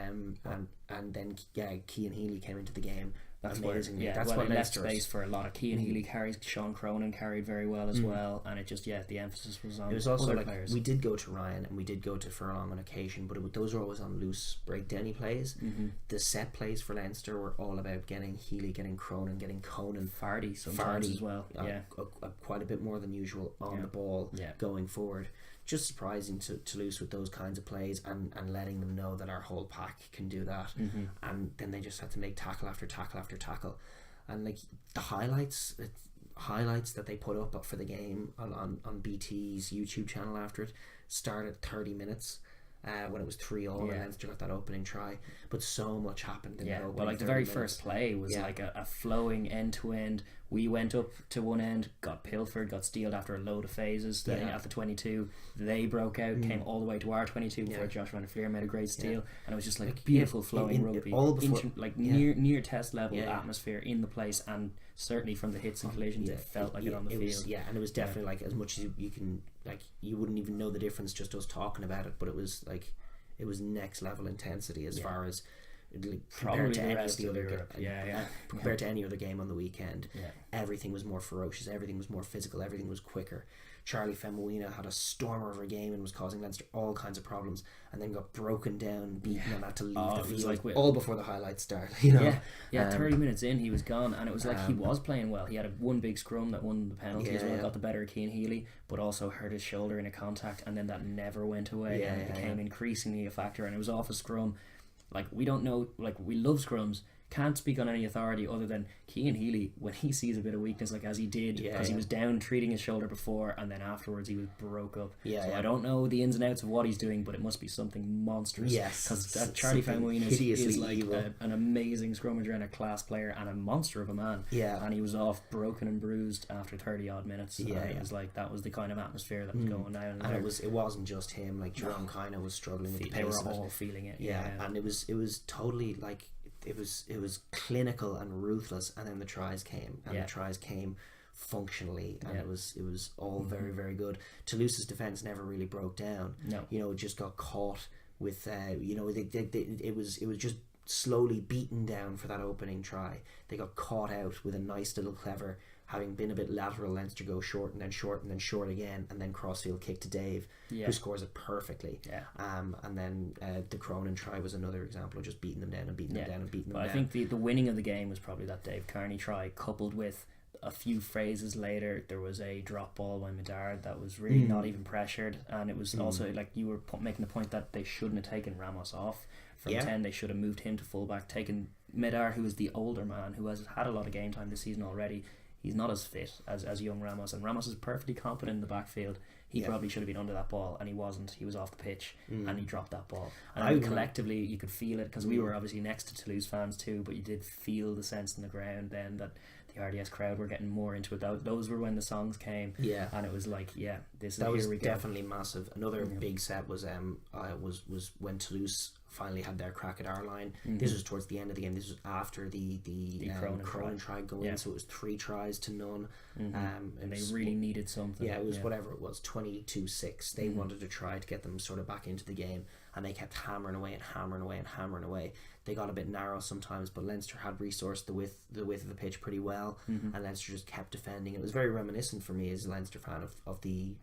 then Cian Healy came into the game. That's amazing. That's what left space for a lot of Cian Healy carries. Sean Cronin carried very well as well, and it just the emphasis was on. It was also other players. We did go to Ryan and we did go to Furlong on occasion, but those were always on loose breakdowny plays. The set plays for Leinster were all about getting Healy, getting Cronin, getting Conan, Fardy sometimes as well. Quite a bit more than usual on the ball going forward. Just surprising to Toulouse with those kinds of plays and letting them know that our whole pack can do that. And then they just had to make tackle after tackle after tackle. And like the highlights that they put up for the game on BT's YouTube channel after it started 30 minutes when it was 3-3 and Leinster got that opening try. But so much happened in the opening. Well, like the very first play was like a flowing end to end. We went up to one end, got pilfered, got stealed after a load of phases. Then at the 22, they broke out, came all the way to our 22 before Josh Van der Fleer made a great steal, and it was just like beautiful flowing rugby, near test level atmosphere in the place, and certainly from the hits and collisions, it felt like it on the field. And it was definitely like as much as you can, like you wouldn't even know the difference just us talking about it, but it was like it was next level intensity as far as. Compared to any of the other compared to any other game on the weekend, everything was more ferocious, everything was more physical, everything was quicker. Charlie Femuina had a stormer of a game and was causing Leinster all kinds of problems, and then got broken down, beaten, and had to leave the field all before the highlights start. 30 minutes in he was gone, and it was like he was playing well. He had one big scrum that won the penalty as well, got the better of Cian Healy, but also hurt his shoulder in a contact, and then that never went away, and it became increasingly a factor, and it was off a scrum. Like, we don't know, like, we love scrums, can't speak on any authority other than Cian Healy, when he sees a bit of weakness, like as he did, because he was down treating his shoulder before, and then afterwards he was broke up. I don't know the ins and outs of what he's doing, but it must be something monstrous. Because Charlie Femuina is like an amazing scrummager and a class player and a monster of a man. And he was off broken and bruised after 30 odd minutes. It was like, that was the kind of atmosphere that was going down. And it wasn't just him. Like, Jerome Kina was struggling with the pace. They were all feeling it. And it was totally like, it was clinical and ruthless, and then the tries came, and the tries came functionally, and it was all very, very good. Toulouse's defence never really broke down. It just got caught with it was just slowly beaten down for that opening try. They got caught out with a nice little clever, having been a bit lateral, Leinster go short and then short and then short again, and then crossfield kick to Dave, who scores it perfectly. And then the Cronin try was another example of just beating them down and beating them down and beating them down. I think the winning of the game was probably that Dave Kearney try, coupled with a few phrases later there was a drop ball by Medard that was really not even pressured, and it was also like you were making the point that they shouldn't have taken Ramos off from 10. They should have moved him to fullback, taken Medard, who is the older man, who has had a lot of game time this season already. He's not as fit as young Ramos, and Ramos is perfectly competent in the backfield. He probably should have been under that ball, and he wasn't. He was off the pitch, and he dropped that ball. And collectively, you could feel it, because we were obviously next to Toulouse fans too, but you did feel the sense in the ground then that the RDS crowd were getting more into it. Those were when the songs came, and it was like, that was definitely massive. Another big set was when Toulouse finally had their crack at our line. This was towards the end of the game. This was after the Cronin try going, so it was 3 tries to none. And they really needed something. It was whatever it was, 22-6. They wanted to try to get them sort of back into the game, and they kept hammering away and hammering away and hammering away. They got a bit narrow sometimes, but Leinster had resourced the width of the pitch pretty well, and Leinster just kept defending. It was very reminiscent for me as a Leinster fan of the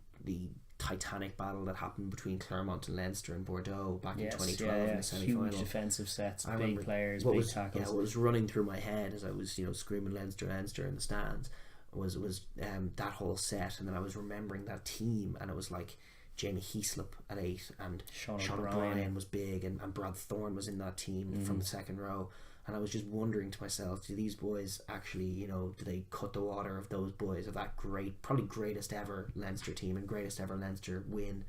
titanic battle that happened between Clermont and Leinster and Bordeaux back in 2012 in the semi-final. Huge defensive sets, big players, big tackles. What was running through my head as I was screaming Leinster in the stands was that whole set, and then I was remembering that team, and it was like Jamie Heaslip at 8, and Sean O'Brien was big, and Brad Thorne was in that team from the second row. And I was just wondering to myself, do these boys actually, do they cut the water of those boys, of that probably greatest ever Leinster team and greatest ever Leinster win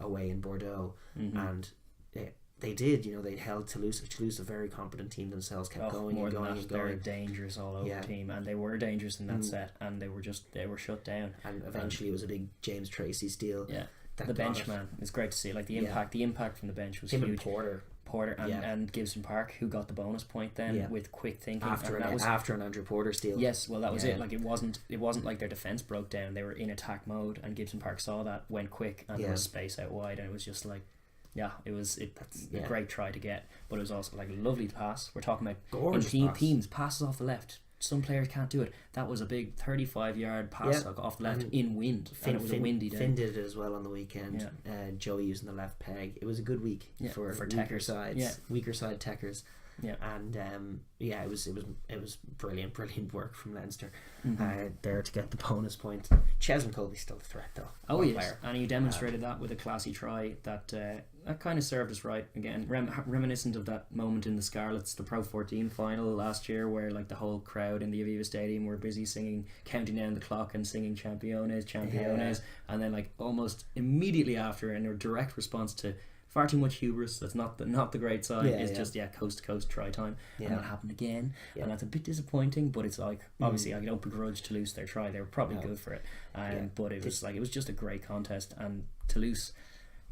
away in Bordeaux? And they did, they held Toulouse. Toulouse, a very competent team themselves, kept going and going and going. They're a dangerous all-over team, and they were dangerous in that set, and they were shut down. And eventually it was a big James Tracy steal. The bench, man, it's great to see. Like the impact from the bench was huge. huge. Porter and Gibson Park, who got the bonus point then with quick thinking after an Andrew Porter steal. Yes, well, that was it. Like it wasn't like their defense broke down. They were in attack mode, and Gibson Park saw that, went quick, and there was space out wide, and it was just like, that's a great try to get, but it was also like a lovely pass. We're talking about gorgeous teams passes off the left. Some players can't do it. That was a big 35-yard pass off the left in wind, and it was a windy day. Finn did it as well on the weekend. Joey using the left peg. It was a good week for weaker sides, weaker side techers. And it was brilliant work from Leinster there to get the bonus point. Cheslin Colby's still a threat though. Oh yes, player. And he demonstrated that with a classy try that kind of served us right again. Reminiscent of that moment in the Scarlets, the Pro 14 final last year, where like the whole crowd in the Aviva Stadium were busy singing, counting down the clock and singing Championes, and then like almost immediately after, in a direct response to far too much hubris, that's not the great side, it's just coast to coast try time, and that happened again, and that's a bit disappointing, but it's like obviously I don't begrudge Toulouse their try. They were probably good for it, but it was just a great contest, and Toulouse,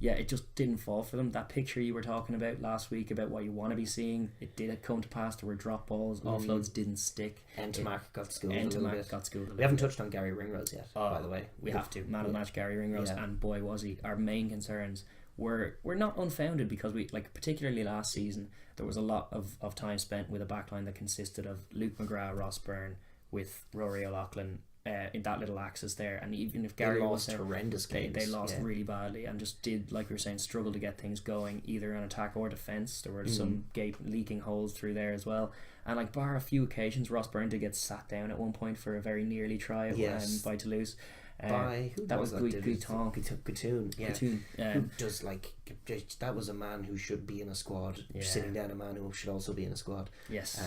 it just didn't fall for them. That picture you were talking about last week about what you want to be seeing, it did come to pass. There were drop balls, offloads didn't stick. Entamac got schooled a little bit. We haven't touched on Gary Ringrose yet, by the way. We have to. Man of the match Gary Ringrose, and boy was he. Our main concerns were not unfounded, because we, like, particularly last season, there was a lot of time spent with a backline that consisted of Luke McGrath, Ross Byrne, with Rory O'Loughlin in that little axis there, and even if Gary lost was there, horrendous games. They lost really badly and just did, like we were saying, struggle to get things going either on attack or defence. There were some leaking holes through there as well, and like bar a few occasions, Ross Byrne did get sat down at one point for a very nearly try by Toulouse. By who that was Guitoun, Guitoun, who does like that was a man who should be in a squad, sitting down a man who should also be in a squad. Yes,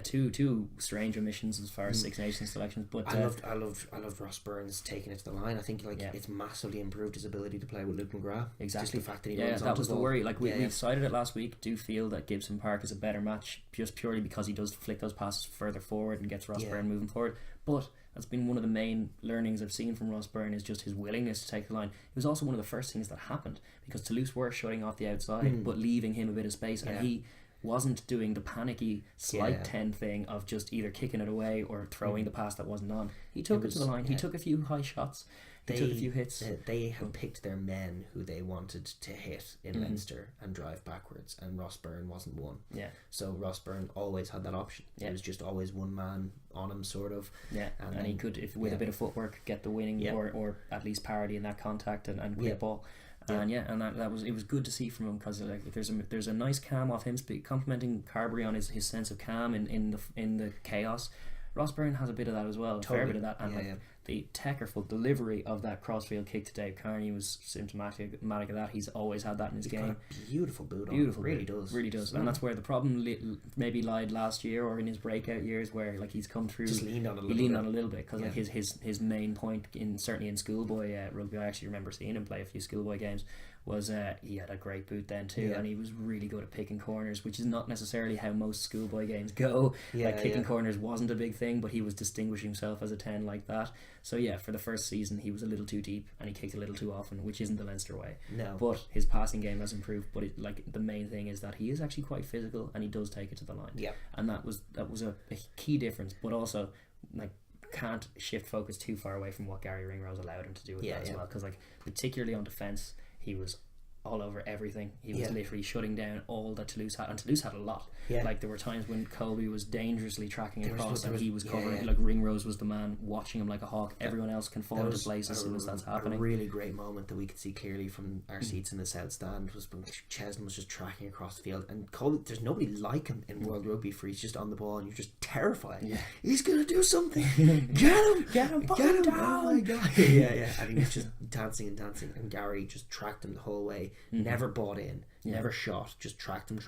two strange omissions as far as Six Nations selections. But I loved Ross Byrne's taking it to the line. I think it's massively improved his ability to play with Luke McGrath. Exactly, just the fact that he runs that was the ball. worry. Like we decided it last week. Do feel that Gibson Park is a better match just purely because he does flick those passes further forward and gets Ross Byrne moving forward, but that's been one of the main learnings I've seen from Ross Byrne, is just his willingness to take the line. It was also one of the first things that happened because Toulouse were shutting off the outside but leaving him a bit of space, and he wasn't doing the panicky slight 10 thing of just either kicking it away or throwing the pass that wasn't on. He took it to the line. He took a few high shots. He took a few hits. They had picked their men who they wanted to hit in Leinster and drive backwards, and Ross Byrne wasn't one. Yeah. So Ross Byrne always had that option. Yeah. It was just always one man on him, sort of. Yeah. And he could, if with a bit of footwork, get the winning or at least parity in that contact and quick ball. And it was good to see from him, because like there's a nice calm off him, complimenting Carberry on his sense of calm in the chaos. Ross Byrne has a bit of that as well, a fair bit of that, and the technical delivery of that crossfield kick to Dave Kearney was symptomatic of that. He's always had that in his game. Got a beautiful boot on. Really does. And that's where the problem maybe lied last year or in his breakout years, where like he's come through. Just leaned on a little bit because like his main point certainly in schoolboy rugby. I actually remember seeing him play a few schoolboy games. Was he had a great boot then too, and he was really good at picking corners, which is not necessarily how most schoolboy games go. Kicking corners wasn't a big thing, but he was distinguishing himself as a 10 like that. So for the first season he was a little too deep and he kicked a little too often, which isn't the Leinster way. No. But his passing game has improved. But the main thing is that he is actually quite physical and he does take it to the line. Yeah. And that was a key difference, but also like can't shift focus too far away from what Gary Ringrose allowed him to do with that as well, because like particularly on defence he was all over everything. He was literally shutting down all that Toulouse had, and Toulouse had a lot. Like there were times when Colby was dangerously tracking across and he was covering. Like Ringrose was the man watching him like a hawk. Everyone else can fall into place as soon as that's happening. A really great moment that we could see clearly from our seats in the south stand was when Chesney was just tracking across the field, and Colby, there's nobody like him in World Rugby, for he's just on the ball and you're just terrified. He's gonna do something. Get him down. Oh my god. And he was just dancing, and Gary just tracked him the whole way. Never bought in, never shot, just tracked him,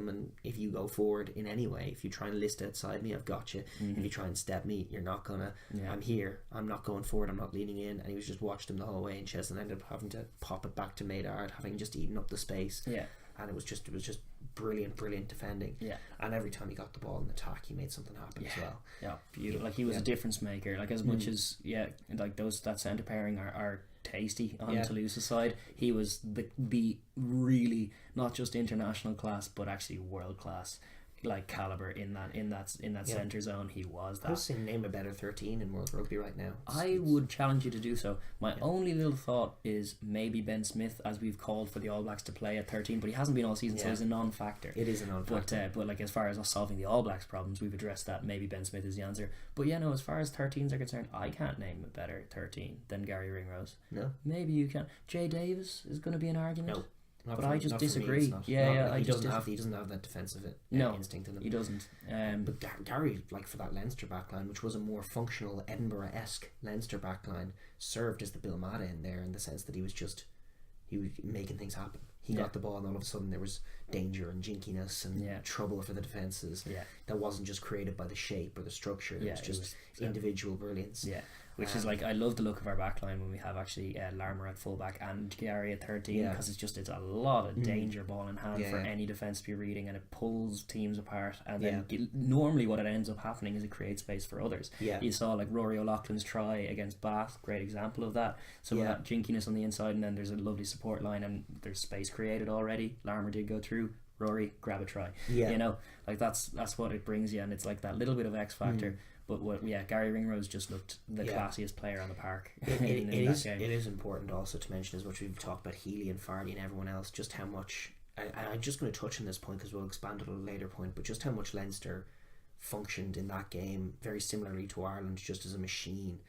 and if you go forward in any way, if you try and list outside me, I've got you. If you try and step me, you're not gonna. I'm here, I'm not going forward, I'm not leaning in. And he was just watched him the whole way, and Chesney ended up having to pop it back to Maynard, having just eaten up the space. And it was just brilliant defending. And every time he got the ball in attack, he made something happen as well. Beautiful. Like he was a difference maker. Like as much as like that centre pairing are tasty on Toulouse's side, he was the really not just international class but actually world class like caliber in that centre zone. He was that. I was saying name a better 13 in World Rugby right now. I would challenge you to do so. My only little thought is maybe Ben Smith, as we've called for the All Blacks to play at 13, but he hasn't been all season, so he's a non-factor. It is a non-factor. But like as far as us solving the All Blacks problems, we've addressed that. Maybe Ben Smith is the answer. But as far as 13s are concerned, I can't name a better 13 than Gary Ringrose. No. Maybe you can. Jay Davis is going to be an argument. No. I just disagree. He doesn't have that defensive instinct in him. He doesn't. But Gary, like for that Leinster backline, which was a more functional Edinburgh-esque Leinster backline, served as the Bill Mata in there, in the sense that he was making things happen. He got the ball, and all of a sudden there was danger and jinkiness and trouble for the defences. That wasn't just created by the shape or the structure. It was just individual brilliance. Which is like, I love the look of our backline when we have actually Larmour at fullback and Gary at 13, because it's a lot of danger ball in hand for any defence to be reading, and it pulls teams apart, and then normally what it ends up happening is it creates space for others. You saw like Rory O'Loughlin's try against Bath, great example of that. So with that jinkiness on the inside, and then there's a lovely support line and there's space created already. Larmour did go through, Rory, grab a try. Like that's what it brings you, and it's like that little bit of X factor. But Gary Ringrose just looked the classiest player on the park. It is important also to mention, as much as we've talked about Healy and Fardy and everyone else, just how much. I'm just going to touch on this point because we'll expand on a later point, but just how much Leinster functioned in that game very similarly to Ireland, just as a machine,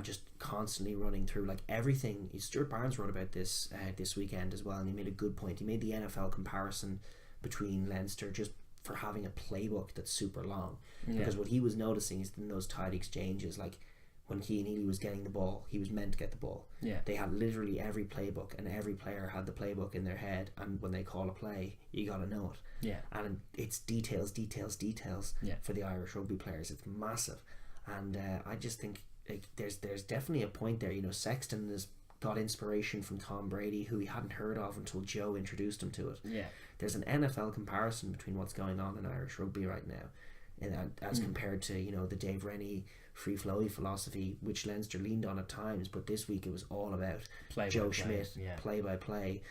just constantly running through like everything. Stuart Barnes wrote about this this weekend as well, and he made a good point. He made the NFL comparison between Leinster just for having a playbook that's super long, because what he was noticing is in those tight exchanges, like when Cian Healy was getting the ball, he was meant to get the ball. They had literally every playbook, and every player had the playbook in their head, and when they call a play, you got to know it. And it's details for the Irish rugby players. It's massive. And I just think like there's definitely a point there. You know, Sexton has got inspiration from Tom Brady, who he hadn't heard of until Joe introduced him to it. There's an NFL comparison between what's going on in Irish rugby right now, and as compared to, you know, the Dave Rennie free flowy philosophy, which Leinster leaned on at times, but this week it was all about Joe Schmidt, play by play.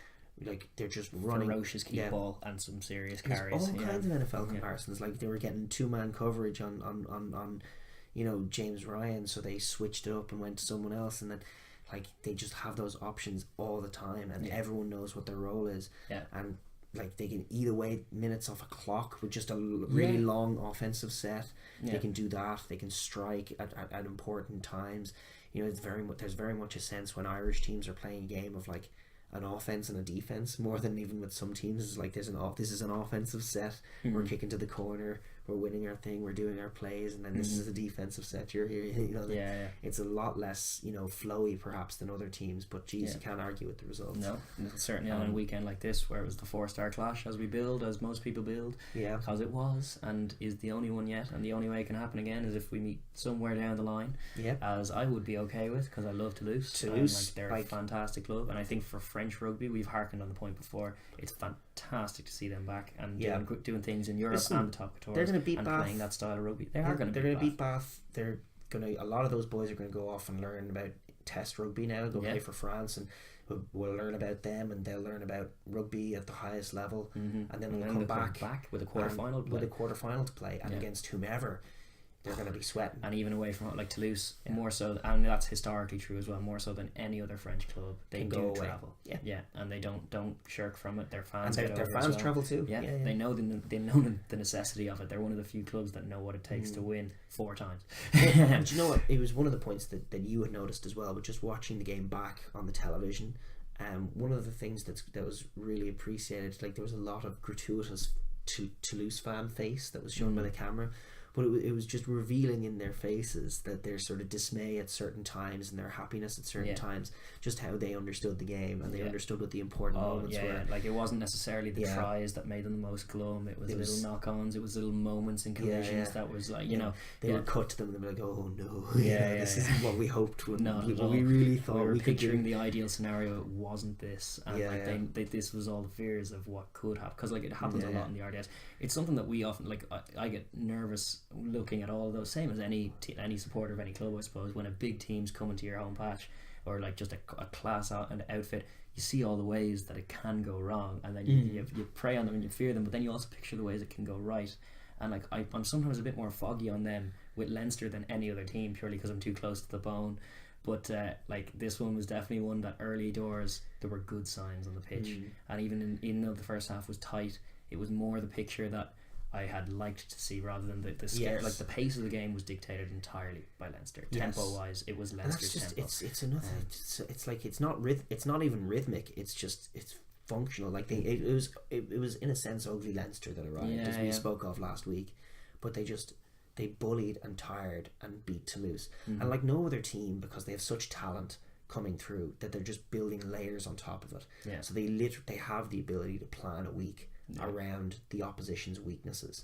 Like they're just running ferocious keep ball and some serious carries. All kinds of NFL comparisons. Like they were getting 2-man coverage on you know, James Ryan, so they switched it up and went to someone else, and then like they just have those options all the time, and everyone knows what their role is. And like they can eat away minutes off a clock with just a really long offensive set. They can do that. They can strike at important times. You know, there's very much a sense when Irish teams are playing a game of like an offense and a defense, more than even with some teams. It's like this is an offensive set. We're kicking to the corner. We're winning our thing. We're doing our plays, and then this is a defensive set. You're here. You know, it's a lot less, you know, flowy perhaps than other teams. But geez, you can't argue with the results. No, certainly on a weekend like this, where it was the 4-star clash, as most people build. Because it was, and is the only one yet, and the only way it can happen again is if we meet somewhere down the line. As I would be okay with, because I love Toulouse. Like they're a fantastic club, and I think for French rugby, we've harkened on the point before. It's fantastic to see them back and doing things in Europe and the top tours. They're going to beat Bath. Playing that style of rugby. They're going to beat Bath. They're going to. A lot of those boys are going to go off and learn about test rugby now. Go play for France, and we'll learn about them, and they'll learn about rugby at the highest level, and then we'll come back with a quarterfinal to play, and against whomever. They're going to be sweating, and even away from like Toulouse, more so, and that's historically true as well, more so than any other French club. They do travel, and they don't shirk from it. Their fans, and their fans travel too. They know the necessity of it. They're one of the few clubs that know what it takes to win 4 times. And you know what? It was one of the points that you had noticed as well, but just watching the game back on the television. One of the things that was really appreciated, like there was a lot of gratuitous Toulouse fan face that was shown by the camera. But it was just revealing in their faces that their sort of dismay at certain times and their happiness at certain times, just how they understood the game, and they understood what the important moments were. Like it wasn't necessarily the tries that made them the most glum. It was little knock-ons. It was little moments in collisions that was like, you know, they would cut to them and they'd be like, oh no, this isn't what we hoped. We really thought we were picturing the ideal scenario. It wasn't this, and this was all the fears of what could happen, because like it happens a lot in the RDS. It's something that we often, like I get nervous looking at all of those, same as any supporter of any club, I suppose, when a big team's coming to your home patch, or like just a class an outfit, you see all the ways that it can go wrong, and then you prey on them and you fear them, but then you also picture the ways it can go right. And like I'm sometimes a bit more foggy on them with Leinster than any other team, purely because I'm too close to the bone. But like this one was definitely one that early doors there were good signs on the pitch, and even though the first half was tight, it was more the picture that I had liked to see, rather than the scare. Like the pace of the game was dictated entirely by Leinster. Tempo wise, it was Leinster's tempo. It's another. It's like it's not even rhythmic. It's functional. Like it was in a sense ugly Leinster that arrived, as we spoke of last week, but they bullied and tired and beat Toulouse, and like no other team, because they have such talent coming through that they're just building layers on top of it. So they have the ability to plan a week around the opposition's weaknesses,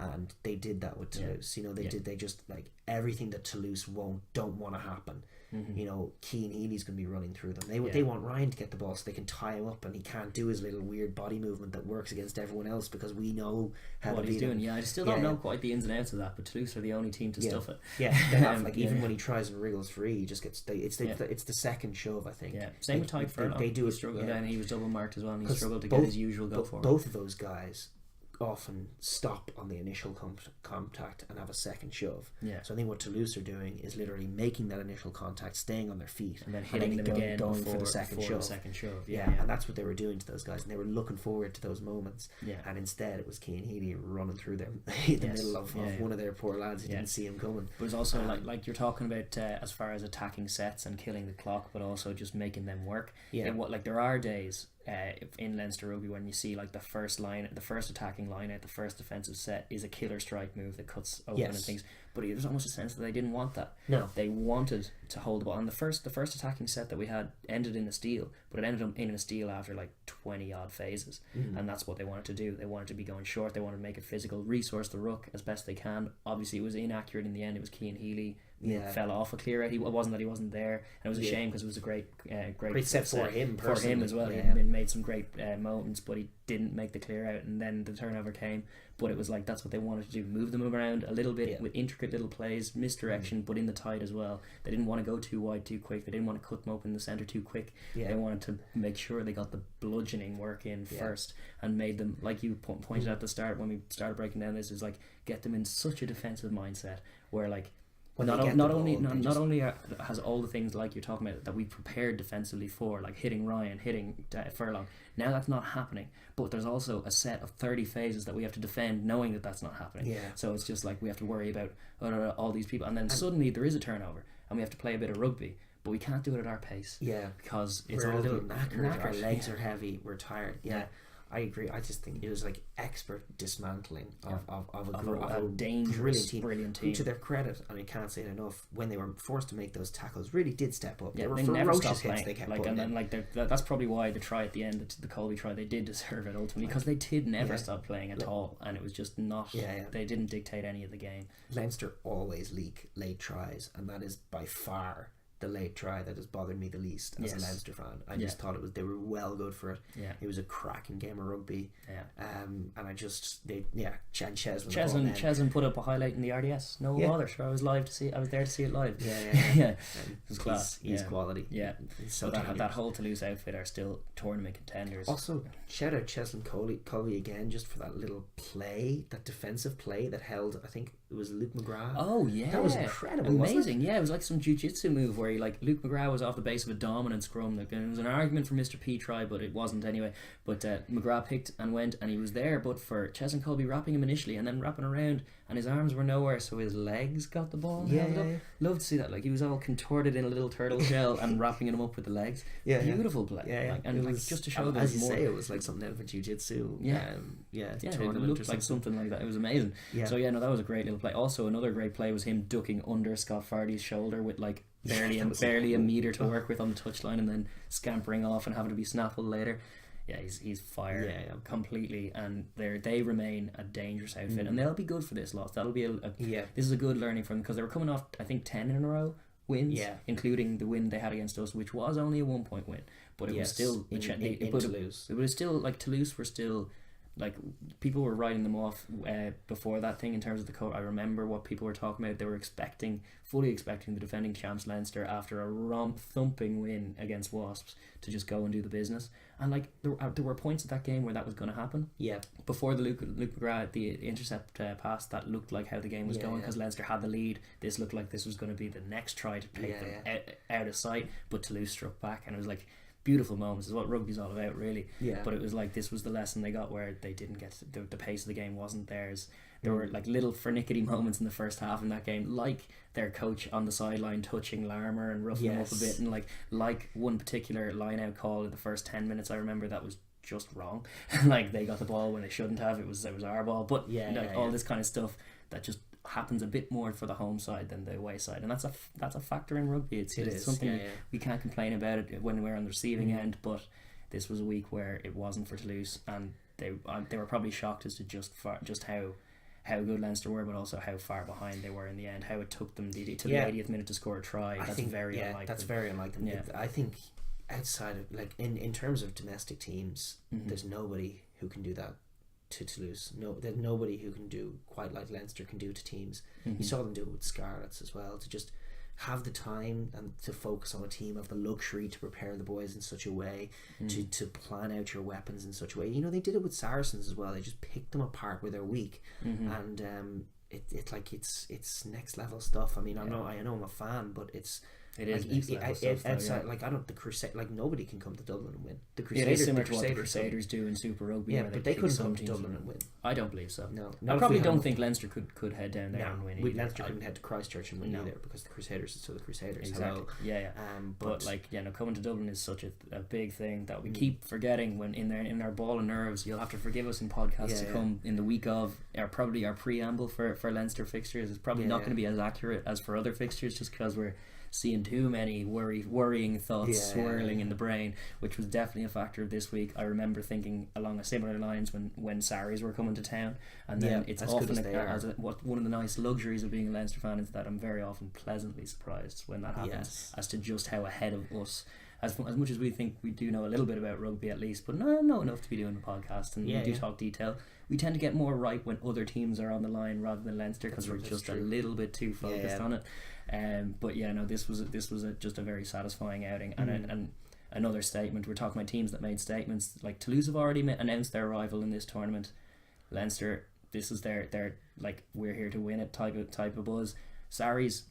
and they did that with Toulouse. You know, they just like everything that Toulouse don't want to happen. You know, Cian Healy's going to be running through them. They want Ryan to get the ball so they can tie him up, and he can't do his little weird body movement that works against everyone else, because we know how what he's doing. I still don't know quite the ins and outs of that, but Toulouse are the only team to stuff it. They have, like even when he tries and wriggles free, he just gets it's the second shove, I think. Same with Tyke Furlong. They do struggle. Then he was double marked as well, and he struggled to get his usual go for it. Both of those guys often stop on the initial contact and have a second shove. Yeah. So I think what Toulouse are doing is literally making that initial contact, staying on their feet, and then hitting them again, going for the second shove. Yeah. And that's what they were doing to those guys, and they were looking forward to those moments. Yeah. And instead, it was Cian Healy running through them in the middle of one of their poor lads who didn't see him coming. But it's also like you're talking about as far as attacking sets and killing the clock, but also just making them work. Yeah. Like there are days in Leinster rugby when you see like the first attacking line out, the first defensive set is a killer strike move that cuts open and things. But there's almost a sense that they didn't want that. No, they wanted to hold the ball. And the first attacking set that we had ended in a steal, but it ended up in a steal after like 20 odd phases, and that's what they wanted to do. They wanted to be going short. They wanted to make it physical, resource the ruck as best they can. Obviously, it was inaccurate in the end. It was Cian Healy. Fell off a clear out. It wasn't that he wasn't there, and it was a shame because it was a great set for him as well. He made some great moments, but he didn't make the clear out, and then the turnover came. But it was like that's what they wanted to do: move them around a little bit with intricate little plays, misdirection, but in the tide as well. They didn't want to go too wide too quick. They didn't want to cut them open in the centre too quick. They wanted to make sure they got the bludgeoning work in first, and made them, like you pointed out at the start when we started breaking down this, is like get them in such a defensive mindset where like. Not only has all the things like you're talking about that we prepared defensively for, like hitting Ryan, hitting Furlong, now that's not happening, but there's also a set of 30 phases that we have to defend knowing that that's not happening. So it's just like we have to worry about all these people, and then suddenly there is a turnover and we have to play a bit of rugby, but we can't do it at our pace because we're a little knackered, our legs are heavy, we're tired. I agree. I just think it was like expert dismantling of a dangerous, brilliant team. Who, to their credit, and I can't say it enough, when they were forced to make those tackles, really did step up. Yeah, they were ferocious hits they kept putting in. That's probably why the try at the end, the Colby try, they did deserve it ultimately, because they did never stop playing at all, and it was just not. They didn't dictate any of the game. Leinster always leak late tries, and that is by far the late try that has bothered me the least as a Leinster fan. I just thought they were well good for it. It was a cracking game of rugby. And I just Cheslin put up a highlight in the RDS. No bother. Sure, I was there to see it live. It was class. He's quality. So that whole Toulouse outfit are still tournament contenders. Also, shout out Cheslin Colby again, just for that little play, that defensive play that held, I think it was Luke McGrath. Oh yeah, that was incredible. Amazing. Wasn't it? It was like some jiu-jitsu move where Luke McGrath was off the base of a dominant scrum. It was an argument for Mr. P try, but it wasn't anyway. But McGrath picked and went, and he was there, but for Cheslin Colby wrapping him initially and then wrapping around, and his arms were nowhere, so his legs got the ball and held up. Love to see that. Like, he was all contorted in a little turtle shell and wrapping him up with the legs. Beautiful play. And was, just to show that, as you say, it was like something out of a jiu-jitsu. It looked like something like that. It was amazing. So that was a great little play. Also, another great play was him ducking under Scott Fardy's shoulder with like barely a metre to work with on the touchline, and then scampering off and having to be snaffled later. He's fired completely, and they remain a dangerous outfit, and they'll be good for this loss. That'll be this is a good learning for them, because they were coming off, I think, 10 in a row wins, including the win they had against us, which was only a 1 point win, but it was still in Toulouse. It was still like Toulouse were still. Like, people were writing them off before that thing in terms of the coach. I remember what people were talking about. They were fully expecting the defending champs Leinster, after a thumping win against Wasps, to just go and do the business. And like there were points at that game where that was going to happen. Before the Luke McGrath, the intercept pass, that looked like how the game was going, because Leinster had the lead. This looked like this was going to be the next try to take them out of sight, but Toulouse struck back, and it was like. Beautiful moments is what rugby's all about, really. But it was like this was the lesson they got, where they didn't get the pace of the game wasn't theirs. There were like little fernickety moments in the first half in that game, like their coach on the sideline touching Larmer and roughing him up a bit, and like one particular line out call in the first 10 minutes. I remember that was just wrong. Like, they got the ball when they shouldn't have. It was our ball, but all this kind of stuff that just happens a bit more for the home side than the away side, and that's a factor in rugby. It's something we can't complain about it when we're on the receiving end, but this was a week where it wasn't for Toulouse, and they were probably shocked as to just how good Leinster were, but also how far behind they were in the end, how it took them to the 80th minute to score a try. That's very unlike them. I think outside of, like, in terms of domestic teams, there's nobody who can do that to Toulouse. There's nobody who can do quite like Leinster can do to teams. You saw them do it with Scarlets as well, to just have the time and to focus on a team, have the luxury to prepare the boys in such a way, to plan out your weapons in such a way. You know, they did it with Saracens as well. They just picked them apart where they're weak, and it's next level stuff. I mean, I know I'm a fan, but it is outside. Like, I don't, the Crusade, like, nobody can come to Dublin and win. The Crusaders, it is similar to what the Crusaders do in Super Rugby. Yeah, but they couldn't come to Dublin and win. I don't believe so. No, I probably don't think Leinster could head down there and win. Leinster couldn't head to Christchurch and win either, because the Crusaders are still the Crusaders. Exactly. Yeah. But like, coming to Dublin is such a big thing that we keep forgetting. When in our ball of nerves, you'll have to forgive us in podcasts to come in the week of, or probably our preamble for Leinster fixtures is probably not going to be as accurate as for other fixtures, just because we're seeing too many worrying thoughts swirling in the brain, which was definitely a factor of this week. I remember thinking along a similar lines when Sarries were coming to town, and then it's often one of the nice luxuries of being a Leinster fan is that I'm very often pleasantly surprised when that happens, as to just how ahead of us, as much as we think we do know a little bit about rugby at least, but not enough to be doing a podcast, and we do talk detail. We tend to get more right when other teams are on the line rather than Leinster, because we're just a little bit too focused on it. But this was just a very satisfying outing, and another statement. We're talking about teams that made statements. Like, Toulouse have already announced their arrival in this tournament. Leinster, this is their like, we're here to win it type of buzz. Sarries,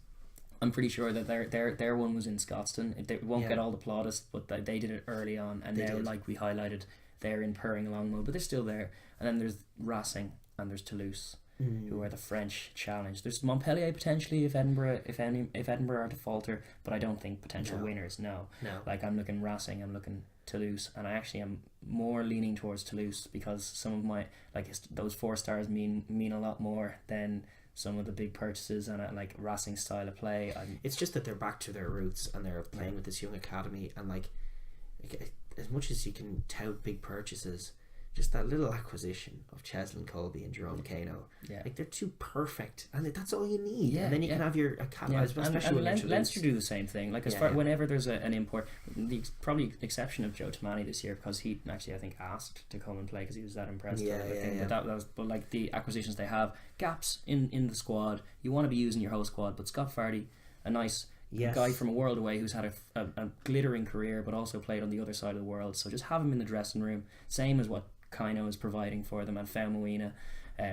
I'm pretty sure that their one was in Scotstoun. They won't get all the plaudits, but they did it early on, and now, like we highlighted, they're in purring along mode, but they're still there. And then there's Racing and there's Toulouse, who are the French challenge. There's Montpellier potentially if Edinburgh are to falter, but I don't think potential winners. No. Like, I'm looking Racing, I'm looking Toulouse, and I actually am more leaning towards Toulouse, because some of my, like, those 4 stars mean a lot more than some of the big purchases, and like Racing style of play. It's just that they're back to their roots and they're playing with this young academy, and like as much as you can tout big purchases, just that little acquisition of Cheslin Colby and Jerome Kano, like, they're too perfect, and that's all you need. And then you can have your academy, especially when Leinster do the same thing. Like, as far whenever there's an import, the probably exception of Joe Tamani this year, because he actually, I think, asked to come and play because he was that impressed. But like, the acquisitions they have, gaps in the squad. You want to be using your whole squad, but Scott Fardy, a nice guy from a world away who's had a glittering career, but also played on the other side of the world. So just have him in the dressing room, same as what Kino is providing for them, and Faumuina,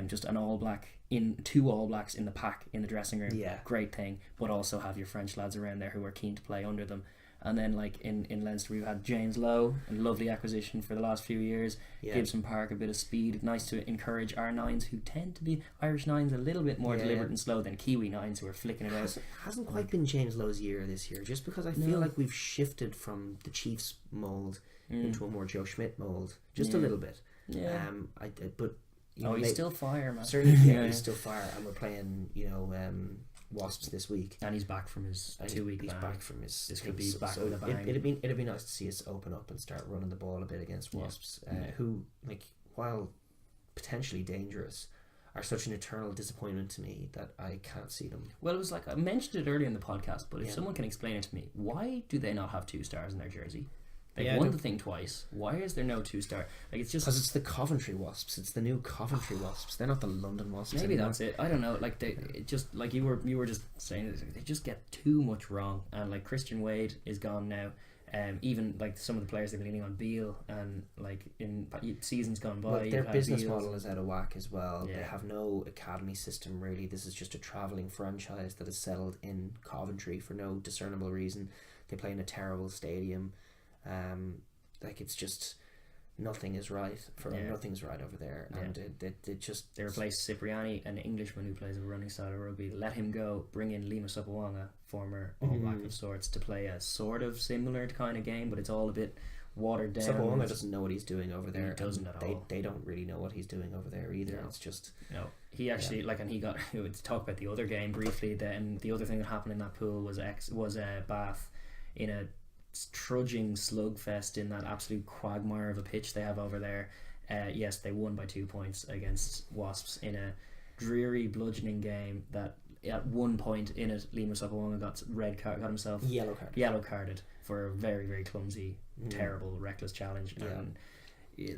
just an All Black, in 2 All Blacks in the pack in the dressing room. Great thing. But also have your French lads around there who are keen to play under them. And then, like, in Leinster, we've had James Lowe, a lovely acquisition for the last few years. Gibson Park, a bit of speed. Nice to encourage our nines, who tend to be Irish nines a little bit more deliberate and slow than Kiwi nines, who are flicking it out. Hasn't quite been James Lowe's year this year, just because I feel like we've shifted from the Chiefs mould into a more Joe Schmidt mould, just a little bit. But he's still fire, man. Certainly, he's still fire, and we're playing, Wasps this week, and he's back from his 2-week ban. He's back from his. This could be back with a bang. It'd be nice to see us open up and start running the ball a bit against Wasps, who, like, while potentially dangerous, are such an eternal disappointment to me that I can't see them. Well, it was like, I mentioned it earlier in the podcast, but if someone can explain it to me, why do they not have 2 stars in their jersey? They've won the thing twice. Why is there no 2-star? Like, it's just because it's the Coventry Wasps. It's the new Coventry Wasps. They're not the London Wasps. Maybe anymore. That's it. I don't know. Like, they just, like you were just saying, they just get too much wrong. And like, Christian Wade is gone now. Even like some of the players they've been leaning on, Beale, and like in seasons gone by, well, their business model is out of whack as well. They have no academy system really. This is just a travelling franchise that is settled in Coventry for no discernible reason. They play in a terrible stadium. Like, it's just nothing's right over there, and they replaced Cipriani, an Englishman who plays a running style of rugby. Let him go. Bring in Lima Sopawanga, former All Black of sorts, to play a sort of similar kind of game, but it's all a bit watered down. Sopawanga doesn't know what he's doing over there. He doesn't at all. They don't really know what he's doing over there either. It's just he actually and he got to talk about the other game briefly. Then the other thing that happened in that pool was Bath in a trudging slugfest in that absolute quagmire of a pitch they have over there. Yes, they won by 2 points against Wasps in a dreary bludgeoning game that at one point in it Lima Sopawanga got himself yellow carded for a very, very clumsy, terrible, reckless challenge. And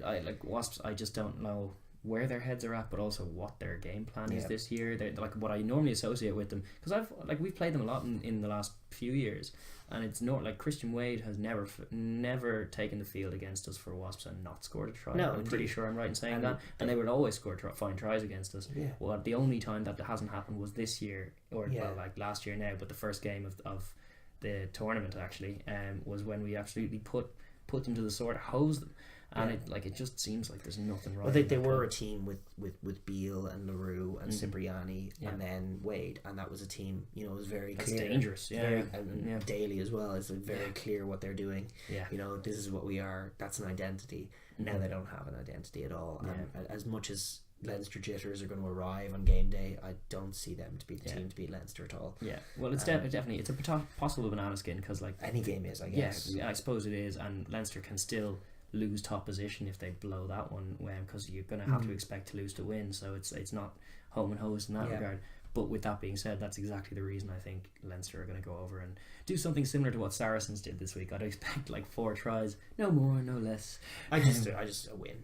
I like Wasps, I just don't know where their heads are at, but also what their game plan is this year. They're like what I normally associate with them, because we've played them a lot in the last few years, and it's not like Christian Wade has never taken the field against us for Wasps and not scored a try. No, I'm pretty sure I'm right in saying that, and they would always score fine tries against us. Yeah. Well, the only time that hasn't happened was this year, or well, like last year now, but the first game of the tournament actually was when we absolutely put them to the sword, hosed them. And it just seems like there's nothing wrong. Well, they were a team with Beale and LaRue and Cipriani and then Wade, and that was a team. It was very clear. Dangerous. And Daly as well is very clear what they're doing. Yeah. This is what we are. That's an identity. Now they don't have an identity at all. And as much as Leinster jitters are going to arrive on game day, I don't see them to be the team to beat Leinster at all. Yeah. Well, it's definitely it's a possible banana skin, because like any game is, I guess. Yeah, I suppose it is, and Leinster can still lose top position if they blow that one, because you're going to have to expect to lose to win, so it's not home and hosed in that regard. But with that being said, that's exactly the reason I think Leinster are going to go over and do something similar to what Saracens did this week. I'd expect like 4 tries, no more, no less. I just a win.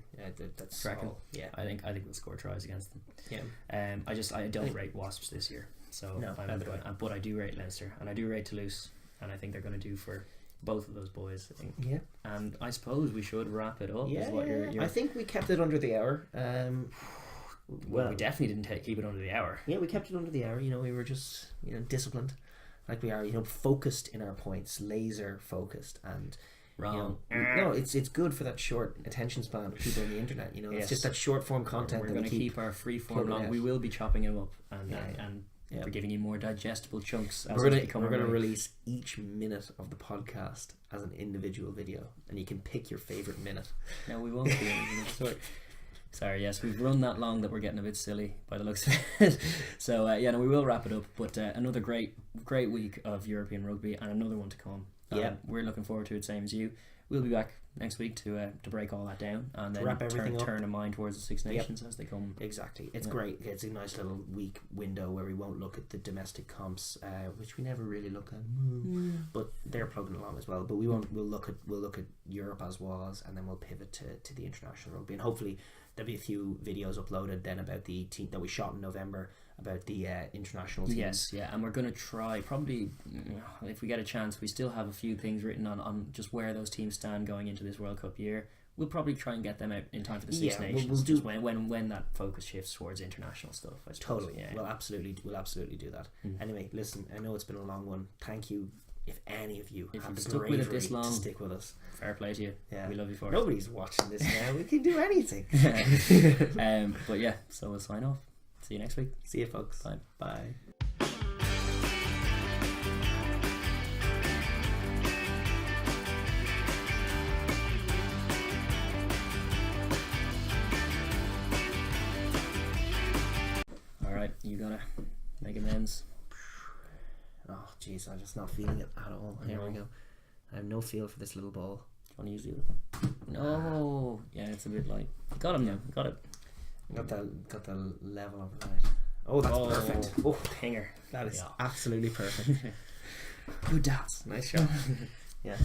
That's all. Yeah, I think we'll score tries against them. Yeah. I don't rate Wasps this year, so no, but I do rate Leinster, and I do rate Toulouse, and I think they're going to do for both of those boys, I think. Yeah. And I suppose we should wrap it up. Yeah, I think we kept it under the hour. Well, we definitely didn't keep it under the hour. Yeah, we kept it under the hour. We were just disciplined, like we are. Focused in our points, laser focused, and wrong. No, it's good for that short attention span of people on the internet. It's just that short form content. We're going to keep our free form long. We will be chopping it up and we're giving you more digestible chunks. As we're going to release each minute of the podcast as an individual video, and you can pick your favorite minute. No, we won't be. Sorry, yes, we've run that long that we're getting a bit silly by the looks of it. So we will wrap it up. But another great week of European rugby, and another one to come. We're looking forward to it, same as you. We'll be back next week to break all that down and then wrap everything turn a mind towards the Six Nations as they come. Exactly, it's great. It's a nice little week window where we won't look at the domestic comps, which we never really look at, but they're plugging along as well. But we won't. We'll look at Europe as was, and then we'll pivot to the international rugby, and hopefully there'll be a few videos uploaded then about the team that we shot in November about the international teams. Yes, and we're going to try, probably if we get a chance, we still have a few things written on just where those teams stand going into this World Cup year. We'll probably try and get them out in time for the Six Nations. We'll do when that focus shifts towards international stuff, I suppose. Totally. We'll absolutely do that. Anyway, listen, I know it's been a long one. Thank you. If any of you have stuck with it this long, stick with us. Fair play to you. Yeah. We love you for it. Nobody's watching this now. We can do anything. But so we'll sign off. See you next week. See you, folks. Bye. Bye. Alright, you gotta make amends. Oh, jeez, I'm just not feeling it at all. Here we go. I have no feel for this little ball. Do you want to use the other one? No. Yeah, it's a bit light. Got him now. Got it. Got the level of it right. Oh, that's perfect. Oh, pinger. That is absolutely perfect. Good dance. Nice shot. Yeah.